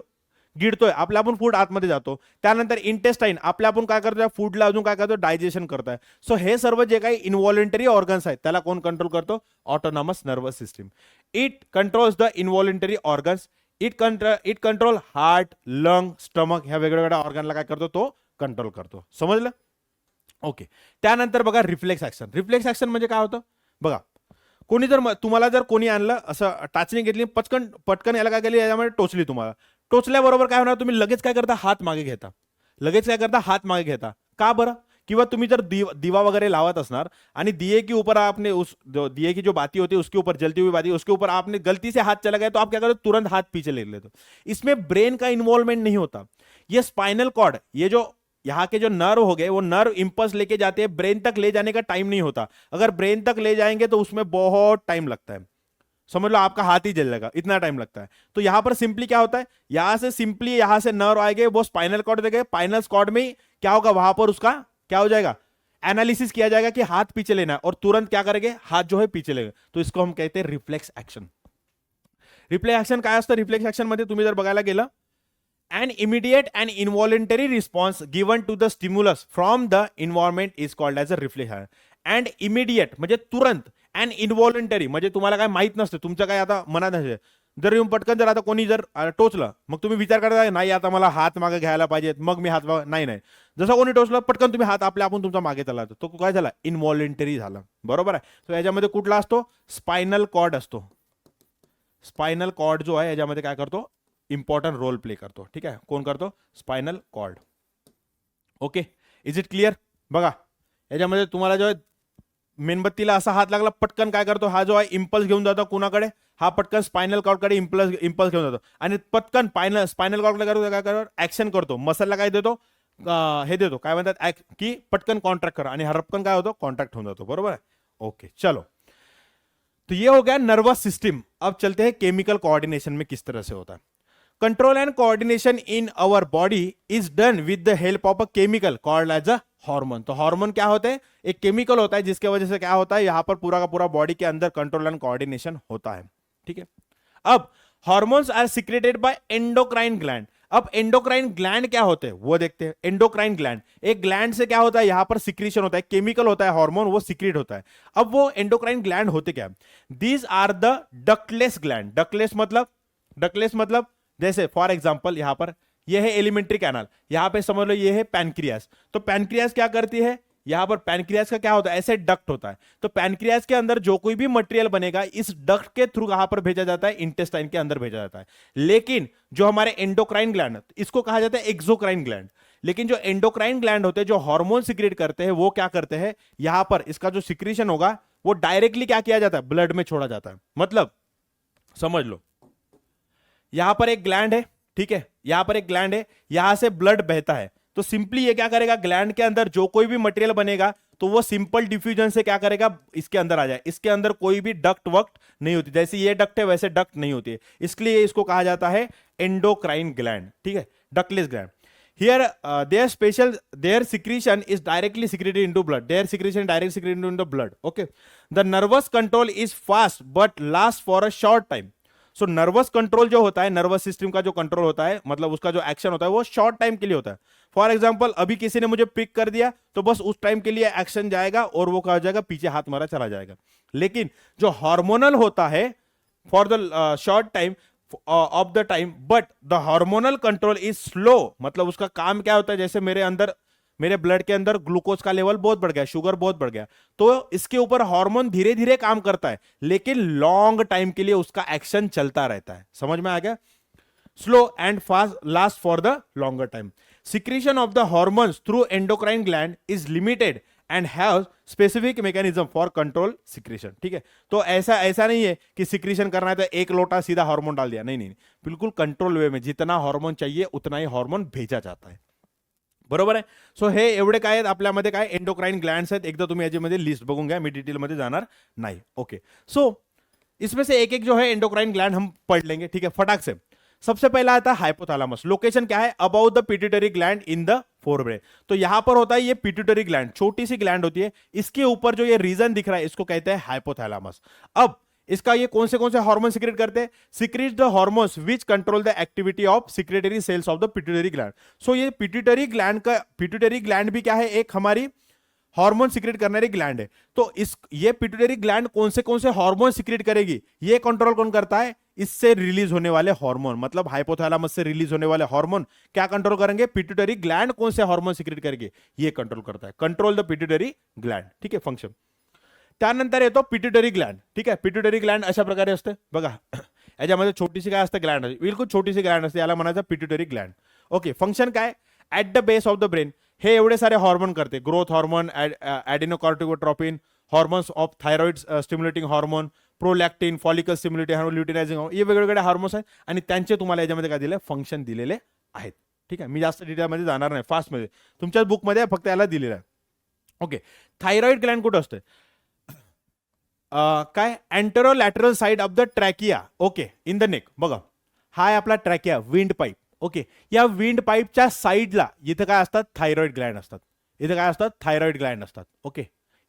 गिळतोय, आपलं आपण फूड आतमध्ये जातो. त्यानंतर इंटेस्टाईन, आपलं आपण काय करतोय, फूडला अजून काय करतो, डायजेशन करतोय. सो हे सर्व जे काही इन्व्हॉलंटरी ऑर्गन्स आहेत त्याला कोण कंट्रोल करतो, autonomous nervous system. It controls the involuntary organs. It control heart, lung, stomach ह्या वेगवेगळ्या ऑर्गनला काय करतो, तो कंट्रोल करतो. समजलं? ओके. त्यानंतर बघा रिफ्लेक्स ऍक्शन. रिफ्लेक्स ऍक्शन म्हणजे काय होतं बघा, कोणी जर तुम्हाला जर कोणी आणलं असं टाचणी घेतली, पटकन पटकन याला काय केली, याच्यामध्ये टोचली, तुम्हाला टोचल्याबरोबर काय होणार, तुम्ही लगेच काय करता, हात मागे घेता. लगेच काय करता, हात मागे घेता. का बरं? किंवा तुम्ही जर दिवा वगैरह लावत असणार आणि दिए के ऊपर आपने उस दिए की जो बाती होती है उसके ऊपर, जलती हुई बाती उसके ऊपर आपने गलती से हाथ चला गया, तो आप क्या करो, तुरंत हाथ पीछे ले लेते हो. इसमें ब्रेन का इन्वॉल्वमेंट नहीं होता. ये स्पाइनल कॉर्ड, ये जो यहाँ के जो नर्व हो गए, वो नर्व इंपल्स लेके जाते हैं, ब्रेन तक ले जाने का टाइम नहीं होता. अगर ब्रेन तक ले जाएंगे तो उसमें बहुत टाइम लगता है. समझ लो आपका हाथ ही जल जाएगा, इतना टाइम लगता है. तो यहां पर सिंपली क्या होता है, यहां से सिंपली यहां से नर्व आएंगे, वो स्पाइनल कॉर्ड देंगे, स्पाइनल कॉर्ड में क्या होगा, वहां पर उसका क्या हो जाएगा, एनालिसिस किया जाएगा कि हाथ पीछे लेना है, और तुरंत क्या करेंगे, हाथ जो है पीछे लेंगे. तो इसको हम कहते हैं रिफ्लेक्स एक्शन. रिफ्लेक्स एक्शन काय असतं, रिफ्लेक्स एक्शन मध्ये तुम्ही जर बघायला गेलं, an immediate and involuntary response given to the stimulus from the environment is called as a reflex. and immediate म्हणजे तुरंत, and involuntary म्हणजे तुम्हाला काय माहित नसतं, तुमचं काय आता मनात नसते, जर येऊन पटकन जर आता कोणी जर टोचलं, मग तुम्ही विचार करता नाही आता मला हात मागे घ्यायला पाहिजेत, मग मी हात नाही नाही, जसं कोणी टोचलं पटकन तुम्ही हात आपल्या आपण तुमचा मागे चालला, तो काय झाला, इनव्हॉलंटरी झाला. बरोबर आहे. तो याच्यामध्ये कुठला असतो, स्पायनल कॉर्ड असतो. स्पायनल कॉर्ड जो आहे याच्यामध्ये काय करतो, इंपॉर्टंट रोल प्ले करतो. ठीक आहे, कोण करतो, spinal cord. Okay, is it clear? बघा याच्यामध्ये तुम्हाला जो मेणबत्तीला असा हात लागला, पटकन काय करतो, हा जो आहे इम्पल्स घेऊन जातो कुणाकडे, हा पटकन स्पायनल कॉर्डकडे इम्पल्स घेऊन जातो, आणि पटकन स्पायनल कॉर्डला करतो, काय करतो, ऍक्शन करतो, मसलला काय देतो, हे देतो, काय म्हणतात की पटकन कॉन्ट्रॅक्ट करा, आणि हरपकन काय होतो, कॉन्ट्रॅक्ट होऊन जातो. बरोबर आहे. ओके चलो, तो ये हो गया नर्वस सिस्टम. अब चलते हैं केमिकल कोऑर्डिनेशन में किस तरह से होता है. Control and coordination in our body is done with the help of a chemical called as a hormone. तो हार्मोन क्या होता है, एक केमिकल होता है जिसके वजह से क्या होता है, यहां पर पूरा का पूरा बॉडी के अंदर कंट्रोल एंड कोऑर्डिनेशन होता है. ठीक है. अब hormones are secreted by endocrine gland. अब एंडोक्राइन ग्लैंड क्या होते हैं वो देखते हैं. एंडोक्राइन ग्लैंड, एक ग्लैंड से क्या होता है, यहां पर सिक्रीशन होता है, केमिकल होता है हार्मोन, वो सिक्रीट होता है. अब वो एंडोक्राइन ग्लैंड होते क्या, these are the ductless gland. Ductless मतलब जैसे फॉर एग्जांपल यहां पर ये है एलिमेंट्री कैनाल, यहां पे समझ लो ये है पैनक्रियास. तो पैनक्रियास क्या करती है, यहां पर पैनक्रियास का क्या होता है, ऐसे डक्ट होता है. तो पैनक्रियास के अंदर जो कोई भी मटेरियल बनेगा इस डक्ट के थ्रू यहां पर भेजा जाता है, इंटेस्टाइन के अंदर भेजा जाता है. लेकिन जो हमारे एंडोक्राइन ग्लैंड, इसको कहा जाता है एक्सोक्राइन ग्लैंड. लेकिन जो एंडोक्राइन ग्लैंड होते हैं, जो हार्मोन सिक्रेट करते हैं, वो क्या करते हैं, यहां पर इसका जो सिक्रीशन होगा वो डायरेक्टली क्या किया जाता है, ब्लड में छोड़ा जाता है. मतलब समझ लो यहां पर एक ग्लैंड है, ठीक है, यहां पर एक ग्लैंड है, यहां से ब्लड बहता है. तो सिंपली ये क्या करेगा, ग्लैंड के अंदर जो कोई भी मटेरियल बनेगा तो वो सिंपल डिफ्यूजन से क्या करेगा, इसके अंदर आ जाए. इसके अंदर कोई भी डक्ट वक्त नहीं होती, जैसे ये डक्ट है वैसे डक्ट नहीं होती है, इसलिए इसको कहा जाता है एंडोक्राइन ग्लैंड. ठीक है, ductless gland. Here, their secretion is directly secreted into blood. Their secretion directly secreted into blood. Okay. The nervous control is fast but lasts for a short time. So nervous control जो होता है, nervous system का जो control होता है, मतलब उसका जो एक्शन होता है वो शॉर्ट टाइम के लिए होता है. फॉर एग्जांपल अभी किसी ने मुझे पिक कर दिया तो बस उस टाइम के लिए एक्शन जाएगा और वो कहा जाएगा, पीछे हाथ मारा चला जाएगा. लेकिन जो हार्मोनल होता है for the short time of the time, but the hormonal control is slow. मतलब उसका काम क्या होता है, जैसे मेरे ब्लड के अंदर ग्लूकोज का लेवल बहुत बढ़ गया, शुगर बहुत बढ़ गया, तो इसके ऊपर हार्मोन धीरे धीरे काम करता है, लेकिन लॉन्ग टाइम के लिए उसका एक्शन चलता रहता है. समझ में आ गया. Slow and fast last for the longer time. Secretion of the hormones through endocrine gland is limited and have specific mechanism for control secretion. ठीक है, तो ऐसा नहीं है कि सिक्रीशन करना है तो एक लोटा सीधा हार्मोन डाल दिया, नहीं, बिल्कुल कंट्रोल वे में जितना हार्मोन चाहिए उतना ही हार्मोन भेजा जाता है. बरोबर आहे. सो हे एवढे काय आहेत आपल्यामध्ये, काय एंडोक्राइन ग्लैंड्स आहेत. एकदा तुम्ही याच्यामध्ये लिस्ट बघून घ्या, मी डिटेल मध्ये जाणार नाही. ओके, सो इसमें से एक एक जो है एंडोक्राइन ग्लैंड हम पढ़ लेंगे. ठीक है, फटाक से. सबसे पहला आता है हाइपोथैलेमस. लोकेशन क्या है, about the pituitary gland in the forebrain. तो यहां पर होता है ये पिट्यूटरी ग्लैंड, छोटी सी ग्लैंड होती है, इसके ऊपर जो ये रीजन दिख रहा है इसको कहते हैं हाइपोथैलेमस. अब इसका ये कौन से हार्मोन सिक्रेट करते हैं? Secrete the hormones which control the activity of secretory cells of the pituitary gland. So ये पिट्यूटरी ग्लैंड भी क्या है? एक हमारी हार्मोन सिक्रेट करने ग्लैंड है। तो ये पिट्यूटरी ग्लैंड कौन से हार्मोन सिक्रेट करेगी? ये कंट्रोल कौन करता है? इससे रिलीज होने वाले हार्मोन, मतलब हाइपोथैलेमस से रिलीज होने वाले हार्मोन क्या कंट्रोल करेंगे? पिट्यूटरी ग्लैंड कौन से हार्मोन सिक्रेट करेगी? ये कंट्रोल करता है, कंट्रोल द पिट्यूटरी ग्लैंड, ठीक आहे फंक्शन। त्यानंतर येतो पिट्यूटरी ग्लॅन्ड, ठीक आहे। पिट्यूटरी ग्लॅन्ड अशा प्रकारे असते बघा, याच्यामध्ये छोटीशी काय असते? ग्लॅन्ड, बिलकुल छोटीशी ग्लॅन्ड असते, याला म्हणायचं पिट्यूटरी ग्लॅन्ड। ओके, फंक्शन काय? At the base of the brain हे एवढे सारे हार्मोन करते, growth hormone, adrenocorticotropin, hormones of thyroid stimulating hormone, prolactin, follicle stimulating hormone, luteinizing hormone, हे वेगवेगळे हार्मोन्स आहेत आणि त्यांचे तुम्हाला याच्यामध्ये काय दिले? फंक्शन दिलेले आहेत, ठीक आहे। मी जास्त डिटेलमध्ये जाणार नाही, फास्टमध्ये तुमच्या बुकमध्ये फक्त याला दिलेलं आहे। ओके, थायरॉइड ग्लॅन्ड कुठं असते? काय? Anterolateral side of the trachea, okay, in the neck. बघा, हा आहे आपला ट्रॅकिया, विंड पाईप, ओके। या विंड पाईपच्या साईडला इथं काय असतात? थायरॉइड ग्लॅन्ड असतात, इथं काय असतात? थायरॉइड ग्लॅन्ड असतात, ओके।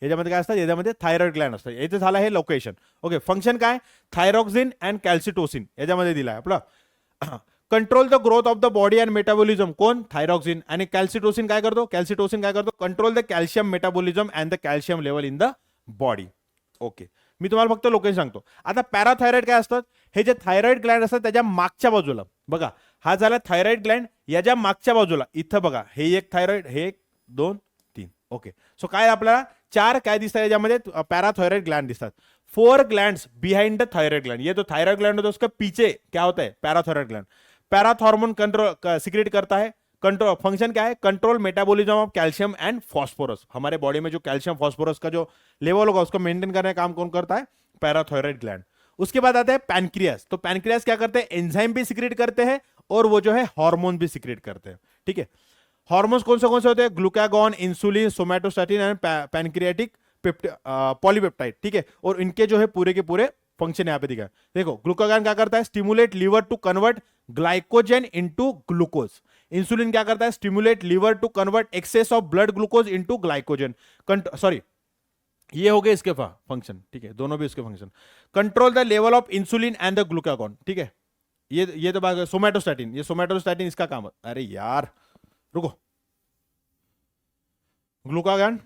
याच्यामध्ये काय असतात? याच्यामध्ये थायरॉइड ग्लॅन्ड असतात, इथे झालं हे लोकेशन, ओके। फंक्शन काय? थायरॉक्सिन अँड कॅल्सिटोसिन याच्यामध्ये दिला आहे आपलं। Control the growth of the body and metabolism, कोण? थायरॉक्सिन। आणि कॅल्सिटोसिन काय करतो? कॅल्सिटोसिन काय करतो? Control the calcium metabolism and the calcium level in the body, okay. मी तुम्हाला फक्त लोकेशन सांगतो। आता पॅराथायरॉइड काय असतात? हे जे थायरॉइड ग्लॅन्ड असतात त्याच्या मागच्या बाजूला बघा, हा झाला थायरॉइड ग्लॅन्ड, याच्या मागच्या बाजूला इथं बघा, हे एक थायरॉइड, हे 1 2 3, ओके। सो काय आपल्याला 4 काय दिसतात याच्यामध्ये? पैराथायरॉइड ग्लैंड दिसतात। 4 glands behind the thyroid gland, ये तो थायरॉइड ग्लैंड होता है उसके पीछे क्या होता है? Parathyroid gland. Parathormone control secrete करता है, कंट्रोल फंक्शन क्या है? Control metabolism of calcium and phosphorus. हमारे बॉडी में जो कैल्शियम फॉस्फोरस का जो लेवल होगा उसको मेंटेन करने का काम कौन करता है? Parathyroid gland. उसके बाद आता है पैनक्रियास। तो पैनक्रियास क्या करते हैं? एंजाइम भी सिक्रेट करते हैं और वो जो है हार्मोन भी सिक्रेट करते हैं, ठीक है। हार्मोन्स कौन से होते हैं? Glucagon, insulin, somatostatin and pancreatic polypeptide, ठीक है। और इनके जो है पूरे के पूरे फंक्शन यहां पे दिखा है। देखो, ग्लूकागॉन क्या करता है? Stimulate liver to convert glycogen into glucose. Insulin क्या करता है? Stimulate liver to convert excess of blood glucose into glycogen. Sorry, ये हो गए इसके फंक्शन, ठीक है, दोनों भी इसके function. Control the level of insulin and the glucagon, ठीक है। ये तो बात है। सोमैटोस्टैटिन, ये सोमैटोस्टैटिन इसका काम है। अरे यार रुको, ग्लूकागॉन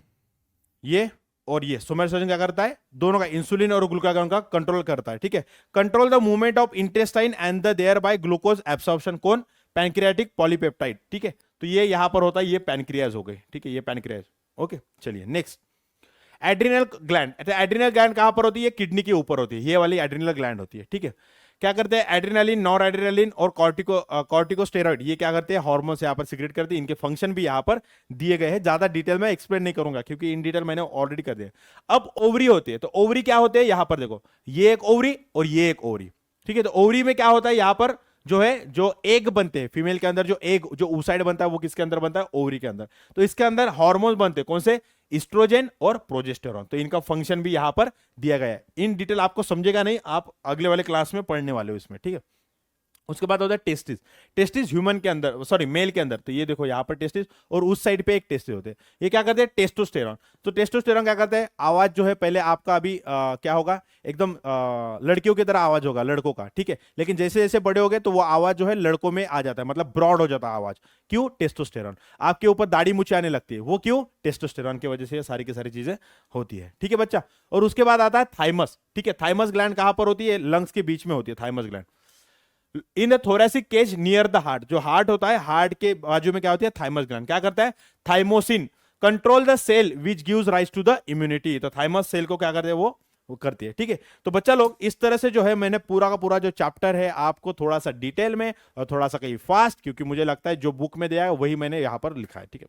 ये और ये सोमैटोस्टैटिन क्या करता है? दोनों का, इंसुलिन और ग्लूकागॉन का कंट्रोल करता है, ठीक है। Control the movement of intestine and the thereby glucose absorption, कौन? पैनक्रियाटिक पॉलीपेप्टाइड, ठीक है। तो ये यहां पर होता है, ये पैनक्रियाज हो गए, ठीक है, ये पैनक्रियाज, ओके। चलिए next, adrenal gland. Adrenal gland कहां पर होती है? किडनी के ऊपर होती है, ये वाली एड्रिनल ग्लैंड होती है, ठीक है। क्या करते हैं? एड्रिनालिन, नॉर एड्रिनालिन और कॉर्टिकोस्टेरॉइड, ये क्या करते हैं? हार्मोन्स यहाँ पर सिक्रेट करते हैं। इनके फंक्शन भी यहाँ पर दिए गए हैं, ज्यादा डिटेल में एक्सप्लेन नहीं करूंगा क्योंकि इन डिटेल मैंने ऑलरेडी कर दिया। अब ओवरी होती है, तो ओवरी क्या होते हैं? यहाँ पर देखो, ये एक ओवरी और ये एक ओवरी, ठीक है। तो ओवरी में क्या होता है? यहाँ पर जो है, जो एग बनते हैं फीमेल के अंदर, जो एग जो ऊसाइड बनता है वो किसके अंदर बनता है? ओवरी के अंदर। तो इसके अंदर हार्मोन बनते हैं, कौन से? इस्ट्रोजेन और प्रोजेस्टेरॉन। तो इनका फंक्शन भी यहां पर दिया गया है। इन डिटेल आपको समझेगा नहीं, आप अगले वाले क्लास में पढ़ने वाले हो इसमें, ठीक है। उसके बाद होता है टेस्टिस। टेस्टिस ह्यूमन के अंदर, सॉरी मेल के अंदर, तो ये देखो यहाँ पर टेस्टिस और उस साइड पे एक टेस्टिस होते हैं। ये क्या करते हैं? टेस्टोस्टेरॉन। तो टेस्टोस्टेरॉन क्या करते हैं? आवाज जो है पहले आपका अभी क्या होगा? एकदम लड़कियों की तरह आवाज होगा, लड़कों का, ठीक है। लेकिन जैसे जैसे बड़े हो गए तो वो आवाज जो है लड़कों में आ जाता है, मतलब ब्रॉड हो जाता है आवाज। क्यों? टेस्टोस्टेरॉन। आपके ऊपर दाढ़ी मुछे आने लगती है, वो क्यों? टेस्टोस्टेरॉन की वजह से सारी की सारी चीजें होती है, ठीक है बच्चा। और उसके बाद आता है थाइमस, ठीक है। थाइमस ग्लैंड कहां पर होती है? लंग्स के बीच में होती है thymus gland. In the thoracic cage near the heart, जो हार्ट होता है, हार्ट के बाजू में क्या होती है? Thymus gland. क्या करता है? Thymosin control the cell which gives rise to the immunity. तो थाइमस सेल को क्या करते हैं? वो करती है, ठीक है। तो बच्चा लोग, इस तरह से जो है मैंने पूरा का पूरा जो चैप्टर है आपको थोड़ा सा डिटेल में और थोड़ा सा कहीं फास्ट, क्योंकि मुझे लगता है जो बुक में दिया है वही मैंने यहां पर लिखा है, ठीक है।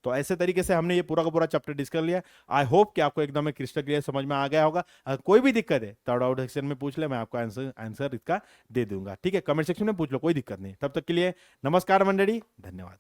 तो ऐसे तरीके से हमने ये पूरा का पूरा चैप्टर डिस्कस लिया। आई होप कि आपको एकदम क्रिस्टल क्लियर समझ में आ गया होगा। अगर कोई भी दिक्कत है तो डाउट सेक्शन में पूछ ले, मैं आपको आंसर इसका दे दूंगा, ठीक है। कमेंट सेक्शन में पूछ लो, कोई दिक्कत नहीं। तब तक के लिए नमस्कार मंडली, धन्यवाद।